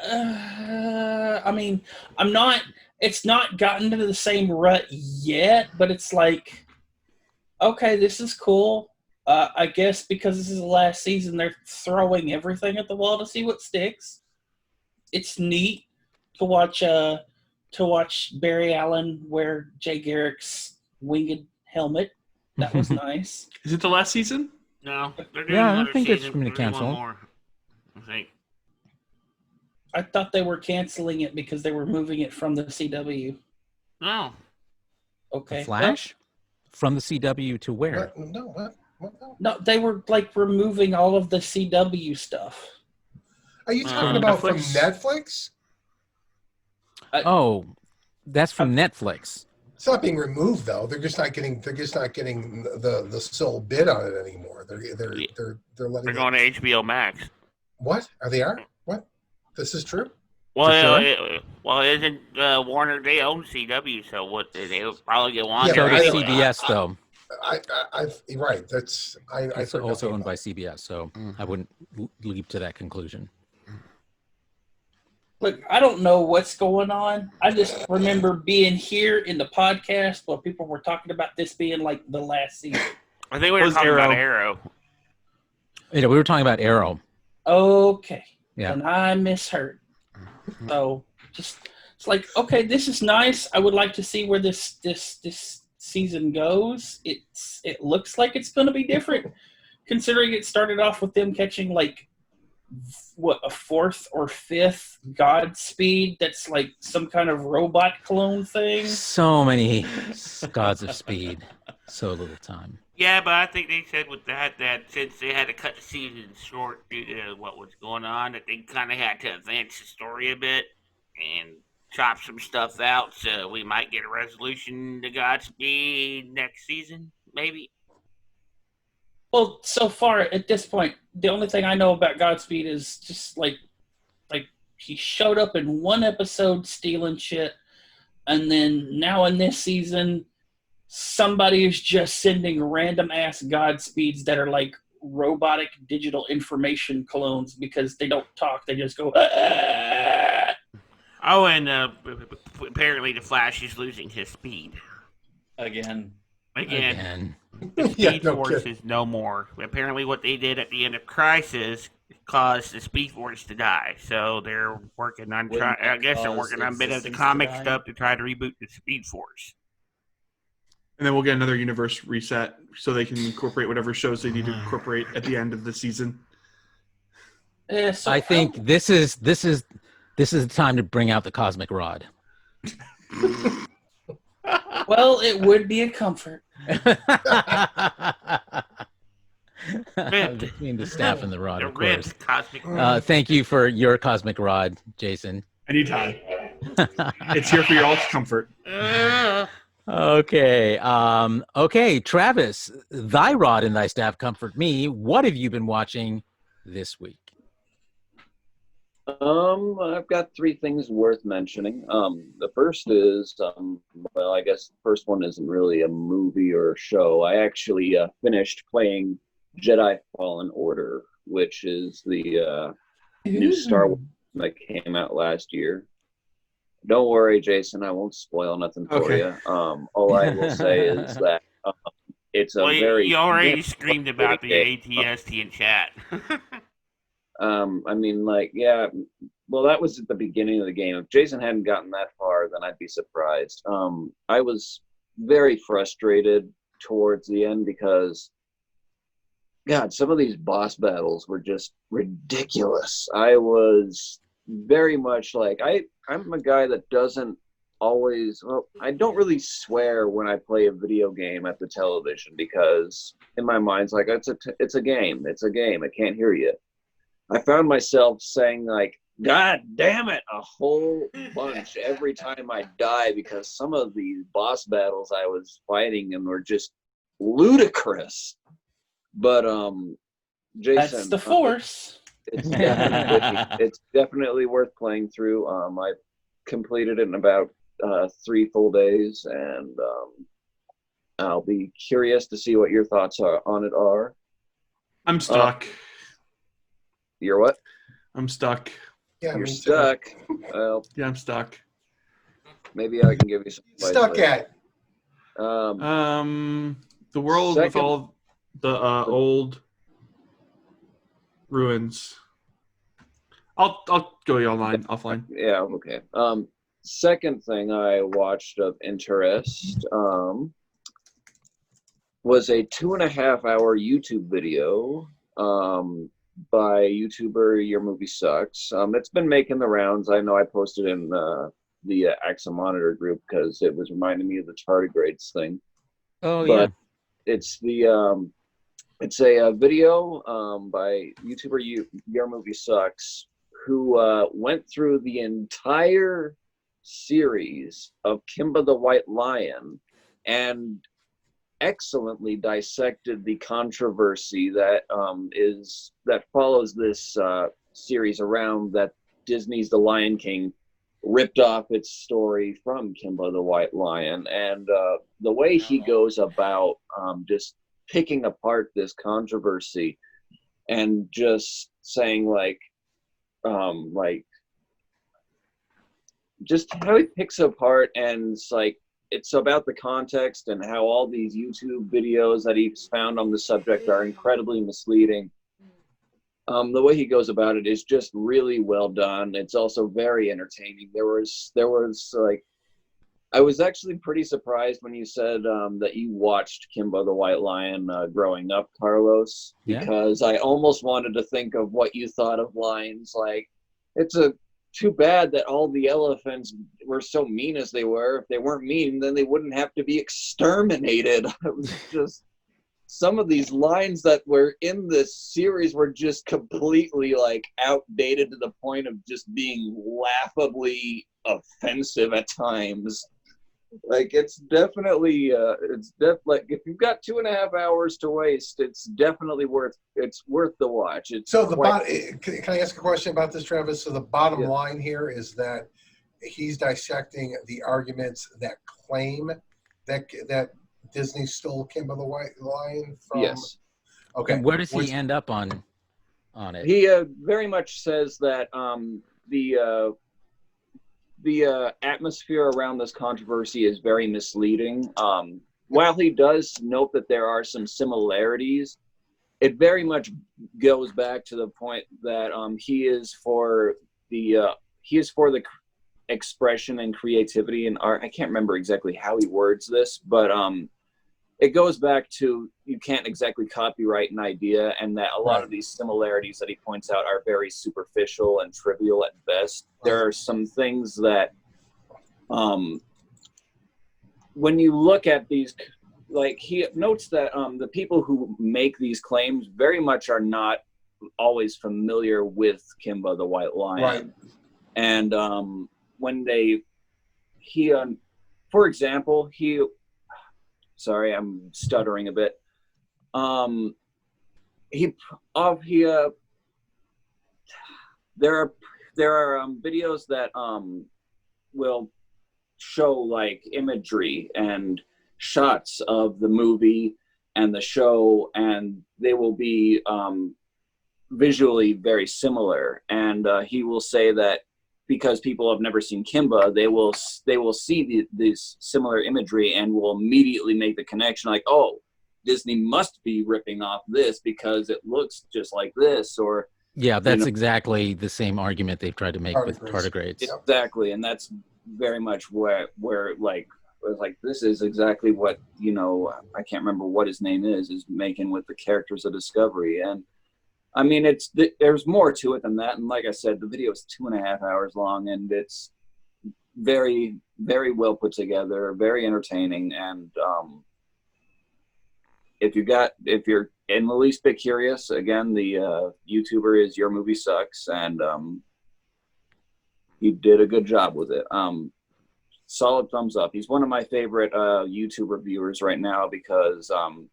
I mean, it's not gotten into the same rut yet, but it's like. Okay, this is cool. I guess because this is the last season, they're throwing everything at the wall to see what sticks. It's neat to watch Barry Allen wear Jay Garrick's winged helmet. That was nice. Is it the last season? No, they're doing Yeah, I another think it's season. been They're doing one canceled. more, I think. I thought they were canceling it because they were moving it from the CW. No. Okay. The Flash? From the CW to where? What? No, what? No. No, they were like removing all of the CW stuff. Are you talking about from Netflix? Netflix? Oh, that's from Netflix. It's not being removed though. They're just not getting the sole bid on it anymore. They're letting They're going to HBO Max. What? What? This is true? Well, sure? Isn't Warner, they own CW, so what? They'll probably get one. Yeah, So but does I- CBS, though. Right. That's It's also owned by CBS, so I wouldn't leap to that conclusion. Look, I don't know what's going on. I just remember being here in the podcast while people were talking about this being like the last season. I think we were was talking about Arrow. Arrow. Yeah, we were talking about Arrow. Okay. Yeah. And I misheard. So just it's like, okay, this is nice. I would like to see where this season goes. It looks like it's going to be different, considering it started off with them catching like a fourth or fifth Godspeed that's like some kind of robot clone thing. So many gods of speed, so little time. Yeah, but I think they said with that since they had to cut the season short due to what was going on, that they kind of had to advance the story a bit and chop some stuff out, so we might get a resolution to Godspeed next season, maybe. Well, so far at this point, the only thing I know about Godspeed is just like he showed up in one episode stealing shit, and then now in this season, somebody is just sending random ass Godspeeds that are like robotic digital information clones because they don't talk; they just go. Ah! Oh, and apparently the Flash is losing his speed Again. again. Yeah, Speed no Force kidding. is no more. Apparently, what they did at the end of Crisis caused the Speed Force to die. So they're working on. Wouldn't I guess they're cause working on a bit of the existence to comic die? stuff to try to reboot the Speed Force. And then we'll get another universe reset so they can incorporate whatever shows they need to incorporate at the end of the season. So I think this is the time to bring out the cosmic rod. Well, it would be a comfort. Between the staff and the rod, The of course. ripped cosmic. Thank you for your cosmic rod, Jason. Anytime. It's here for your all's comfort. Okay. Okay, Travis, thy rod and thy staff comfort me. What have you been watching this week? I've got three things worth mentioning. The first is, well, I guess the first one isn't really a movie or a show. I actually finished playing Jedi Fallen Order, which is the new Star Wars that came out last year. Don't worry, Jason, I won't spoil nothing for you. All I will say is that it's a very... You already screamed about the ATST in chat. I mean, like, yeah, well, that was at the beginning of the game. If Jason hadn't gotten that far, then I'd be surprised. I was very frustrated towards the end because, God, some of these boss battles were just ridiculous. I was very much like, I'm a guy that doesn't always, well, I don't really swear when I play a video game at the television because in my mind, it's like, it's a game. It's a game. I can't hear you. I found myself saying, like, God damn it, a whole bunch every time I die because some of these boss battles I was fighting and were just ludicrous. But, Jason. That's the Force. It's definitely worth playing through. I completed it in about 3 full days, and I'll be curious to see what your thoughts on it are. I'm stuck. You're what? I'm stuck. Yeah, You're me too. stuck. Well, Yeah, I'm stuck. maybe I can give you some advice Stuck later. at. The world with Second- all the old ruins. I'll go offline. Yeah, okay. Second thing I watched of interest was a 2.5-hour YouTube video by YouTuber Your Movie Sucks. It's been making the rounds. I know I posted in the Axa Monitor group because it was reminding me of the tardigrades thing. Oh, But it's it's a video by YouTuber Your Movie Sucks, who went through the entire series of Kimba the White Lion and excellently dissected the controversy that follows this series around that Disney's The Lion King ripped off its story from Kimba the White Lion, and the way he goes about just picking apart this controversy and just saying like just how he picks apart, and it's about the context and how all these YouTube videos that he's found on the subject are incredibly misleading. The way he goes about it is just really well done. It's also very entertaining. There was like, I was actually pretty surprised when you said that you watched Kimba the White Lion growing up, Carlos, because I almost wanted to think of what you thought of lions. Like, it's too bad that all the elephants were so mean as they were. If they weren't mean, then they wouldn't have to be exterminated. It was just, some of these lines that were in this series were just completely like outdated to the point of just being laughably offensive at times. Like, it's definitely like, if you've got 2.5 hours to waste, it's definitely worth the watch. So can I ask a question about this, Travis? So the bottom line here is that he's dissecting the arguments that claim that Disney stole Kimba the White Lion from. Yes. Okay. And where does he end up on it? He very much says that the atmosphere around this controversy is very misleading. While he does note that there are some similarities, it very much goes back to the point that he is for the expression and creativity and art. I can't remember exactly how he words this, but it goes back to, you can't exactly copyright an idea, and that a lot of these similarities that he points out are very superficial and trivial at best. There are some things that, when you look at these, like, he notes that the people who make these claims very much are not always familiar with Kimba the White Lion. Right. And when for example, sorry, I'm stuttering a bit. There are videos that will show like imagery and shots of the movie and the show, and they will be visually very similar. And he will say that because people have never seen Kimba, they will see this similar imagery and will immediately make the connection, like, oh, Disney must be ripping off this because it looks just like this. Or that's exactly the same argument they've tried to make with tardigrades. Exactly, and that's very much where like, this is exactly what, I can't remember what his name is making with the characters of Discovery. And I mean, there's more to it than that. And like I said, the video is 2.5 hours long, and it's very, very well put together, very entertaining. And if you're in the least bit curious, again, the YouTuber is Your Movie Sucks, and he did a good job with it. Solid thumbs up. He's one of my favorite YouTube reviewers right now because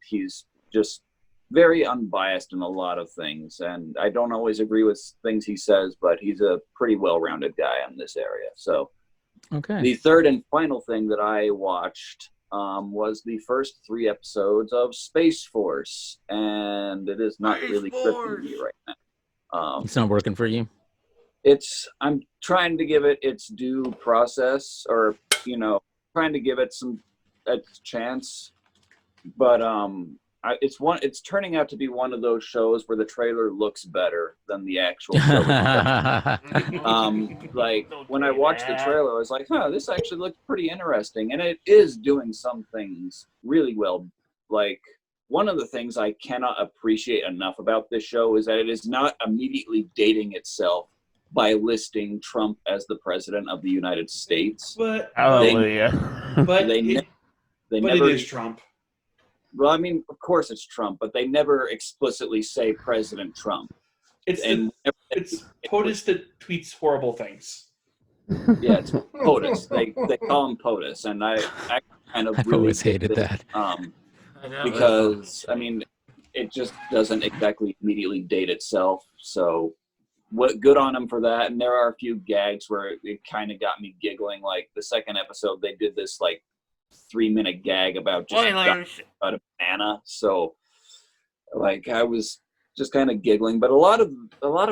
he's just very unbiased in a lot of things, and I don't always agree with things he says, but he's a pretty well-rounded guy in this area. So the third and final thing that I watched was the first 3 episodes of Space Force, and it is not really gripping me right now. It's not working for you? I'm trying to give it its due process, or trying to give it a chance, but it's turning out to be one of those shows where the trailer looks better than the actual show. Like, when I watched the trailer, I was like, this actually looks pretty interesting, and it is doing some things really well. Like, one of the things I cannot appreciate enough about this show is that it is not immediately dating itself by listing Trump as the president of the United States. But hallelujah. It is Trump. Well, I mean, of course it's Trump, but they never explicitly say President Trump. It's POTUS that tweets horrible things. Yeah, it's POTUS. They call him POTUS, and I kind of I've really always hated that. Because I mean, it just doesn't exactly immediately date itself. So, what good on them for that. And there are a few gags where it kind of got me giggling. Like the second episode, they did this like 3-minute gag about just about a banana. So, like, I was just kind of giggling, but a lot of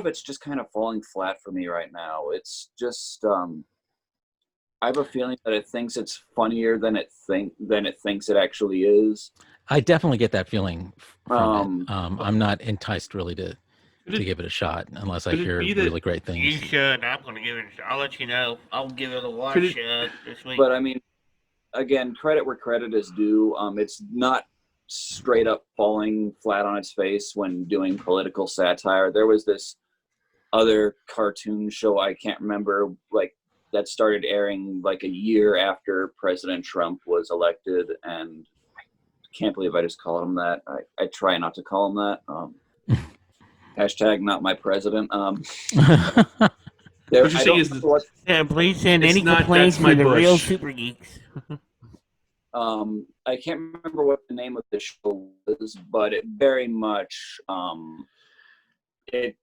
it's just kind of falling flat for me right now. It's just I have a feeling that it thinks it's funnier than it thinks it actually is. I definitely get that feeling from it. Um, I'm not enticed really to Could it- give it a shot unless I could it hear be that- really great You things. should. I'm going to give it. I'll let you know. I'll give it a watch Could this week. But I mean, again, credit where credit is due. It's not straight up falling flat on its face when doing political satire. There was this other cartoon show, I can't remember, like, that started airing like a year after President Trump was elected, and I can't believe I just called him that. I try not to call him that. Hashtag not my president. There, What you're I saying don't is know what Yeah, please send It's any not complaints That's My to the real Bush. Super Geeks. I can't remember what the name of the show was, but it very much it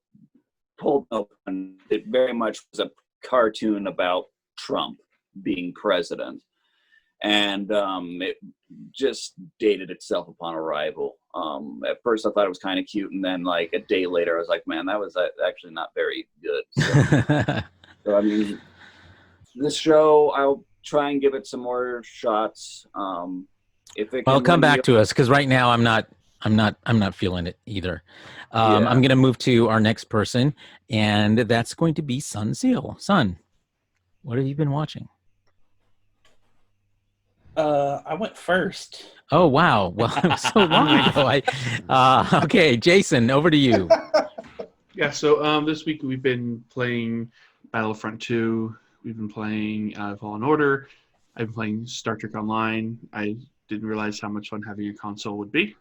pulled open. It very much was a cartoon about Trump being president, and it just dated itself upon arrival. At first, I thought it was kind of cute, and then like a day later, I was like, "Man, that was actually not very good." So I mean, this show, I'll try and give it some more shots. If it Well, can come win back me to us because right now I'm not feeling it either. Yeah. I'm going to move to our next person, and that's going to be Sun Seal. Sun, what have you been watching? I went first. Oh wow! Well, it was so long ago. Okay, Jason, over to you. Yeah, so this week we've been playing Battlefront 2. We've been playing Fallen Order. I've been playing Star Trek Online. I didn't realize how much fun having a console would be,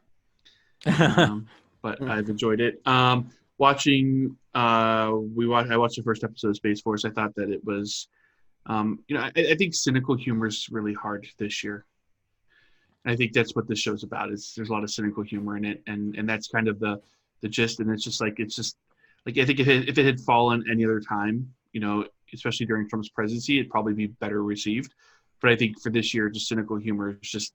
but I've enjoyed it. Watching, I watched the first episode of Space Force. I thought that it was, I think cynical humor is really hard this year. And I think that's what this show's about. Is there's a lot of cynical humor in it, and that's kind of the gist. And it's just like I think if it had fallen any other time, especially during Trump's presidency, it'd probably be better received. But I think for this year, just cynical humor is just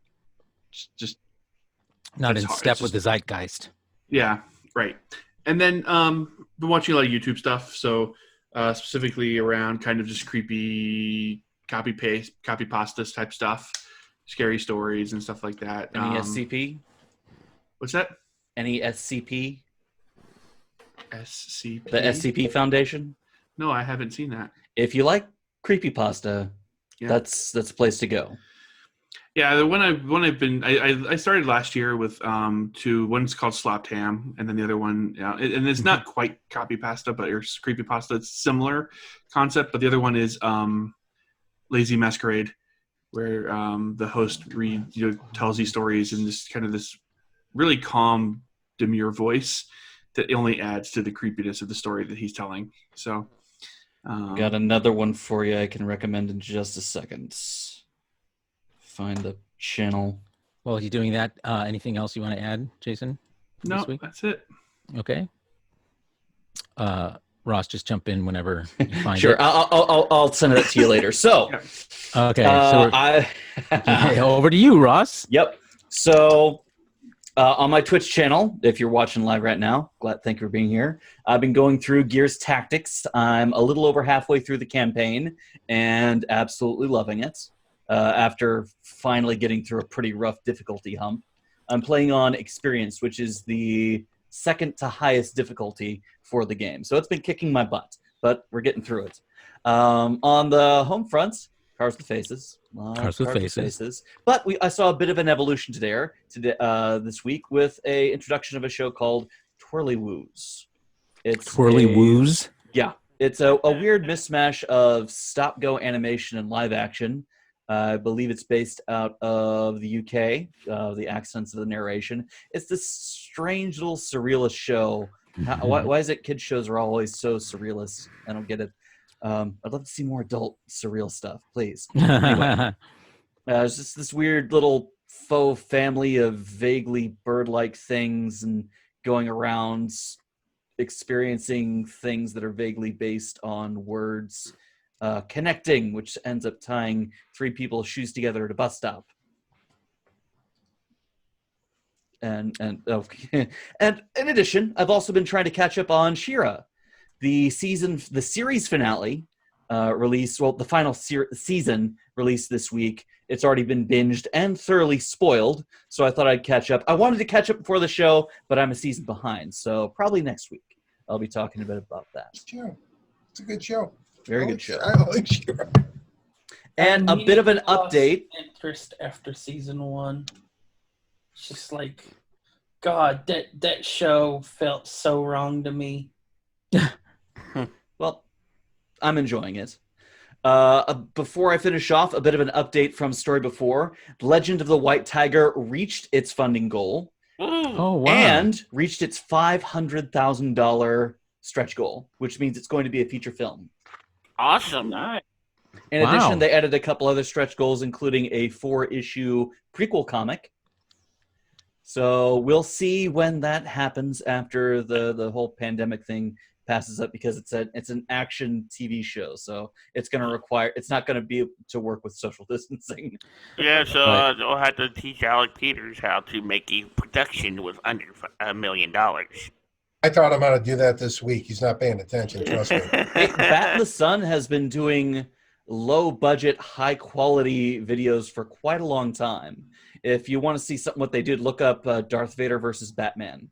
Not it's in hard. step It's with the zeitgeist. Yeah, right. And then been watching a lot of YouTube stuff. So specifically around kind of just creepy copy pasta type stuff, scary stories and stuff like that. Any SCP? What's that? Any SCP? SCP. The SCP Foundation? No, I haven't seen that. If you like creepypasta, Yeah. that's a place to go. Yeah, the one I've been I started last year with two. One's called Slopped Ham, and then the other one, and it's not quite copy pasta, but it's creepy pasta. It's similar concept, but the other one is Lazy Masquerade, where the host tells these stories in this kind of this really calm, demure voice that only adds to the creepiness of the story that he's telling. So, Got another one for you I can recommend in just a second. Find the channel. Well, you doing that? Anything else you want to add, Jason? no, This week? that's it. Okay. Ross, just jump in whenever you find Sure, it. I'll send it to you later. So, Okay. So over to you, Ross. Yep. So, on my Twitch channel, if you're watching live right now, thank you for being here. I've been going through Gears Tactics. I'm a little over halfway through the campaign and absolutely loving it. After finally getting through a pretty rough difficulty hump. I'm playing on Experience, which is the second to highest difficulty for the game. So it's been kicking my butt, but we're getting through it. On the home front, Cars with Faces. Cars with Faces. But I saw a bit of an evolution today, this week with a introduction of a show called Twirly Woos. It's Twirly Woos. Yeah. It's a weird mismatch of stop-go animation and live action. I believe it's based out of the UK, the accents of the narration. It's this strange little surrealist show. Why is it kids' shows are always so surrealist? I don't get it. I'd love to see more adult surreal stuff, please. Anyway, it's just this weird little faux family of vaguely bird-like things and going around experiencing things that are vaguely based on words. Connecting, which ends up tying three people's shoes together at a bus stop. And and in addition, I've also been trying to catch up on She-Ra. The series finale released. Well, the final season released this week. It's already been binged and thoroughly spoiled, so I thought I'd catch up. I wanted to catch up before the show, but I'm a season behind, so probably next week I'll be talking a bit about that. Sure. It's a good show. Very good show. I like Shira. And a bit of an update. Interest after season 1. It's just like, God, that show felt so wrong to me. Well, I'm enjoying it. Before I finish off, a bit of an update from Story Before. Legend of the White Tiger reached its funding goal. Oh, wow. And reached its $500,000 stretch goal, which means it's going to be a feature film. Awesome. Nice. In addition, they added a couple other stretch goals, including a 4-issue prequel comic. So we'll see when that happens after the whole pandemic thing passes up, because it's an action TV show, so it's not going to be able to work with social distancing. Yeah, so I'll have to teach Alec Peters how to make a production with under $1 million. I taught him how to do that this week. He's not paying attention, trust me. Hey, Bat in the Sun has been doing low-budget, high-quality videos for quite a long time. If you want to see something what they did, look up Darth Vader versus Batman.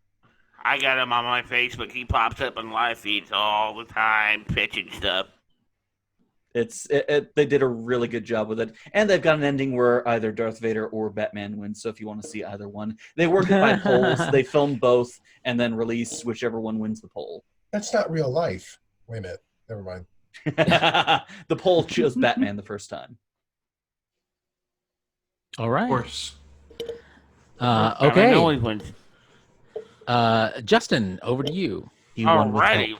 I got him on my Facebook. He pops up on live feeds all the time, pitching stuff. They did a really good job with it, and they've got an ending where either Darth Vader or Batman wins. So if you want to see either one, they work it by polls. They film both and then release whichever one wins the poll. That's not real life. Wait a minute. Never mind. The poll chose Batman the first time. All right. Of course. Batman Okay. always wins. Justin, over to you. Alrighty.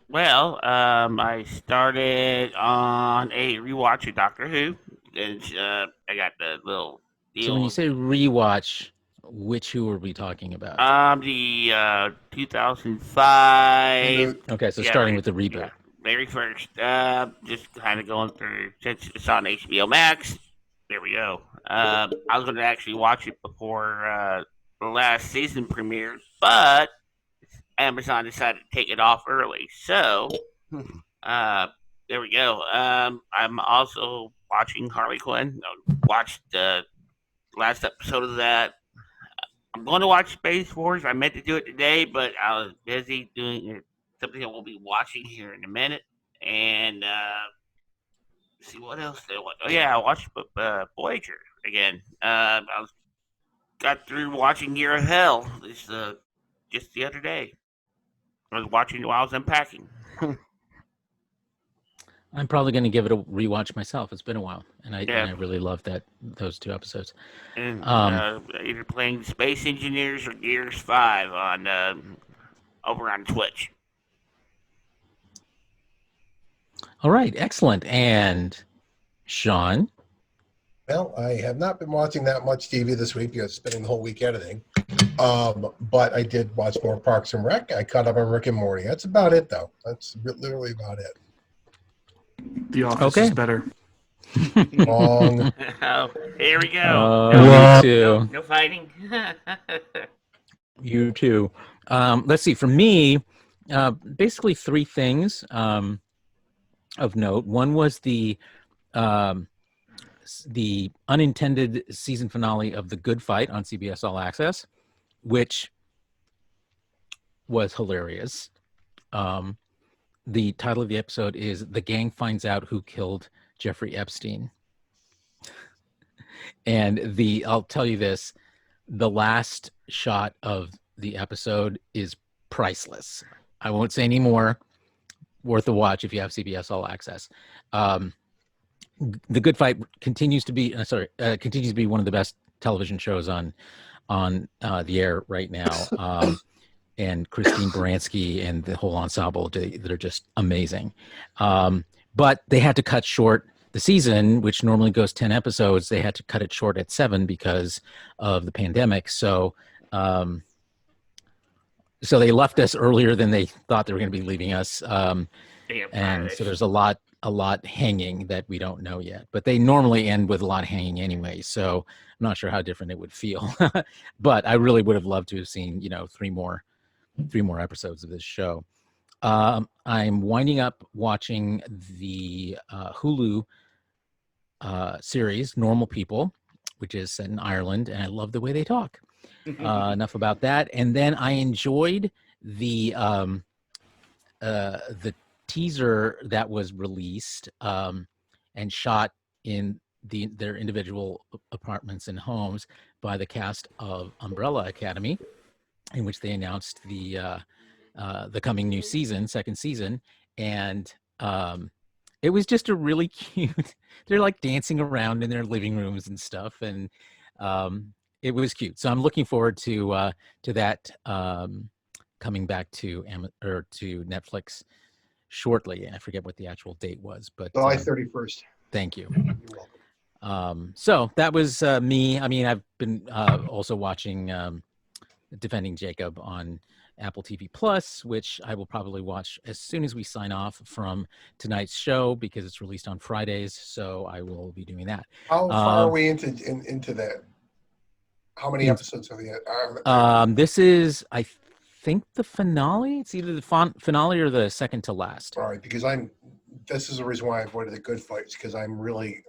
Well, I started on a rewatch of Doctor Who, and I got the little deal. So when you say rewatch, which Who are we talking about? The 2005. Okay, so yeah, starting with the reboot. Yeah, very first. Just kind of going through, since it's on HBO Max. There we go. I was going to actually watch it before the last season premiered, but Amazon decided to take it off early. So, there we go. I'm also watching Harley Quinn. I watched the last episode of that. I'm going to watch Space Force. I meant to do it today, but I was busy doing something I will be watching here in a minute. And see what else did I watch. Oh yeah, I watched Voyager again. Got through watching Year of Hell just the other day. I was watching it while I was unpacking. I'm probably going to give it a rewatch myself. It's been a while, and I really love those 2 episodes. And, either playing Space Engineers or Gears 5 on over on Twitch. All right, excellent. And Sean? Well, I have not been watching that much TV this week because spending the whole week editing. But I did watch more Parks and Rec. I caught up on Rick and Morty. That's about it, though. That's literally about it. The Office is better. Wrong. Oh, here we go. You too. No fighting. You too. Let's see. For me, basically 3 things of note. One was the unintended season finale of The Good Fight on CBS All Access, which was hilarious. The title of the episode is "The Gang Finds Out Who Killed Jeffrey Epstein." And I'll tell you this, the last shot of the episode is priceless. I won't say any more. Worth a watch if you have CBS All Access. The Good Fight continues to be continues to be one of the best television shows on the air right now. And Christine Baranski and the whole ensemble, that are just amazing. But they had to cut short the season, which normally goes 10 episodes. They had to cut it short at 7 because of the pandemic. So they left us earlier than they thought they were going to be leaving us. And so there's a lot hanging that we don't know yet. But they normally end with a lot hanging anyway. So I'm not sure how different it would feel. But I really would have loved to have seen, 3 more episodes of this show. I'm winding up watching the Hulu series Normal People, which is set in Ireland, and I love the way they talk. Enough about that. And then I enjoyed the teaser that was released and shot in their individual apartments and homes by the cast of Umbrella Academy, in which they announced the coming new season, second season, and it was just a really cute. They're like dancing around in their living rooms and stuff, and it was cute. So I'm looking forward to that coming back to Netflix shortly. I forget what the actual date was, but July 31st. Thank you. You're welcome. So that was me. I mean, I've been also watching Defending Jacob on Apple TV Plus, which I will probably watch as soon as we sign off from tonight's show because it's released on Fridays. So I will be doing that. How far are we into that? How many episodes are there? This is, I think, the finale. It's either the finale or the second to last. All right, because this is the reason why I avoided the good fights, because I've really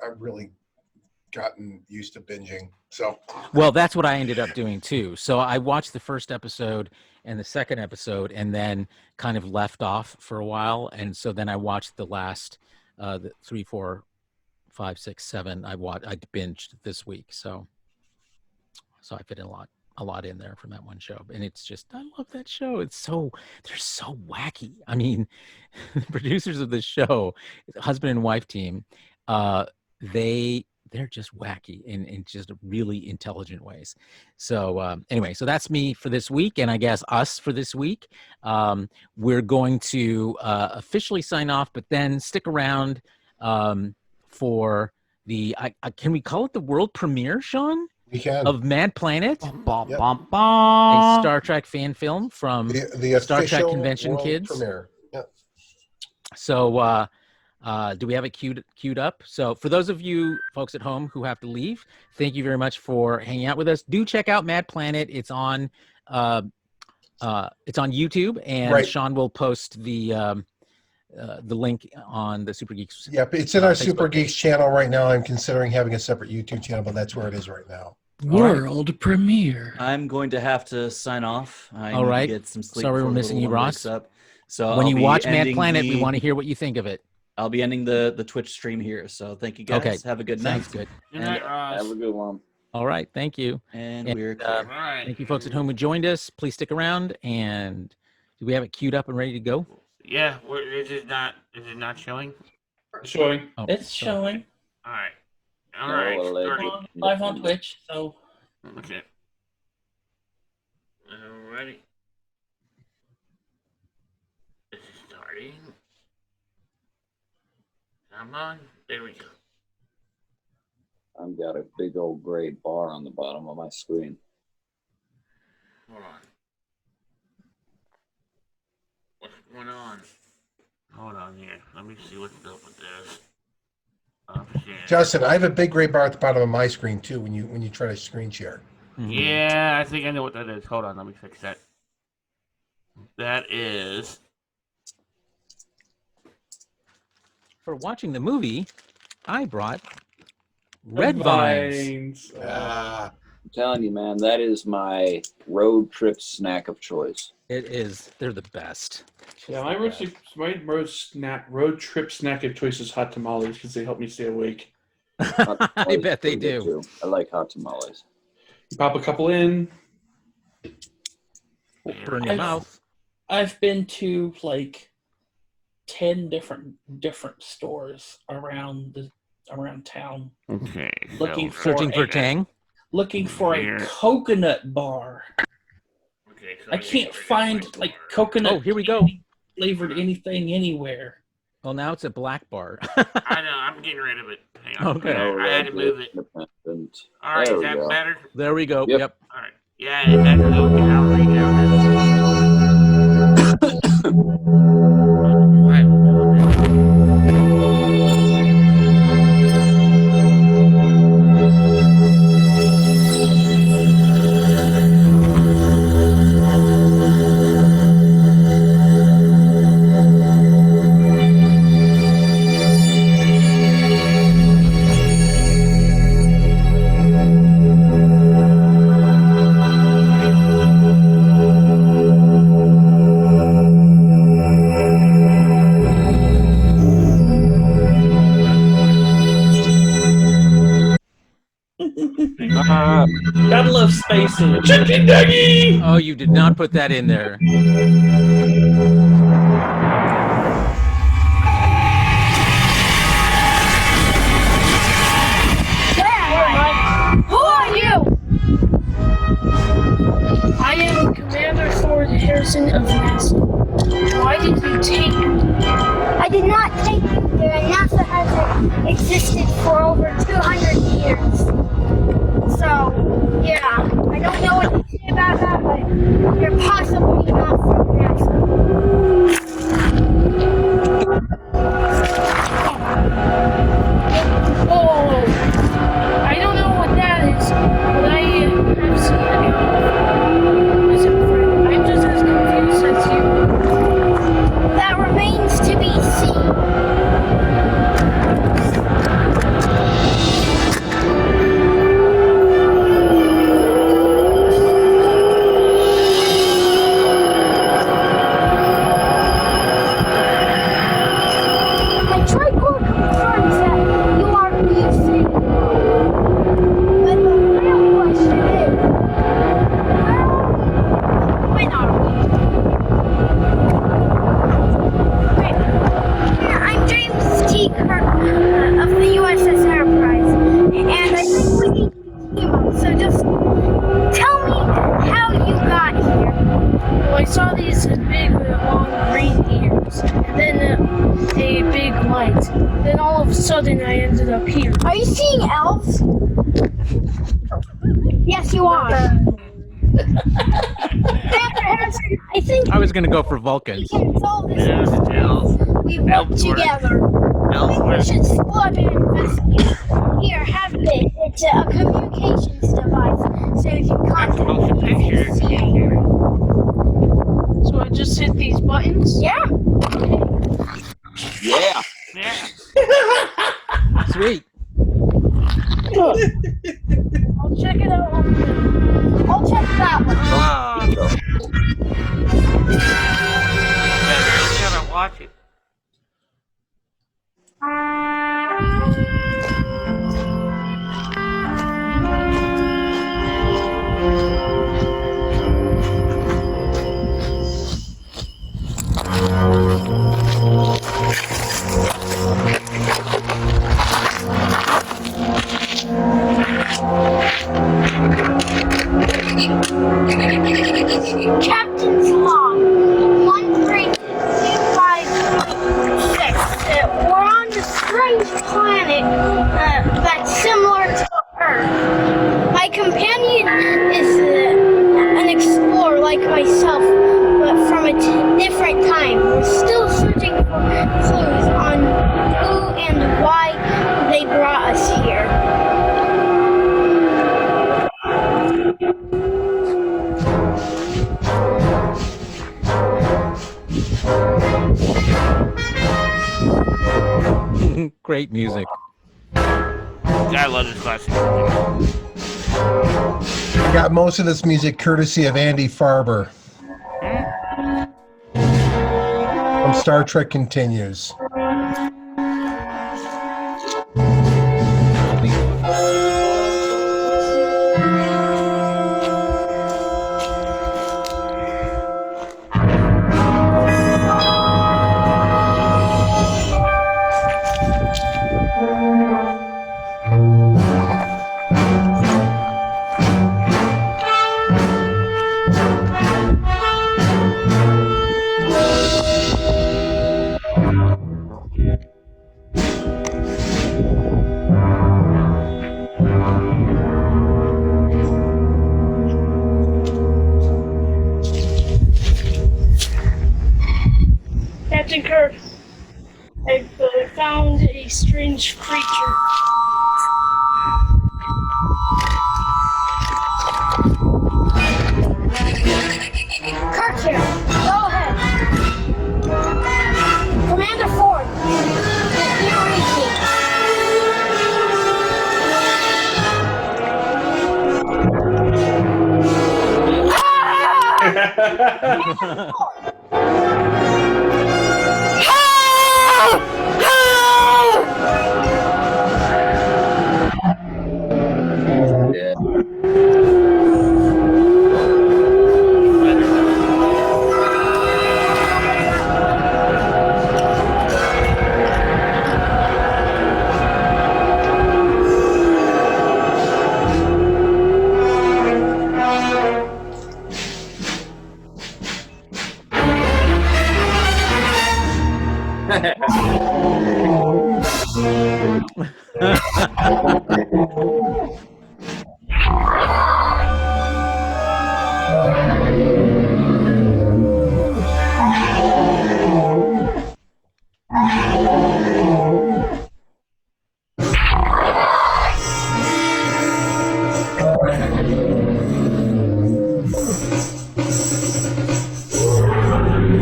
gotten used to binging. So well, that's what I ended up doing too. So I watched the first episode and the second episode and then kind of left off for a while. And so then I watched the last the 3, 4, 5, 6, 7. I binged this week. So I fit in a lot in there from that one show. And it's just, I love that show. They're so wacky. I mean, the producers of the show, husband and wife team, they're just wacky in just really intelligent ways. So anyway, so that's me for this week, and I guess us for this week. We're going to officially sign off, but then stick around for the, can we call it the world premiere, Sean? we can. Of Mad Planet, Yep. a Star Trek fan film from the Star Trek official convention world kids. premiere. Yep. So do we have it queued up? So for those of you folks at home who have to leave, thank you very much for hanging out with us. Do check out Mad Planet. It's on YouTube, and Right. Sean will post the link on the Super Geeks. Yep, it's in our Facebook Super page. Geeks channel right now. I'm considering having a separate YouTube channel, but that's where it is right now. World premiere. I'm going to have to sign off. I All need right. to get some sleep. Sorry we're before the missing little you, one Ross. wakes Up. So When I'll you be watch Mad ending Planet, we the- want to hear what you think of it. I'll be ending the Twitch stream here. So thank you guys. Okay. Have a good night. Sounds good. Good night, Ross. Have a good one. All right. Thank you. And And, we're uh, clear. All right. Thank you, folks at home who joined us. Please stick around. And do we have it queued up and ready to go? Yeah, is it not showing? Showing. Oh, It's sorry. showing All right. All No, right. well, Starting. live on Twitch. So Okay. Alrighty. This is starting. Come on. There we go. I've got a big old gray bar on the bottom of my screen. Hold on. What's going on? Hold on here. Let me see what's up with this. Oh, shit. Justin, I have a big gray bar at the bottom of my screen too when you try to screen share. Mhm. Yeah, I think I know what that is. Hold on, let me fix that. That is. For watching the movie, I brought red vines. Ah, I'm telling you, man, that is my road trip snack of choice. It is. They're the best. Yeah, my road trip snack of choice is hot tamales because they help me stay awake. Hot I tamales bet they are good, do. too. I like hot tamales. You pop a couple in. Burn your I've- mouth. I've been to like 10 different stores around town Okay. Looking for Searching for a- Tang. looking for Here. a coconut bar. Okay, so I can't find like coconut Oh, here we go. candy flavored anything anywhere. Well, now it's a black bar. I know, I'm getting rid of it. Hang on. Okay. I had to move it. Independent. Alright, There is we that go. better? There we go. Yep. Yep. Alright. Yeah, and that's a little gallery down there. face it. Chicken nuggy! Oh, you did not put that in there. Who are you? I am Commander Ford Harrison of NASA. Why did you take me? I did not take you there. NASA has existed for over 200 years. So, yeah, I don't know what to say about that, but you're possibly not from NASA. Oh, I don't know what that is, but I have seen it. Listen, friend, I'm just as confused as you. That remains to be seen. My tricorder confirms that you are who you say you are. But the real question is, when are we? I'm James T. Kirk of the USS Enterprise, and I think we need to team up, so just tell me how you got here. Well, I saw these big, long green ears, and then a big light. Then all of a sudden, I ended up here. Are you seeing elves? Yes, you are. I think I was going to go for Vulcans. we can solve this. There's elves. We work Elves work. together. I think we should split and investigate. Here, have this. It's a communications device, so you can That's the contact motion picture. me. So I just hit these buttons? Yeah. Yeah. Yeah. Sweet. I'll check it out. I'll check that one. Oh, Go. I really gotta watch it. Captain's log 13256. We're on a strange planet that's similar to Earth. My companion is an explorer like myself, but from a different time. We're still searching for clues on who and why they brought us here. Great music. I love this classic. I got most of this music courtesy of Andy Farber from Star Trek Continues. Captain Kirk, I've found a strange creature. Kirk here, go ahead. Commander Ford, you read me. Yeah.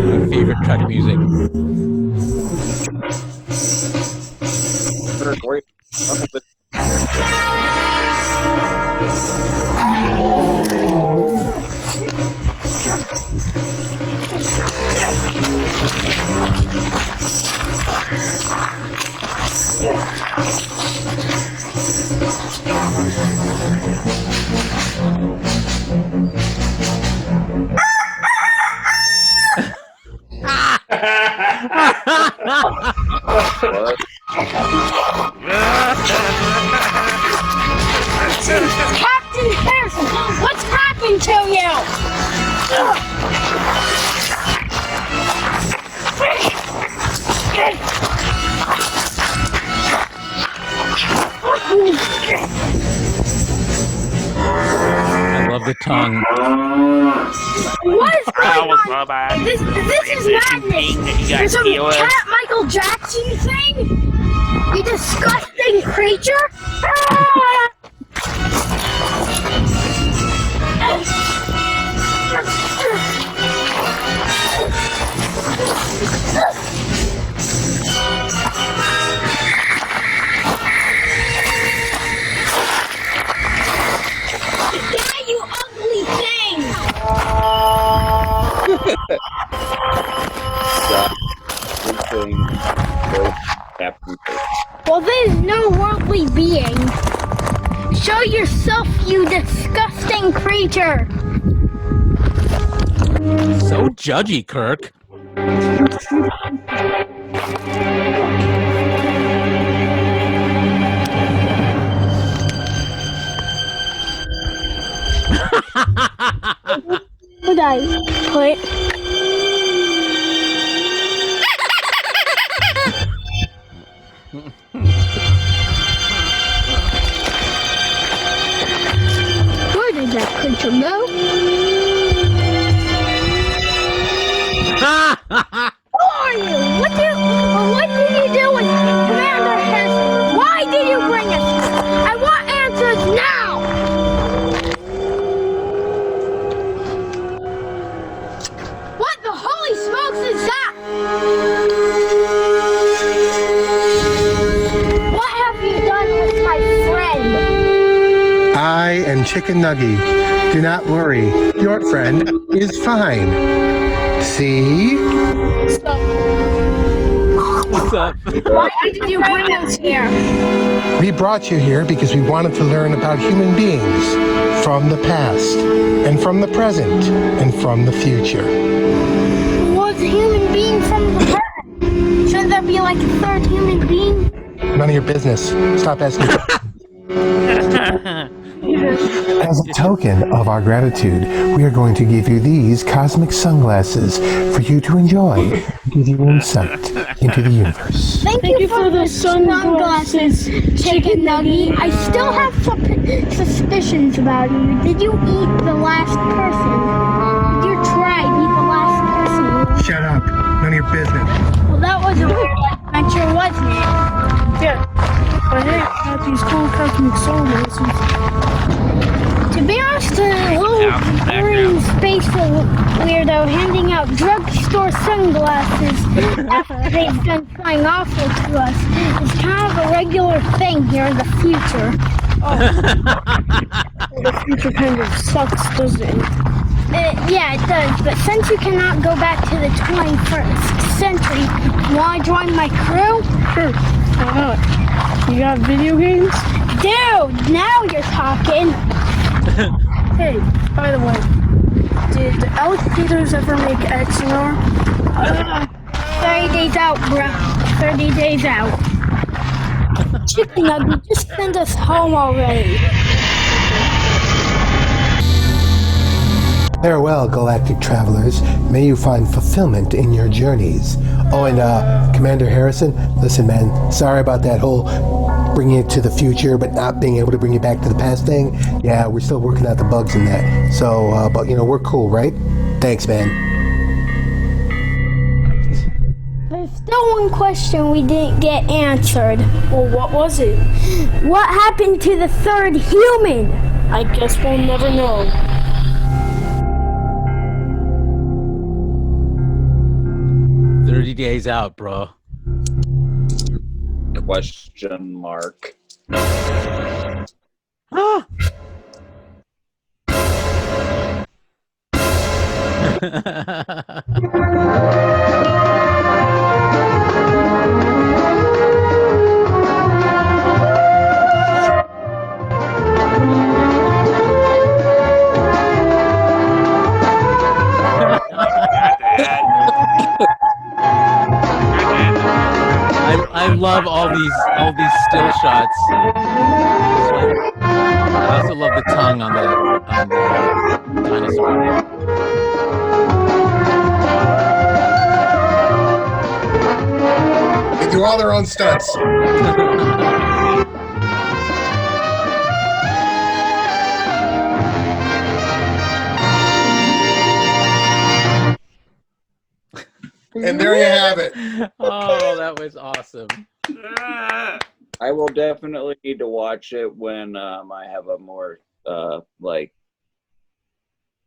My favorite truck music. What? Captain Harrison, what's happened to you? I love the tongue. What is That going was on? so bad. This is madness. There's some cat Michael Jackson thing? You disgusting creature! Die, you ugly thing! Good thing. Nope. Captain Kirk. Well, there's no worldly being. Show yourself, you disgusting creature! So judgy, Kirk. Would I put? Where did that creature go? Who are you? What did you do with Commander Harrison? Why did you bring us? I want answers now! What the holy smokes is that? What have you done with my friend? I and Chicken Nuggy. Do not worry. Your friend is fine. See? What's up? Why did you bring us here? We brought you here because we wanted to learn about human beings from the past, and from the present, and from the future. Was a human being from the past? Shouldn't there be like a third human being? None of your business. Stop asking. As a token of our gratitude, we are going to give you these cosmic sunglasses for you to enjoy and give you insight into the universe. Thank you for the sunglasses, Chicken Nuggy. I still have suspicions about you. Did you eat the last person? Did your tribe eat the last person? Shut up. None of your business. Well, that was a weird adventure, wasn't it? Yeah. I had these cool cosmic sunglasses. To be honest, a little boring space weirdo handing out drugstore sunglasses after they've done flying awful to us is kind of a regular thing here in the future. The future kind of sucks, doesn't it? Yeah, it does, but since you cannot go back to the 21st century, want to join my crew? Sure. Why not? You got video games? Dude, now you're talking. Hey, by the way, did alligators ever make XNR? 30 days out, bro. 30 days out. Chicken Nugget, just send us home already. Farewell, galactic travelers. May you find fulfillment in your journeys. Oh, and Commander Harrison, listen, man, sorry about that whole bringing it to the future, but not being able to bring it back to the past thing. Yeah, we're still working out the bugs in that. So, but we're cool, right? Thanks, man. There's still one question we didn't get answered. Well, what was it? What happened to the third human? I guess we'll never know. Days out, bro. Question mark. Ah! I love all these still shots. I also love the tongue on the dinosaur. They do all their own stunts. And there you have it. Oh, that was awesome. I will definitely need to watch it when I have a more like.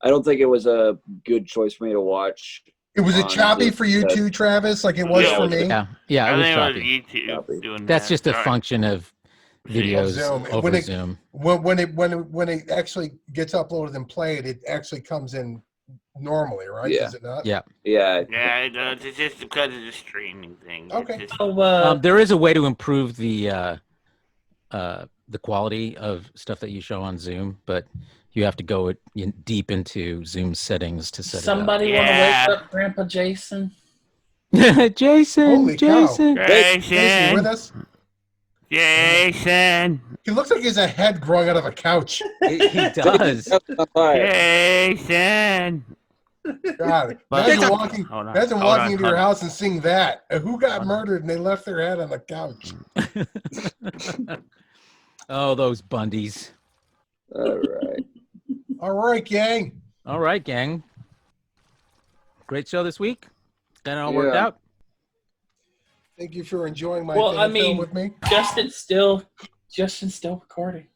I don't think it was a good choice for me to watch. Was it choppy for you too, Travis? Like it was for me? Yeah, it was I choppy. think it was YouTube doing That's that. just a Sorry. function of videos Zoom. over Zoom. When it actually gets uploaded and played, it actually comes in normally, right? Yeah. Does it not? Yeah. Yeah. Yeah, it does. It's just because of the streaming thing. Okay. It's just, So, There is a way to improve the quality of stuff that you show on Zoom, but you have to go deep into Zoom settings to set somebody want to wake up Grandpa Jason? it up. Jason, Holy cow. Jason. Jason, you with us? Jason. He looks like he has a head growing out of a couch. He does. Jason. God, But- imagine walking Hold on, into hold your on. house and seeing that. Who got murdered and they left their head on the couch? Oh, those Bundys. All right. All right, gang. All right, gang. Great show this week. Got it all worked Yeah. out. Thank you for enjoying my Well, fan I film mean, with me. Justin's still recording.